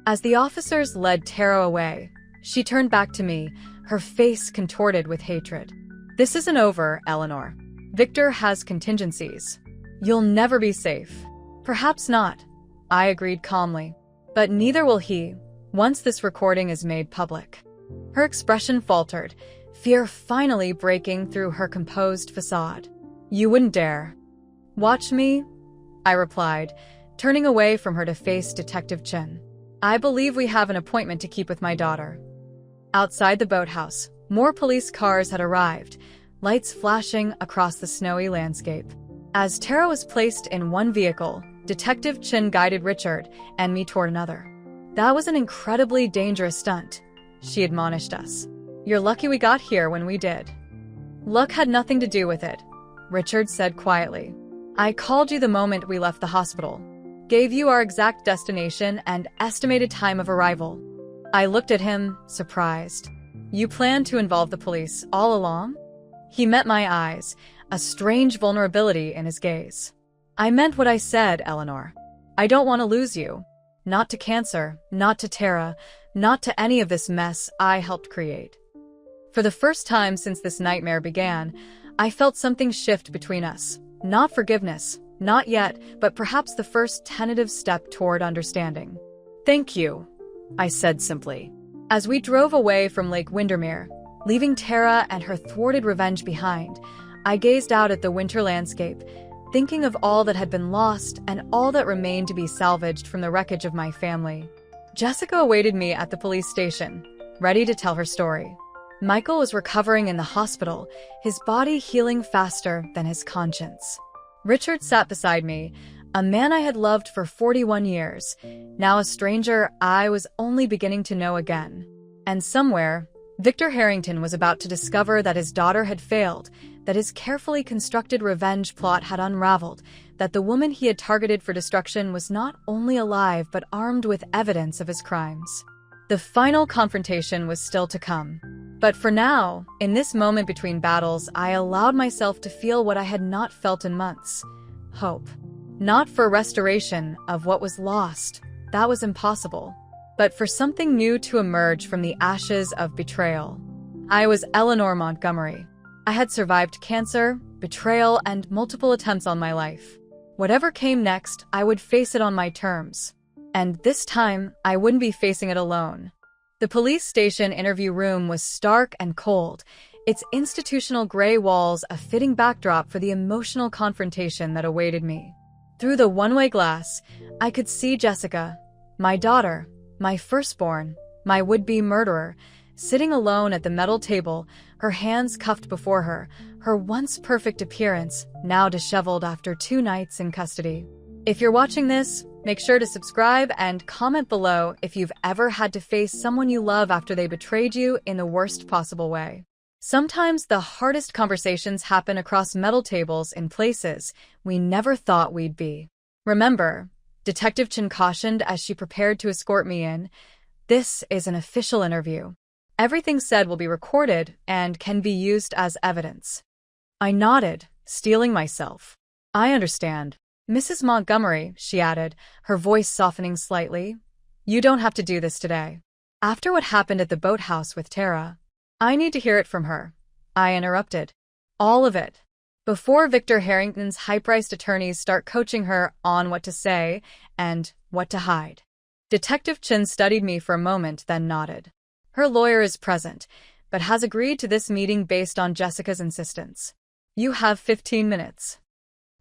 As the officers led Tara away, she turned back to me, her face contorted with hatred. This isn't over, Eleanor. Victor has contingencies. You'll never be safe. Perhaps not, I agreed calmly. But neither will he, once this recording is made public. Her expression faltered, fear finally breaking through her composed facade. You wouldn't dare. Watch me, I replied, turning away from her to face Detective Chun. I believe we have an appointment to keep with my daughter. Outside the boathouse, more police cars had arrived, lights flashing across the snowy landscape. As Tara was placed in one vehicle, Detective Chun guided Richard and me toward another. That was an incredibly dangerous stunt, she admonished us. You're lucky we got here when we did. Luck had nothing to do with it, Richard said quietly. I called you the moment we left the hospital. Gave you our exact destination and estimated time of arrival. I looked at him, surprised. You planned to involve the police all along? He met my eyes, a strange vulnerability in his gaze. I meant what I said, Eleanor. I don't want to lose you. Not to cancer, not to Tara, not to any of this mess I helped create. For the first time since this nightmare began, I felt something shift between us. Not forgiveness, not yet, but perhaps the first tentative step toward understanding. Thank you, I said simply. As we drove away from Lake Windermere, leaving Tara and her thwarted revenge behind, I gazed out at the winter landscape, thinking of all that had been lost and all that remained to be salvaged from the wreckage of my family. Jessica awaited me at the police station, ready to tell her story. Michael was recovering in the hospital, his body healing faster than his conscience. Richard sat beside me, a man I had loved for 41 years, now a stranger I was only beginning to know again. And somewhere, Victor Harrington was about to discover that his daughter had failed, that his carefully constructed revenge plot had unraveled, that the woman he had targeted for destruction was not only alive but armed with evidence of his crimes. The final confrontation was still to come. But for now, in this moment between battles, I allowed myself to feel what I had not felt in months. Hope. Not for restoration of what was lost, that was impossible, but for something new to emerge from the ashes of betrayal. I was Eleanor Montgomery. I had survived cancer, betrayal, and multiple attempts on my life. Whatever came next, I would face it on my terms. And this time, I wouldn't be facing it alone. The police station interview room was stark and cold, its institutional gray walls a fitting backdrop for the emotional confrontation that awaited me. Through the one-way glass, I could see Jessica, my daughter, my firstborn, my would-be murderer, sitting alone at the metal table, her hands cuffed before her, her once perfect appearance now disheveled after 2 nights in custody. If you're watching this, make sure to subscribe and comment below if you've ever had to face someone you love after they betrayed you in the worst possible way. Sometimes the hardest conversations happen across metal tables in places we never thought we'd be. Remember, Detective Chen cautioned as she prepared to escort me in, "This is an official interview. Everything said will be recorded and can be used as evidence." I nodded, steeling myself. "I understand. Mrs. Montgomery," she added, her voice softening slightly, "you don't have to do this today. After what happened at the boathouse with Tara, I need to hear it from her." I interrupted. "All of it. Before Victor Harrington's high-priced attorneys start coaching her on what to say and what to hide." Detective Chen studied me for a moment, then nodded. "Her lawyer is present, but has agreed to this meeting based on Jessica's insistence. You have 15 minutes.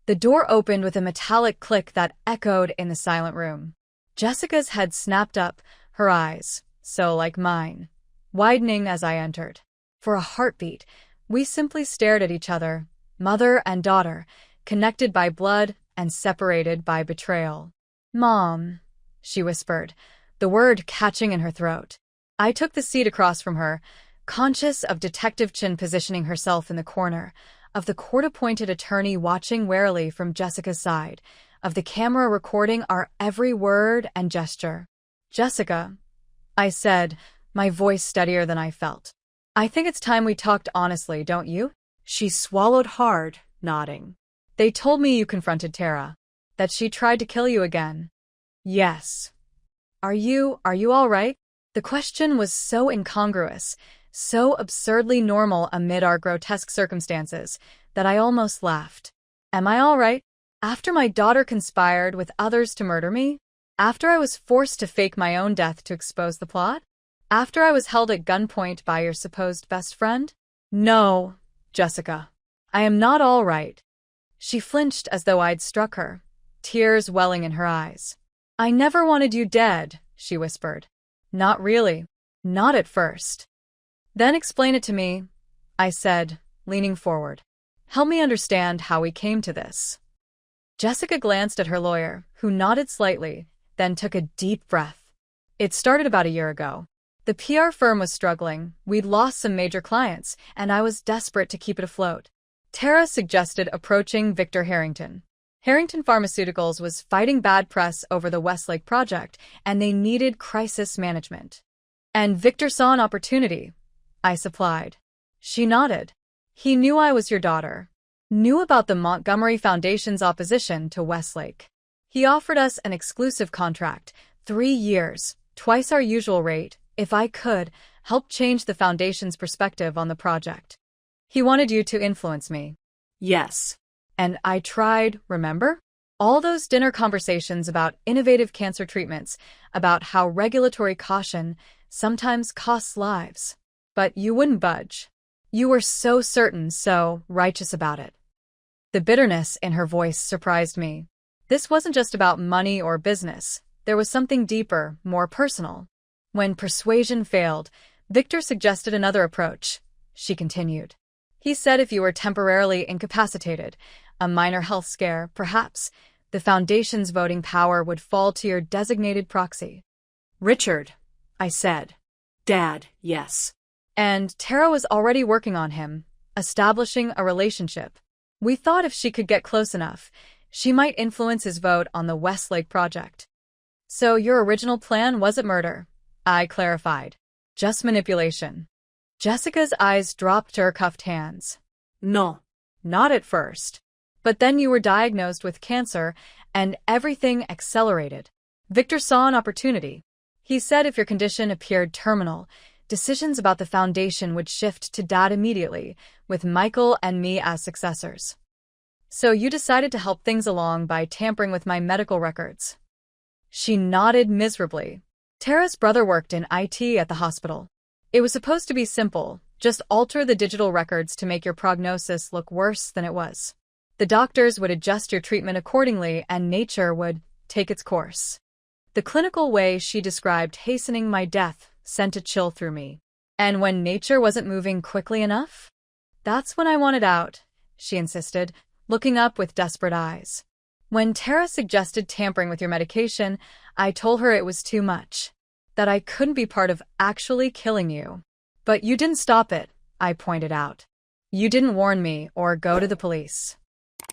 The door opened with a metallic click that echoed in the silent room. Jessica's head snapped up, her eyes, so like mine, widening as I entered. For a heartbeat, we simply stared at each other, mother and daughter, connected by blood and separated by betrayal. "Mom," she whispered, the word catching in her throat. I took the seat across from her, conscious of Detective Chen positioning herself in the corner, of the court-appointed attorney watching warily from Jessica's side, of the camera recording our every word and gesture. "Jessica," I said, my voice steadier than I felt. "I think it's time we talked honestly, don't you?" She swallowed hard, nodding. "They told me you confronted Tara, that she tried to kill you again." "Yes." Are you all right?" The question was so incongruous, so absurdly normal amid our grotesque circumstances, that I almost laughed. Am I all right? After my daughter conspired with others to murder me? After I was forced to fake my own death to expose the plot? After I was held at gunpoint by your supposed best friend? No, Jessica. I am not all right. She flinched as though I'd struck her, tears welling in her eyes. "I never wanted you dead," she whispered. "Not really. Not at first." "Then explain it to me," I said, leaning forward. "Help me understand how we came to this." Jessica glanced at her lawyer, who nodded slightly, then took a deep breath. "It started about a year ago. The PR firm was struggling, we'd lost some major clients, and I was desperate to keep it afloat. Tara suggested approaching Victor Harrington. Harrington Pharmaceuticals was fighting bad press over the Westlake project, and they needed crisis management. And Victor saw an opportunity," I supplied. She nodded. "He knew I was your daughter. Knew about the Montgomery Foundation's opposition to Westlake. He offered us an exclusive contract, 3 years, twice our usual rate, if I could help change the Foundation's perspective on the project. He wanted you to influence me." "Yes." "And I tried, remember? All those dinner conversations about innovative cancer treatments, about how regulatory caution sometimes costs lives. But you wouldn't budge. You were so certain, so righteous about it." The bitterness in her voice surprised me. This wasn't just about money or business. There was something deeper, more personal. "When persuasion failed, Victor suggested another approach," she continued. "He said if you were temporarily incapacitated, a minor health scare, perhaps, the Foundation's voting power would fall to your designated proxy." "Richard," I said. "Dad, yes." "And Tara was already working on him, establishing a relationship. We thought if she could get close enough, she might influence his vote on the Westlake project." "So your original plan wasn't murder," I clarified. "Just manipulation." Jessica's eyes dropped to her cuffed hands. "No, not at first. But then you were diagnosed with cancer, and everything accelerated. Victor saw an opportunity. He said if your condition appeared terminal, Decisions about the foundation would shift to Dad immediately, with Michael and me as successors. So you decided to help things along by tampering with my medical records. She nodded miserably. Tara's brother worked in IT at the hospital. It was supposed to be simple, just alter the digital records to make your prognosis look worse than it was. The doctors would adjust your treatment accordingly and nature would take its course. The clinical way she described hastening my death sent a chill through me. And when nature wasn't moving quickly enough? That's when I wanted out, she insisted, looking up with desperate eyes. When Tara suggested tampering with your medication, I told her it was too much, that I couldn't be part of actually killing you. But you didn't stop it, I pointed out. You didn't warn me or go to the police.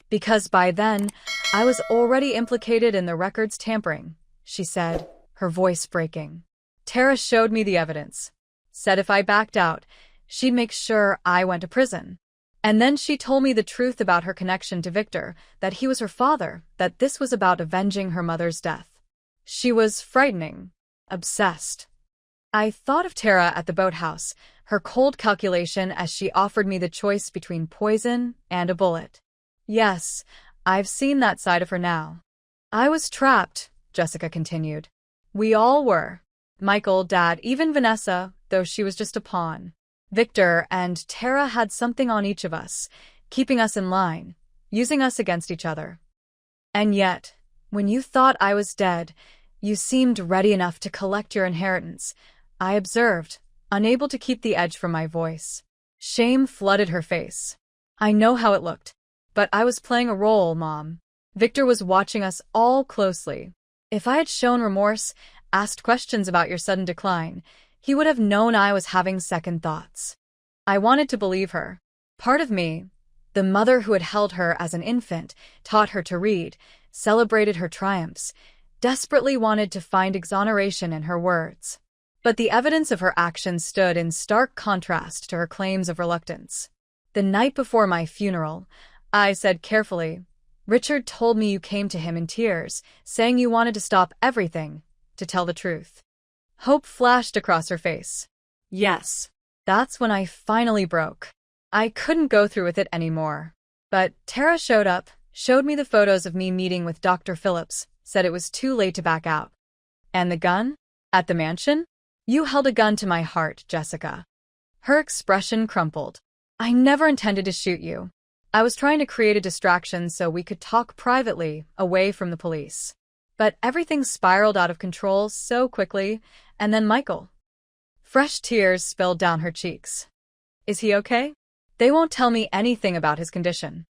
Because by then, I was already implicated in the records tampering, she said, her voice breaking. Tara showed me the evidence. Said if I backed out, she'd make sure I went to prison. And then she told me the truth about her connection to Victor, that he was her father, that this was about avenging her mother's death. She was frightening, obsessed. I thought of Tara at the boathouse, her cold calculation as she offered me the choice between poison and a bullet. Yes, I've seen that side of her now. I was trapped, Jessica continued. We all were. Michael, Dad, even Vanessa, though she was just a pawn. Victor and Tara had something on each of us, keeping us in line, using us against each other. And yet, when you thought I was dead, you seemed ready enough to collect your inheritance, I observed, unable to keep the edge from my voice. Shame flooded her face. I know how it looked, but I was playing a role, Mom. Victor was watching us all closely. If I had shown remorse, asked questions about your sudden decline, he would have known I was having second thoughts. I wanted to believe her. Part of me, the mother who had held her as an infant, taught her to read, celebrated her triumphs, desperately wanted to find exoneration in her words. But the evidence of her actions stood in stark contrast to her claims of reluctance. The night before my funeral, I said carefully, Richard told me you came to him in tears, saying you wanted to stop everything, to tell the truth. Hope flashed across her face. Yes. That's when I finally broke. I couldn't go through with it anymore. But Tara showed up, showed me the photos of me meeting with Dr. Phillips, said it was too late to back out. And the gun? At the mansion? You held a gun to my heart, Jessica. Her expression crumpled. I never intended to shoot you. I was trying to create a distraction so we could talk privately, away from the police. But everything spiraled out of control so quickly, and then Michael. Fresh tears spilled down her cheeks. Is he okay? They won't tell me anything about his condition.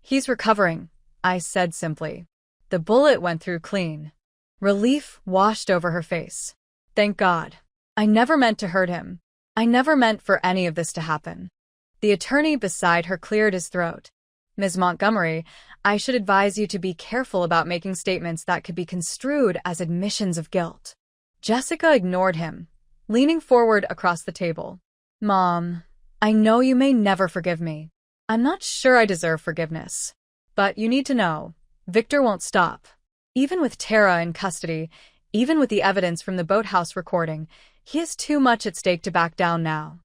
He's recovering, I said simply. The bullet went through clean. Relief washed over her face. Thank God. I never meant to hurt him. I never meant for any of this to happen. The attorney beside her cleared his throat. Ms. Montgomery, I should advise you to be careful about making statements that could be construed as admissions of guilt. Jessica ignored him, leaning forward across the table. Mom, I know you may never forgive me. I'm not sure I deserve forgiveness. But you need to know, Victor won't stop. Even with Tara in custody, even with the evidence from the boathouse recording, he has too much at stake to back down now.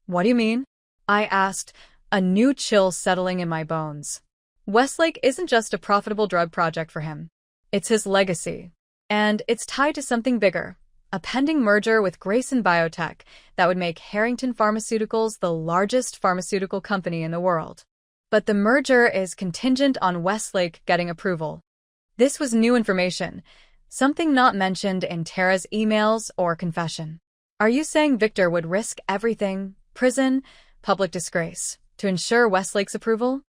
What do you mean? I asked, a new chill settling in my bones. Westlake isn't just a profitable drug project for him. It's his legacy. And it's tied to something bigger, a pending merger with Grayson Biotech that would make Harrington Pharmaceuticals the largest pharmaceutical company in the world. But the merger is contingent on Westlake getting approval. This was new information, something not mentioned in Tara's emails or confession. Are you saying Victor would risk everything, prison, public disgrace, to ensure Westlake's approval?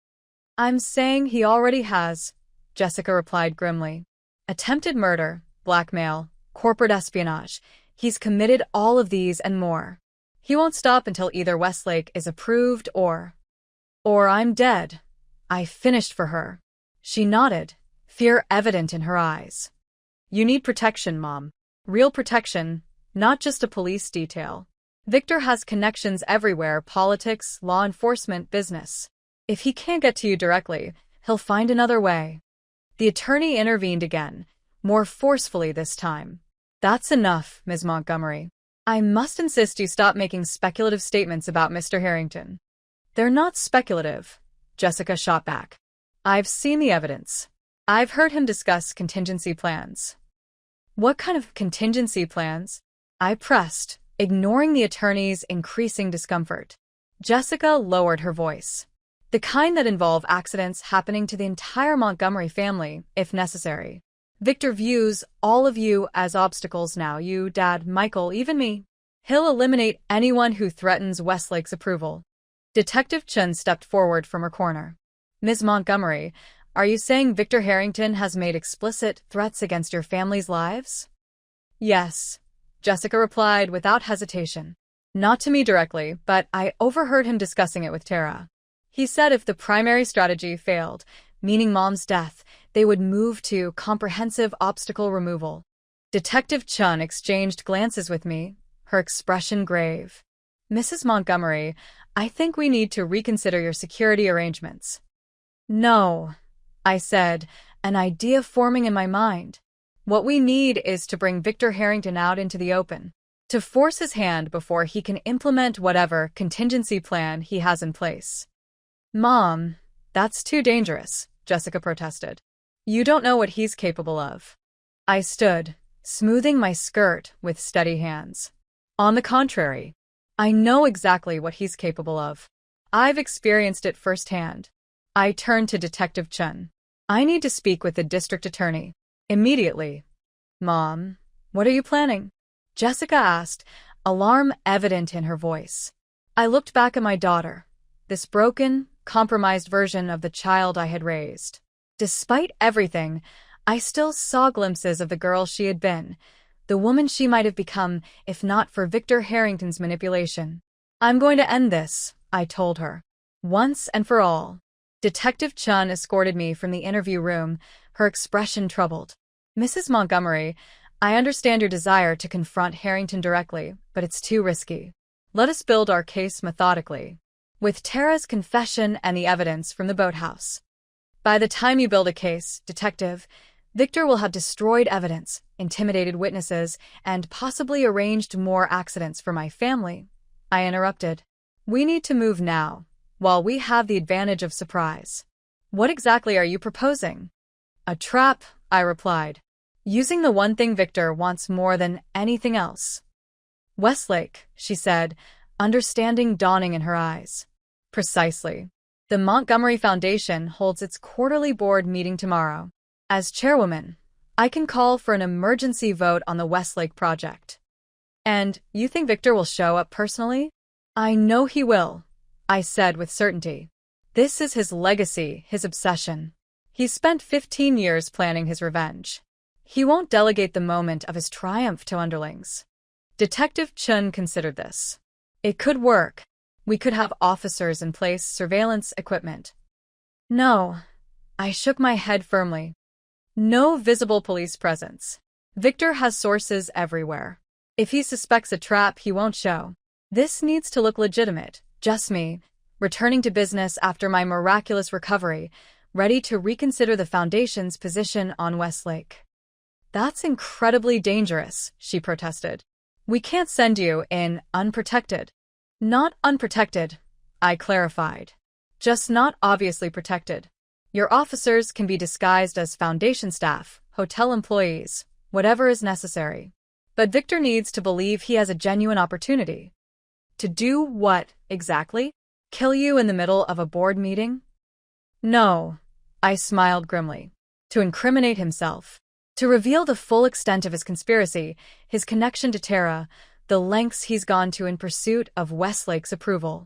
I'm saying he already has, Jessica replied grimly. Attempted murder, blackmail, corporate espionage. He's committed all of these and more. He won't stop until either Westlake is approved or I'm dead. I finished for her. She nodded, fear evident in her eyes. You need protection, Mom. Real protection, not just a police detail. Victor has connections everywhere, politics, law enforcement, business. If he can't get to you directly, he'll find another way. The attorney intervened again, more forcefully this time. That's enough, Ms. Montgomery. I must insist you stop making speculative statements about Mr. Harrington. They're not speculative, Jessica shot back. I've seen the evidence. I've heard him discuss contingency plans. What kind of contingency plans? I pressed, ignoring the attorney's increasing discomfort. Jessica lowered her voice. The kind that involve accidents happening to the entire Montgomery family, if necessary. Victor views all of you as obstacles now, you, Dad, Michael, even me. He'll eliminate anyone who threatens Westlake's approval. Detective Chun stepped forward from her corner. Ms. Montgomery, are you saying Victor Harrington has made explicit threats against your family's lives? Yes, Jessica replied without hesitation. Not to me directly, but I overheard him discussing it with Tara. He said if the primary strategy failed, meaning Mom's death, they would move to comprehensive obstacle removal. Detective Chun exchanged glances with me, her expression grave. Mrs. Montgomery, I think we need to reconsider your security arrangements. No, I said, an idea forming in my mind. What we need is to bring Victor Harrington out into the open, to force his hand before he can implement whatever contingency plan he has in place. Mom, that's too dangerous, Jessica protested. You don't know what he's capable of. I stood, smoothing my skirt with steady hands. On the contrary, I know exactly what he's capable of. I've experienced it firsthand. I turned to Detective Chun. I need to speak with the district attorney. Immediately. Mom, what are you planning? Jessica asked, alarm evident in her voice. I looked back at my daughter, this broken, compromised version of the child I had raised. Despite everything, I still saw glimpses of the girl she had been, the woman she might have become if not for Victor Harrington's manipulation. I'm going to end this, I told her. Once and for all. Detective Chun escorted me from the interview room, her expression troubled. Mrs. Montgomery, I understand your desire to confront Harrington directly, but it's too risky. Let us build our case methodically, with Tara's confession and the evidence from the boathouse. By the time you build a case, Detective, Victor will have destroyed evidence, intimidated witnesses, and possibly arranged more accidents for my family. I interrupted. We need to move now, while we have the advantage of surprise. What exactly are you proposing? A trap, I replied, using the one thing Victor wants more than anything else. Westlake, she said, understanding dawning in her eyes. Precisely. The Montgomery Foundation holds its quarterly board meeting tomorrow. As chairwoman, I can call for an emergency vote on the Westlake project. And you think Victor will show up personally? I know he will, I said with certainty. This is his legacy, his obsession. He's spent 15 years planning his revenge. He won't delegate the moment of his triumph to underlings. Detective Chun considered this. It could work. We could have officers in place, surveillance equipment. No, I shook my head firmly. No visible police presence. Victor has sources everywhere. If he suspects a trap, he won't show. This needs to look legitimate. Just me, returning to business after my miraculous recovery, ready to reconsider the Foundation's position on Westlake. That's incredibly dangerous, she protested. We can't send you in unprotected. Not unprotected, I clarified. Just not obviously protected. Your officers can be disguised as Foundation staff, hotel employees, whatever is necessary. But Victor needs to believe he has a genuine opportunity. To do what, exactly? Kill you in the middle of a board meeting? No, I smiled grimly. To incriminate himself. To reveal the full extent of his conspiracy, his connection to Tara, the lengths he's gone to in pursuit of Westlake's approval.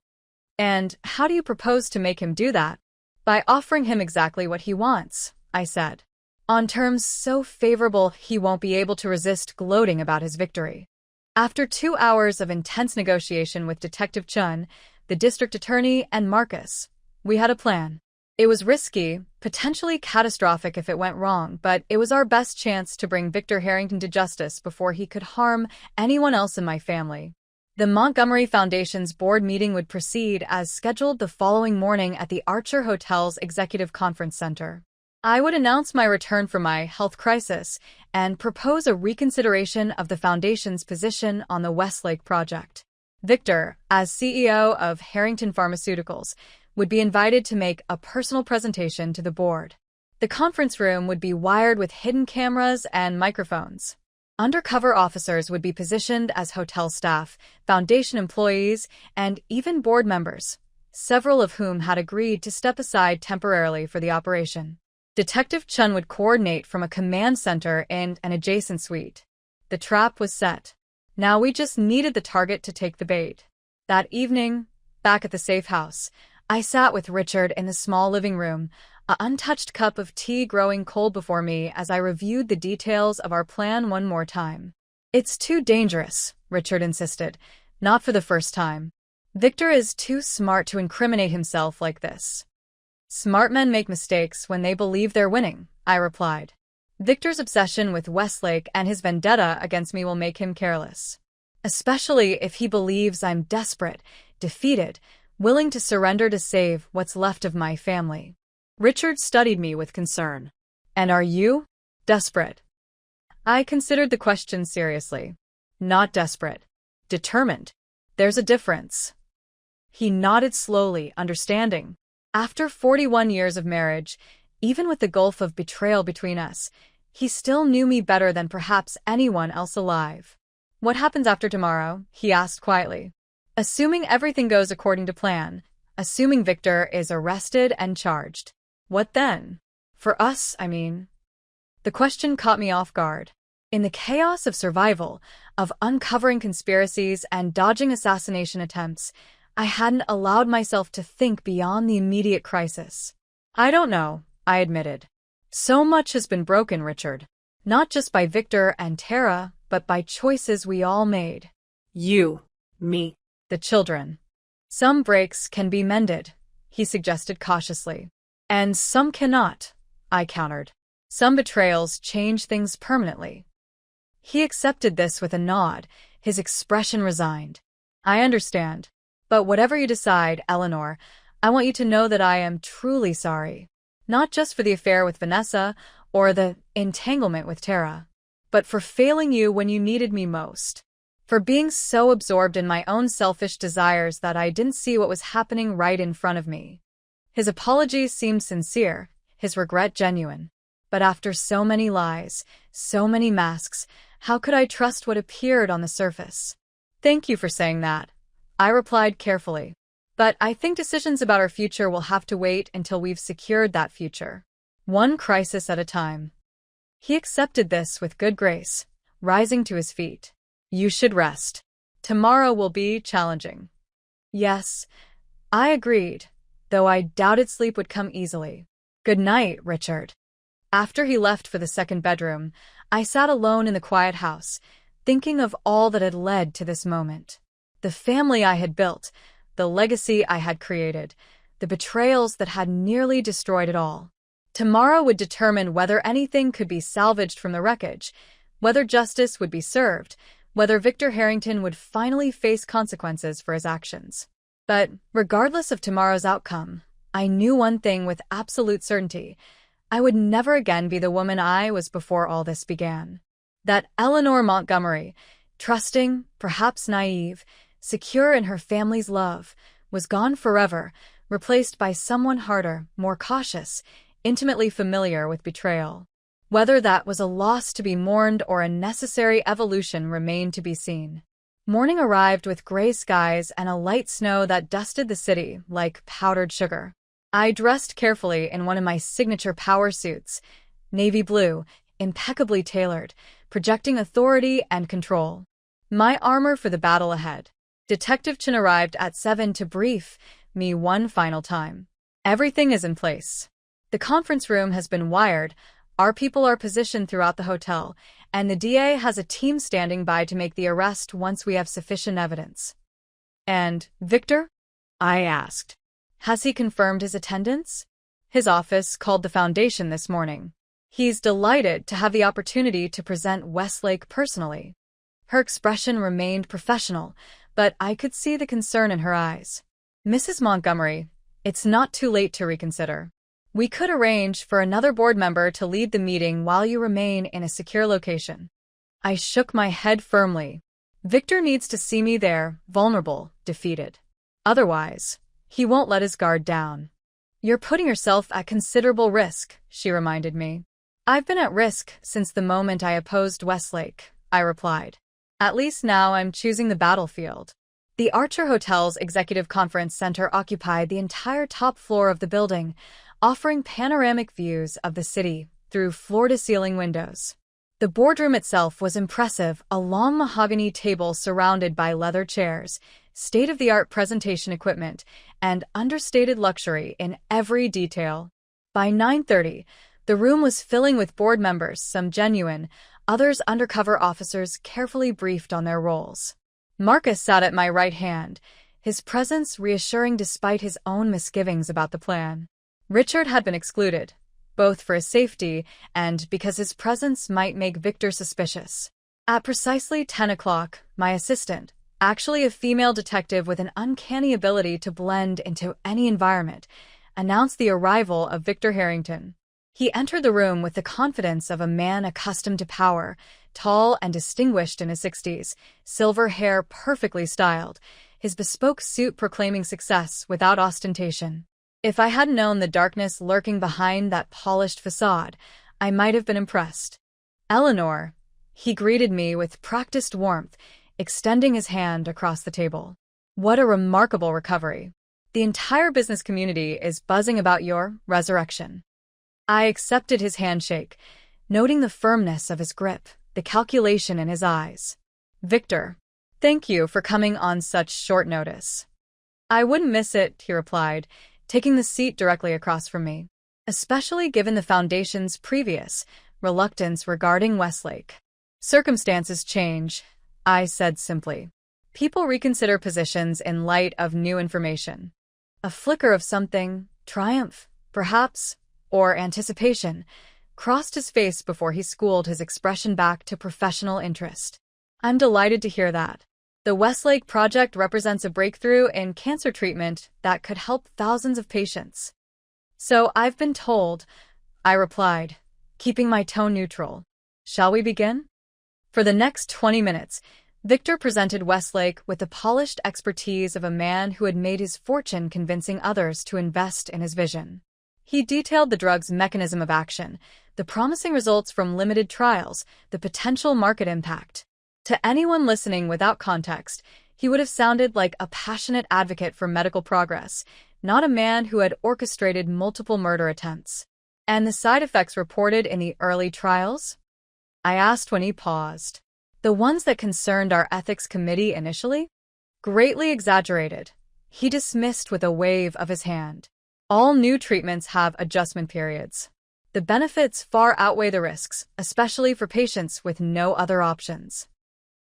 And how do you propose to make him do that? By offering him exactly what he wants, I said. On terms so favorable he won't be able to resist gloating about his victory. After 2 hours of intense negotiation with Detective Chun, the district attorney, and Marcus, we had a plan. It was risky, potentially catastrophic if it went wrong, but it was our best chance to bring Victor Harrington to justice before he could harm anyone else in my family. The Montgomery Foundation's board meeting would proceed as scheduled the following morning at the Archer Hotel's Executive Conference Center. I would announce my return from my health crisis and propose a reconsideration of the Foundation's position on the Westlake project. Victor, as CEO of Harrington Pharmaceuticals, would be invited to make a personal presentation to the board. The conference room would be wired with hidden cameras and microphones. Undercover officers would be positioned as hotel staff, Foundation employees, and even board members, several of whom had agreed to step aside temporarily for the operation. Detective Chun would coordinate from a command center in an adjacent suite. The trap was set. Now we just needed the target to take the bait. That evening, back at the safe house, I sat with Richard in the small living room, an untouched cup of tea growing cold before me as I reviewed the details of our plan one more time. "It's too dangerous," Richard insisted, not for the first time. "Victor is too smart to incriminate himself like this." "Smart men make mistakes when they believe they're winning," I replied. "Victor's obsession with Westlake and his vendetta against me will make him careless. Especially if he believes I'm desperate, defeated, willing to surrender to save what's left of my family." Richard studied me with concern. "And are you? Desperate?" I considered the question seriously. "Not desperate. Determined. There's a difference." He nodded slowly, understanding. After 41 years of marriage, even with the gulf of betrayal between us, he still knew me better than perhaps anyone else alive. "What happens after tomorrow?" he asked quietly. "Assuming everything goes according to plan, assuming Victor is arrested and charged. What then? For us, I mean." The question caught me off guard. In the chaos of survival, of uncovering conspiracies and dodging assassination attempts, I hadn't allowed myself to think beyond the immediate crisis. "I don't know," I admitted. "So much has been broken, Richard. Not just by Victor and Tara, but by choices we all made." You, me, "The children. Some breaks can be mended," he suggested cautiously. "And some cannot," I countered. "Some betrayals change things permanently." He accepted this with a nod, his expression resigned. "I understand. But whatever you decide, Eleanor, I want you to know that I am truly sorry. Not just for the affair with Vanessa or the entanglement with Tara, but for failing you when you needed me most. For being so absorbed in my own selfish desires that I didn't see what was happening right in front of me." His apology seemed sincere, his regret genuine. But after so many lies, so many masks, how could I trust what appeared on the surface? "Thank you for saying that," I replied carefully. "But I think decisions about our future will have to wait until we've secured that future. One crisis at a time." He accepted this with good grace, rising to his feet. "You should rest. Tomorrow will be challenging." Yes, I agreed, though I doubted sleep would come easily. "Good night, Richard." After he left for the second bedroom, I sat alone in the quiet house, thinking of all that had led to this moment. The family I had built, the legacy I had created, the betrayals that had nearly destroyed it all. Tomorrow would determine whether anything could be salvaged from the wreckage, whether justice would be served, whether Victor Harrington would finally face consequences for his actions. But regardless of tomorrow's outcome, I knew one thing with absolute certainty. I would never again be the woman I was before all this began. That Eleanor Montgomery, trusting, perhaps naive, secure in her family's love, was gone forever, replaced by someone harder, more cautious, intimately familiar with betrayal. Whether that was a loss to be mourned or a necessary evolution remained to be seen. Morning arrived with gray skies and a light snow that dusted the city like powdered sugar. I dressed carefully in one of my signature power suits, navy blue, impeccably tailored, projecting authority and control. My armor for the battle ahead. Detective Chin arrived at 7 to brief me one final time. "Everything is in place. The conference room has been wired, our people are positioned throughout the hotel, and the DA has a team standing by to make the arrest once we have sufficient evidence." "And Victor?" I asked. "Has he confirmed his attendance?" "His office called the Foundation this morning. He's delighted to have the opportunity to present Westlake personally." Her expression remained professional, but I could see the concern in her eyes. "Mrs. Montgomery, it's not too late to reconsider. We could arrange for another board member to lead the meeting while you remain in a secure location. I shook my head firmly. Victor needs to see me there, vulnerable, defeated. Otherwise, he won't let his guard down. You're putting yourself at considerable risk, she reminded me. I've been at risk since the moment I opposed Westlake, I replied. At least now I'm choosing the battlefield. The Archer Hotel's Executive Conference Center occupied the entire top floor of the building, offering panoramic views of the city through floor-to-ceiling windows. The boardroom itself was impressive, a long mahogany table surrounded by leather chairs, state-of-the-art presentation equipment, and understated luxury in every detail. By 9:30, the room was filling with board members, some genuine, others undercover officers carefully briefed on their roles. Marcus sat at my right hand, his presence reassuring despite his own misgivings about the plan. Richard had been excluded, both for his safety and because his presence might make Victor suspicious. At precisely 10 o'clock, my assistant, actually a female detective with an uncanny ability to blend into any environment, announced the arrival of Victor Harrington. He entered the room with the confidence of a man accustomed to power, tall and distinguished in his 60s, silver hair perfectly styled, his bespoke suit proclaiming success without ostentation. If I hadn't known the darkness lurking behind that polished facade, I might have been impressed. Eleanor, he greeted me with practiced warmth, extending his hand across the table. What a remarkable recovery. The entire business community is buzzing about your resurrection. I accepted his handshake, noting the firmness of his grip, the calculation in his eyes. Victor, thank you for coming on such short notice. I wouldn't miss it, he replied, taking the seat directly across from me, especially given the Foundation's previous reluctance regarding Westlake. Circumstances change, I said simply. People reconsider positions in light of new information. A flicker of something, triumph, perhaps, or anticipation, crossed his face before he schooled his expression back to professional interest. I'm delighted to hear that. The Westlake project represents a breakthrough in cancer treatment that could help thousands of patients. So I've been told, I replied, keeping my tone neutral. Shall we begin? For the next 20 minutes, Victor presented Westlake with the polished expertise of a man who had made his fortune convincing others to invest in his vision. He detailed the drug's mechanism of action, the promising results from limited trials, the potential market impact. To anyone listening without context, he would have sounded like a passionate advocate for medical progress, not a man who had orchestrated multiple murder attempts. And the side effects reported in the early trials? I asked when he paused. The ones that concerned our ethics committee initially? Greatly exaggerated. He dismissed with a wave of his hand. All new treatments have adjustment periods. The benefits far outweigh the risks, especially for patients with no other options.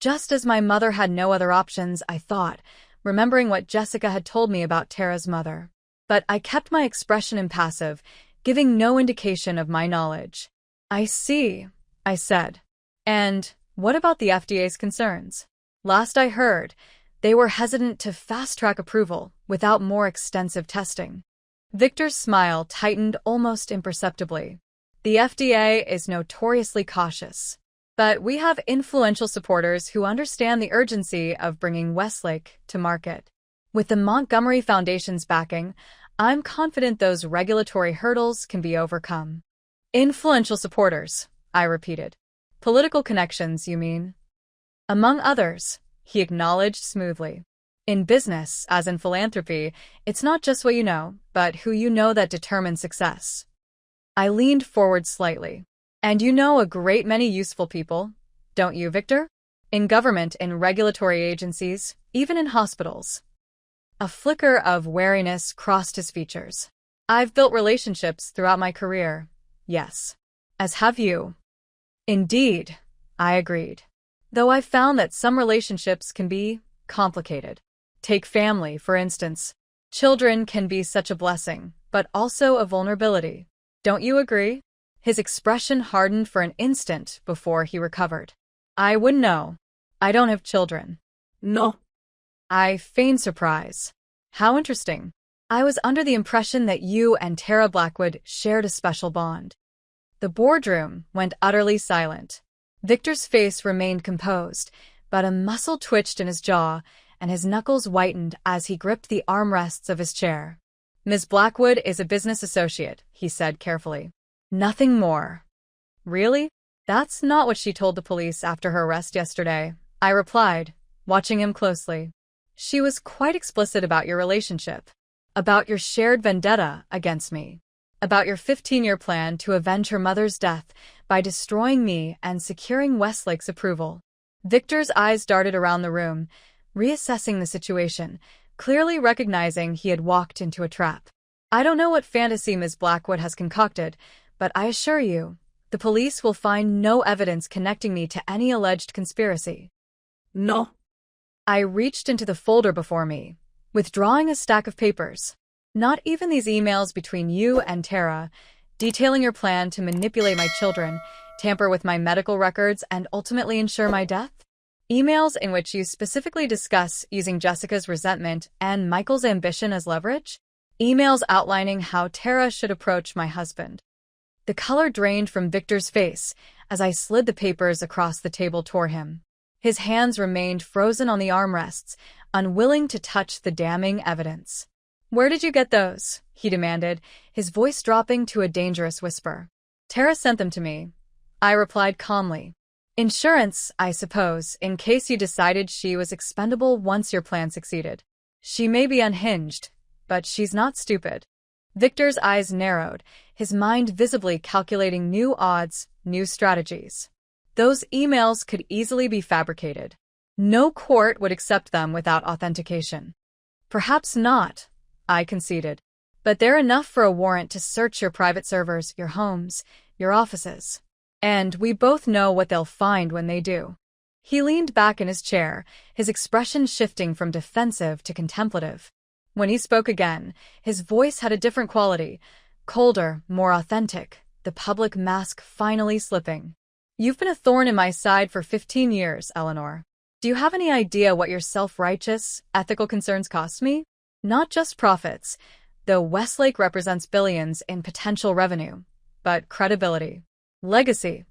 Just as my mother had no other options, I thought, remembering what Jessica had told me about Tara's mother. But I kept my expression impassive, giving no indication of my knowledge. I see, I said. And what about the FDA's concerns? Last I heard, they were hesitant to fast-track approval without more extensive testing. Victor's smile tightened almost imperceptibly. The FDA is notoriously cautious. But we have influential supporters who understand the urgency of bringing Westlake to market. With the Montgomery Foundation's backing, I'm confident those regulatory hurdles can be overcome. Influential supporters, I repeated. Political connections, you mean? Among others, he acknowledged smoothly. In business, as in philanthropy, it's not just what you know, but who you know that determines success. I leaned forward slightly. And you know a great many useful people, don't you, Victor? In government, in regulatory agencies, even in hospitals. A flicker of wariness crossed his features. I've built relationships throughout my career, yes. As have you. Indeed, I agreed. Though I've found that some relationships can be complicated. Take family, for instance. Children can be such a blessing, but also a vulnerability. Don't you agree? His expression hardened for an instant before he recovered. I wouldn't know. I don't have children. No. I feigned surprise. How interesting. I was under the impression that you and Tara Blackwood shared a special bond. The boardroom went utterly silent. Victor's face remained composed, but a muscle twitched in his jaw, and his knuckles whitened as he gripped the armrests of his chair. Ms. Blackwood is a business associate, he said carefully. Nothing more. Really? That's not what she told the police after her arrest yesterday, I replied, watching him closely. She was quite explicit about your relationship, about your shared vendetta against me, about your 15-year plan to avenge her mother's death by destroying me and securing Westlake's approval. Victor's eyes darted around the room, reassessing the situation, clearly recognizing he had walked into a trap. I don't know what fantasy Ms. Blackwood has concocted, but I assure you, the police will find no evidence connecting me to any alleged conspiracy. No. I reached into the folder before me, withdrawing a stack of papers. Not even these emails between you and Tara, detailing your plan to manipulate my children, tamper with my medical records, and ultimately ensure my death? Emails in which you specifically discuss using Jessica's resentment and Michael's ambition as leverage? Emails outlining how Tara should approach my husband. The color drained from Victor's face as I slid the papers across the table toward him. His hands remained frozen on the armrests, unwilling to touch the damning evidence. Where did you get those? He demanded, his voice dropping to a dangerous whisper. Tara sent them to me, I replied calmly. Insurance, I suppose, in case you decided she was expendable once your plan succeeded. She may be unhinged, but she's not stupid. Victor's eyes narrowed, his mind visibly calculating new odds, new strategies. Those emails could easily be fabricated. No court would accept them without authentication. Perhaps not, I conceded. But they're enough for a warrant to search your private servers, your homes, your offices. And we both know what they'll find when they do. He leaned back in his chair, his expression shifting from defensive to contemplative. When he spoke again, his voice had a different quality, colder, more authentic, the public mask finally slipping. You've been a thorn in my side for 15 years, Eleanor. Do you have any idea what your self-righteous, ethical concerns cost me? Not just profits, though Westlake represents billions in potential revenue, but credibility. Legacy.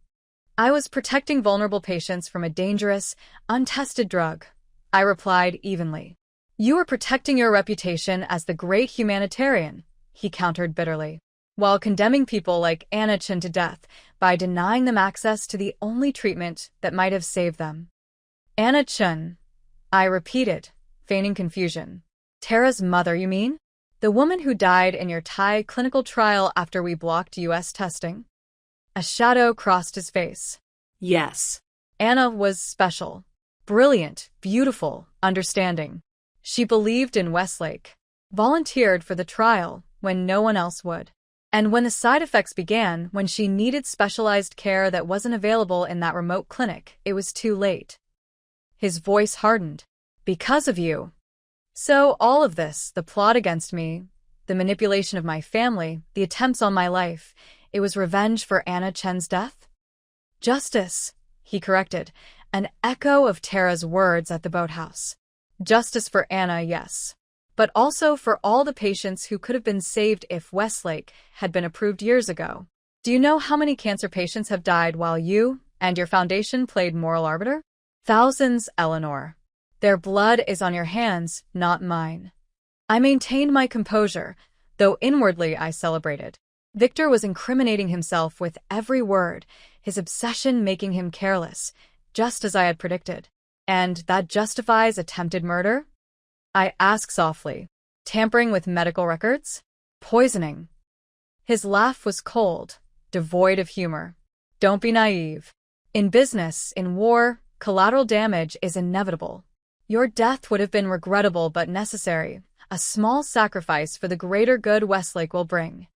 I was protecting vulnerable patients from a dangerous, untested drug, I replied evenly. You were protecting your reputation as the great humanitarian, he countered bitterly, while condemning people like Anna Chen to death by denying them access to the only treatment that might have saved them. Anna Chen, I repeated, feigning confusion. Tara's mother, you mean? The woman who died in your Thai clinical trial after we blocked U.S. testing? A shadow crossed his face. Yes. Anna was special. Brilliant, beautiful, understanding. She believed in Westlake, volunteered for the trial when no one else would. And when the side effects began, when she needed specialized care that wasn't available in that remote clinic, it was too late. His voice hardened. Because of you. So all of this, the plot against me, the manipulation of my family, the attempts on my life, it was revenge for Anna Chen's death? Justice, he corrected, an echo of Tara's words at the boathouse. Justice for Anna, yes. But also for all the patients who could have been saved if Westlake had been approved years ago. Do you know how many cancer patients have died while you and your foundation played moral arbiter? Thousands, Eleanor. Their blood is on your hands, not mine. I maintained my composure, though inwardly I celebrated. Victor was incriminating himself with every word, his obsession making him careless, just as I had predicted. And that justifies attempted murder? I asked softly. Tampering with medical records? Poisoning. His laugh was cold, devoid of humor. Don't be naive. In business, in war, collateral damage is inevitable. Your death would have been regrettable but necessary, a small sacrifice for the greater good Westlake will bring.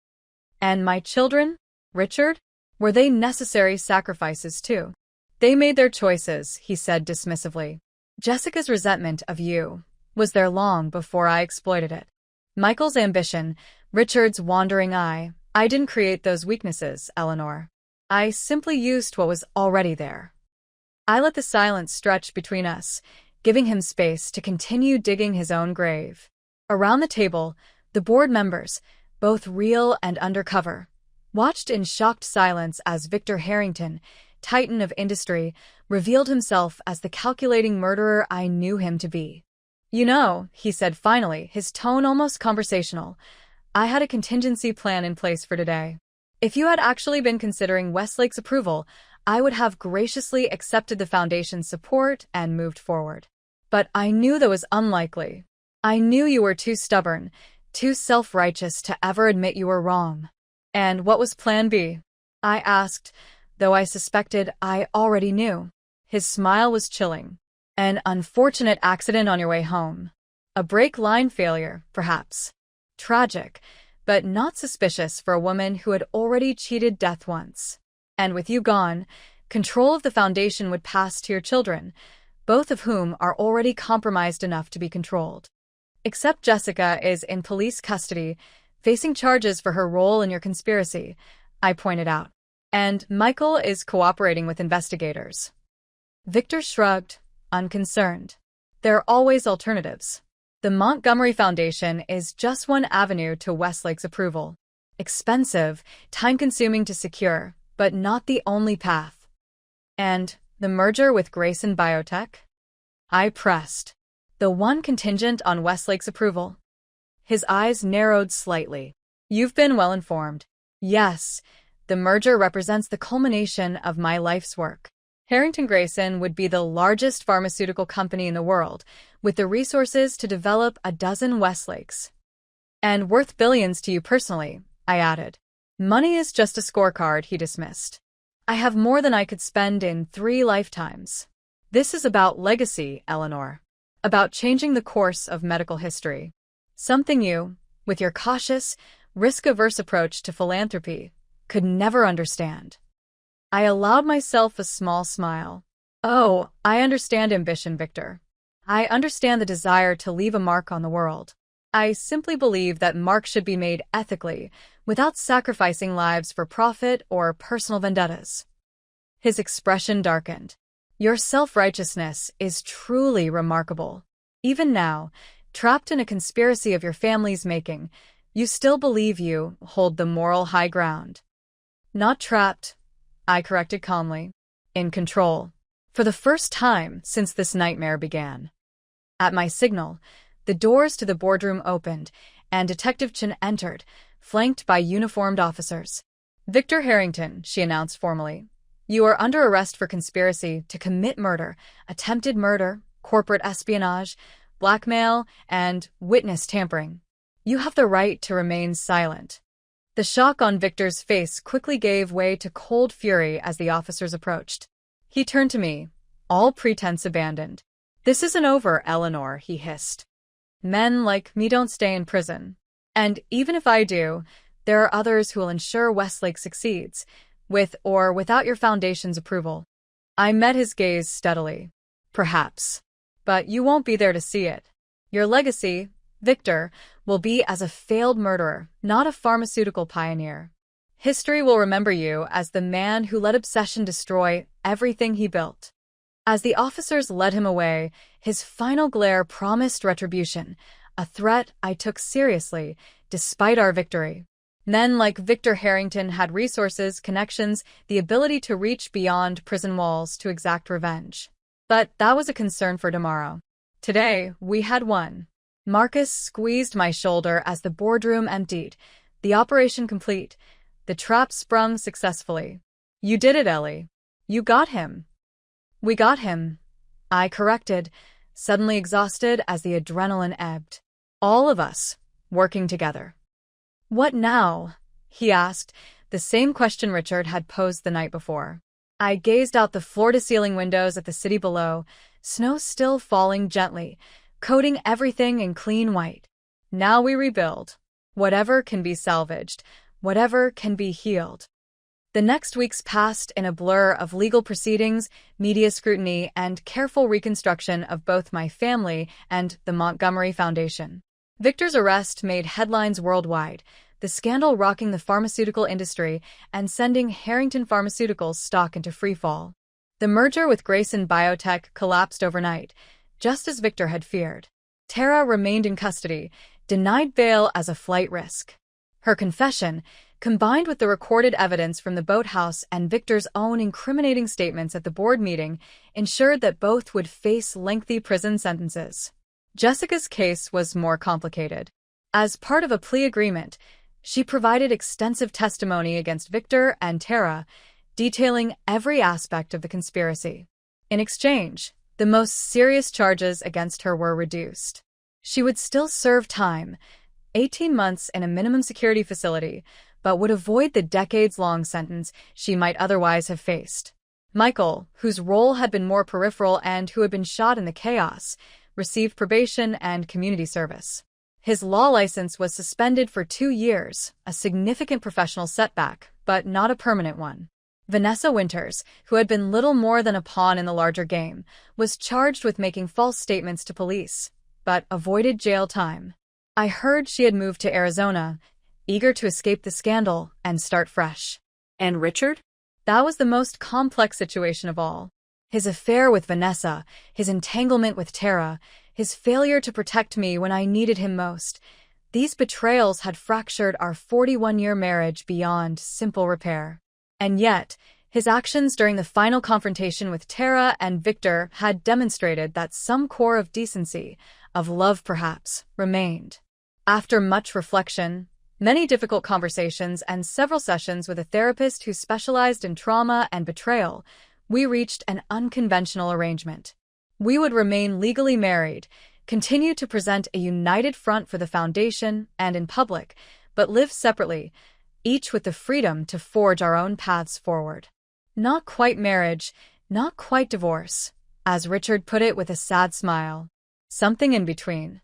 And my children, Richard? Were they necessary sacrifices too? They made their choices, he said dismissively. Jessica's resentment of you was there long before I exploited it. Michael's ambition, Richard's wandering eye, I didn't create those weaknesses, Eleanor. I simply used what was already there. I let the silence stretch between us, giving him space to continue digging his own grave. Around the table, The board members, both real and undercover, watched in shocked silence as Victor Harrington, titan of industry, revealed himself as the calculating murderer I knew him to be. "You know," he said finally, his tone almost conversational, "I had a contingency plan in place for today. If you had actually been considering Westlake's approval, I would have graciously accepted the Foundation's support and moved forward. But I knew that was unlikely. I knew you were too stubborn, too self-righteous to ever admit you were wrong." "And what was Plan B?" I asked, though I suspected I already knew. His smile was chilling. "An unfortunate accident on your way home. A brake line failure, perhaps. Tragic, but not suspicious for a woman who had already cheated death once. And with you gone, control of the Foundation would pass to your children, both of whom are already compromised enough to be controlled. Except Jessica is in police custody, facing charges for her role in your conspiracy," I pointed out. "And Michael is cooperating with investigators." Victor shrugged, unconcerned. "There are always alternatives. The Montgomery Foundation is just one avenue to Westlake's approval. Expensive, time-consuming to secure, but not the only path." "And the merger with Grayson Biotech?" I pressed. "The one contingent on Westlake's approval?" His eyes narrowed slightly. "You've been well informed. Yes, the merger represents the culmination of my life's work. Harrington Grayson would be the largest pharmaceutical company in the world, with the resources to develop a dozen Westlakes. And worth billions to you personally," I added. "Money is just a scorecard," he dismissed. "I have more than I could spend in 3 lifetimes. This is about legacy, Eleanor. About changing the course of medical history. Something you, with your cautious, risk-averse approach to philanthropy, could never understand." I allowed myself a small smile. "Oh, I understand ambition, Victor. I understand the desire to leave a mark on the world. I simply believe that marks should be made ethically, without sacrificing lives for profit or personal vendettas." His expression darkened. "Your self-righteousness is truly remarkable. Even now, trapped in a conspiracy of your family's making, you still believe you hold the moral high ground." "Not trapped," I corrected calmly. "In control. For the first time since this nightmare began." At my signal, the doors to the boardroom opened, and Detective Chen entered, flanked by uniformed officers. "Victor Harrington," she announced formally. "You are under arrest for conspiracy to commit murder, attempted murder, corporate espionage, blackmail, and witness tampering. You have the right to remain silent." The shock on Victor's face quickly gave way to cold fury as the officers approached. He turned to me, all pretense abandoned. "This isn't over, Eleanor," he hissed. "Men like me don't stay in prison. And even if I do, there are others who will ensure Westlake succeeds, with or without your Foundation's approval." I met his gaze steadily. "Perhaps. But you won't be there to see it. Your legacy, Victor, will be as a failed murderer, not a pharmaceutical pioneer. History will remember you as the man who let obsession destroy everything he built." As the officers led him away, his final glare promised retribution, a threat I took seriously, despite our victory. Men like Victor Harrington had resources, connections, the ability to reach beyond prison walls to exact revenge. But that was a concern for tomorrow. Today, we had won. Marcus squeezed my shoulder as the boardroom emptied, the operation complete, the trap sprung successfully. "You did it, Ellie. You got him." "We got him," I corrected, suddenly exhausted as the adrenaline ebbed. "All of us, working together." "What now?" he asked, the same question Richard had posed the night before. I gazed out the floor-to-ceiling windows at the city below, snow still falling gently, coating everything in clean white. "Now we rebuild. Whatever can be salvaged, whatever can be healed." The next weeks passed in a blur of legal proceedings, media scrutiny, and careful reconstruction of both my family and the Montgomery Foundation. Victor's arrest made headlines worldwide, the scandal rocking the pharmaceutical industry and sending Harrington Pharmaceuticals stock into freefall. The merger with Grayson Biotech collapsed overnight, just as Victor had feared. Tara remained in custody, denied bail as a flight risk. Her confession, combined with the recorded evidence from the boathouse and Victor's own incriminating statements at the board meeting, ensured that both would face lengthy prison sentences. Jessica's case was more complicated. As part of a plea agreement, she provided extensive testimony against Victor and Tara, detailing every aspect of the conspiracy. In exchange, the most serious charges against her were reduced. She would still serve time, 18 months in a minimum security facility, but would avoid the decades-long sentence she might otherwise have faced. Michael, whose role had been more peripheral and who had been shot in the chaos, received probation and community service. His law license was suspended for 2 years, a significant professional setback, but not a permanent one. Vanessa Winters, who had been little more than a pawn in the larger game, was charged with making false statements to police, but avoided jail time. I heard she had moved to Arizona, eager to escape the scandal and start fresh. And Richard? That was the most complex situation of all. His affair with Vanessa, his entanglement with Tara, his failure to protect me when I needed him most. These betrayals had fractured our 41-year marriage beyond simple repair. And yet, his actions during the final confrontation with Tara and Victor had demonstrated that some core of decency, of love perhaps, remained. After much reflection, many difficult conversations, and several sessions with a therapist who specialized in trauma and betrayal, we reached an unconventional arrangement. We would remain legally married, continue to present a united front for the foundation and in public, but live separately, each with the freedom to forge our own paths forward. Not quite marriage, not quite divorce, as Richard put it with a sad smile. Something in between.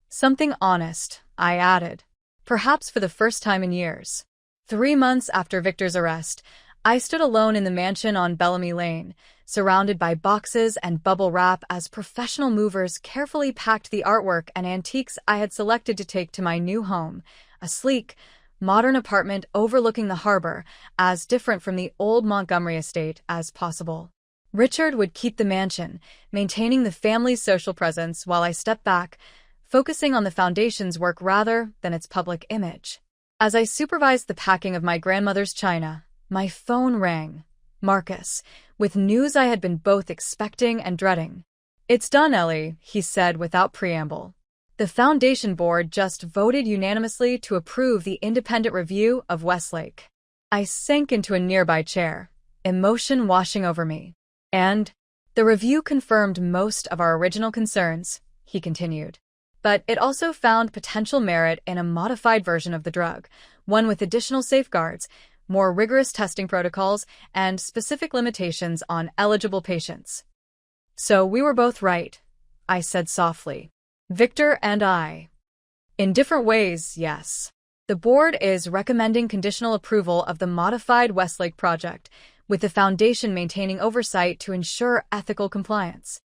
Something honest, I added, perhaps for the first time in years. 3 months after Victor's arrest, I stood alone in the mansion on Bellamy Lane, surrounded by boxes and bubble wrap as professional movers carefully packed the artwork and antiques I had selected to take to my new home, a sleek, modern apartment overlooking the harbor, as different from the old Montgomery estate as possible. Richard would keep the mansion, maintaining the family's social presence while I stepped back, focusing on the foundation's work rather than its public image. As I supervised the packing of my grandmother's china, my phone rang. Marcus, with news I had been both expecting and dreading. "It's done, Ellie," he said without preamble. The Foundation Board just voted unanimously to approve the independent review of Westlake. I sank into a nearby chair, emotion washing over me. "And the review confirmed most of our original concerns," he continued. "But it also found potential merit in a modified version of the drug, one with additional safeguards, more rigorous testing protocols, and specific limitations on eligible patients." "So we were both right," I said softly. "Victor and I." "In different ways, yes. The board is recommending conditional approval of the modified Westlake project, with the foundation maintaining oversight to ensure ethical compliance."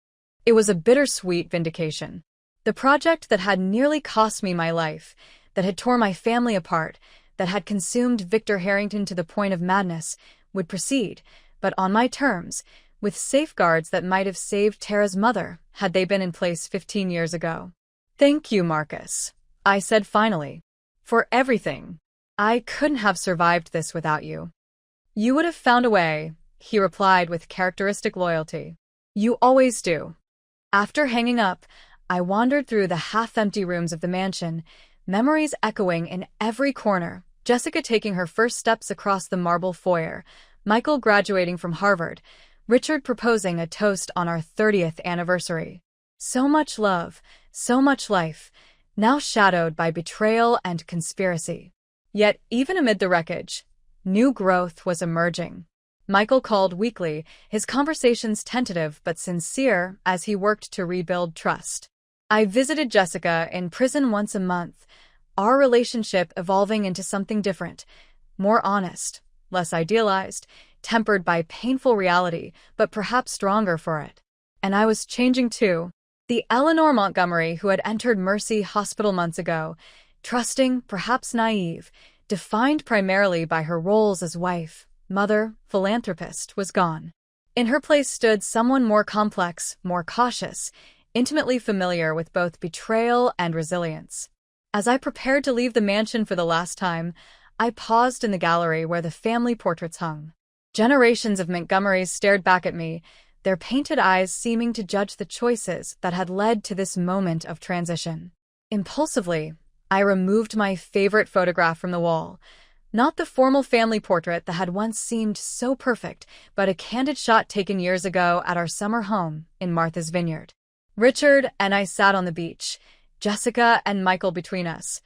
It was a bittersweet vindication. The project that had nearly cost me my life, that had torn my family apart, that had consumed Victor Harrington to the point of madness, would proceed, but on my terms, with safeguards that might have saved Tara's mother had they been in place 15 years ago. "Thank you, Marcus," I said finally, "for everything. I couldn't have survived this without you." "You would have found a way," he replied with characteristic loyalty. "You always do." After hanging up, I wandered through the half-empty rooms of the mansion, memories echoing in every corner. Jessica taking her first steps across the marble foyer, Michael graduating from Harvard, Richard proposing a toast on our 30th anniversary. So much love, so much life, now shadowed by betrayal and conspiracy. Yet, even amid the wreckage, new growth was emerging. Michael called weekly, his conversations tentative but sincere as he worked to rebuild trust. I visited Jessica in prison once a month, our relationship evolving into something different, more honest, less idealized, tempered by painful reality, but perhaps stronger for it. And I was changing too. The Eleanor Montgomery who had entered Mercy Hospital months ago, trusting, perhaps naive, defined primarily by her roles as wife, mother, philanthropist, was gone. In her place stood someone more complex, more cautious, intimately familiar with both betrayal and resilience. As I prepared to leave the mansion for the last time, I paused in the gallery where the family portraits hung. Generations of Montgomerys stared back at me, their painted eyes seeming to judge the choices that had led to this moment of transition. Impulsively, I removed my favorite photograph from the wall. Not the formal family portrait that had once seemed so perfect, but a candid shot taken years ago at our summer home in Martha's Vineyard. Richard and I sat on the beach, Jessica and Michael between us,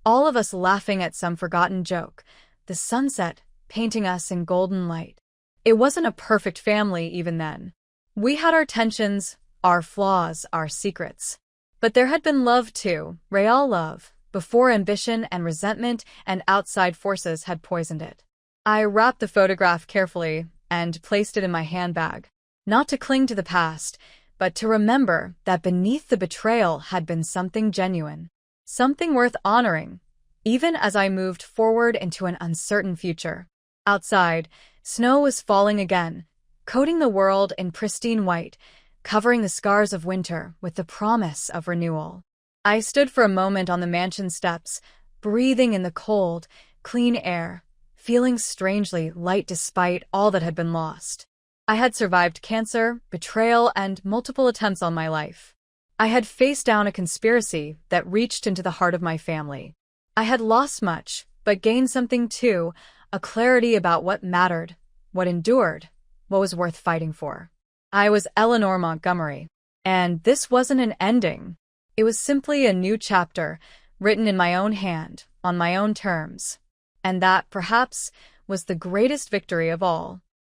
all of us laughing at some forgotten joke, the sunset painting us in golden light. It wasn't a perfect family even then. We had our tensions, our flaws, our secrets. But there had been love too, real love, before ambition and resentment and outside forces had poisoned it. I wrapped the photograph carefully and placed it in my handbag, not to cling to the past, but to remember that beneath the betrayal had been something genuine, something worth honoring, even as I moved forward into an uncertain future. Outside, snow was falling again, coating the world in pristine white, covering the scars of winter with the promise of renewal. I stood for a moment on the mansion steps, breathing in the cold, clean air, feeling strangely light despite all that had been lost. I had survived cancer, betrayal, and multiple attempts on my life. I had faced down a conspiracy that reached into the heart of my family. I had lost much, but gained something too, a clarity about what mattered, what endured, what was worth fighting for. I was Eleanor Montgomery, and this wasn't an ending. It was simply a new chapter, written in my own hand, on my own terms. And that, perhaps, was the greatest victory of all.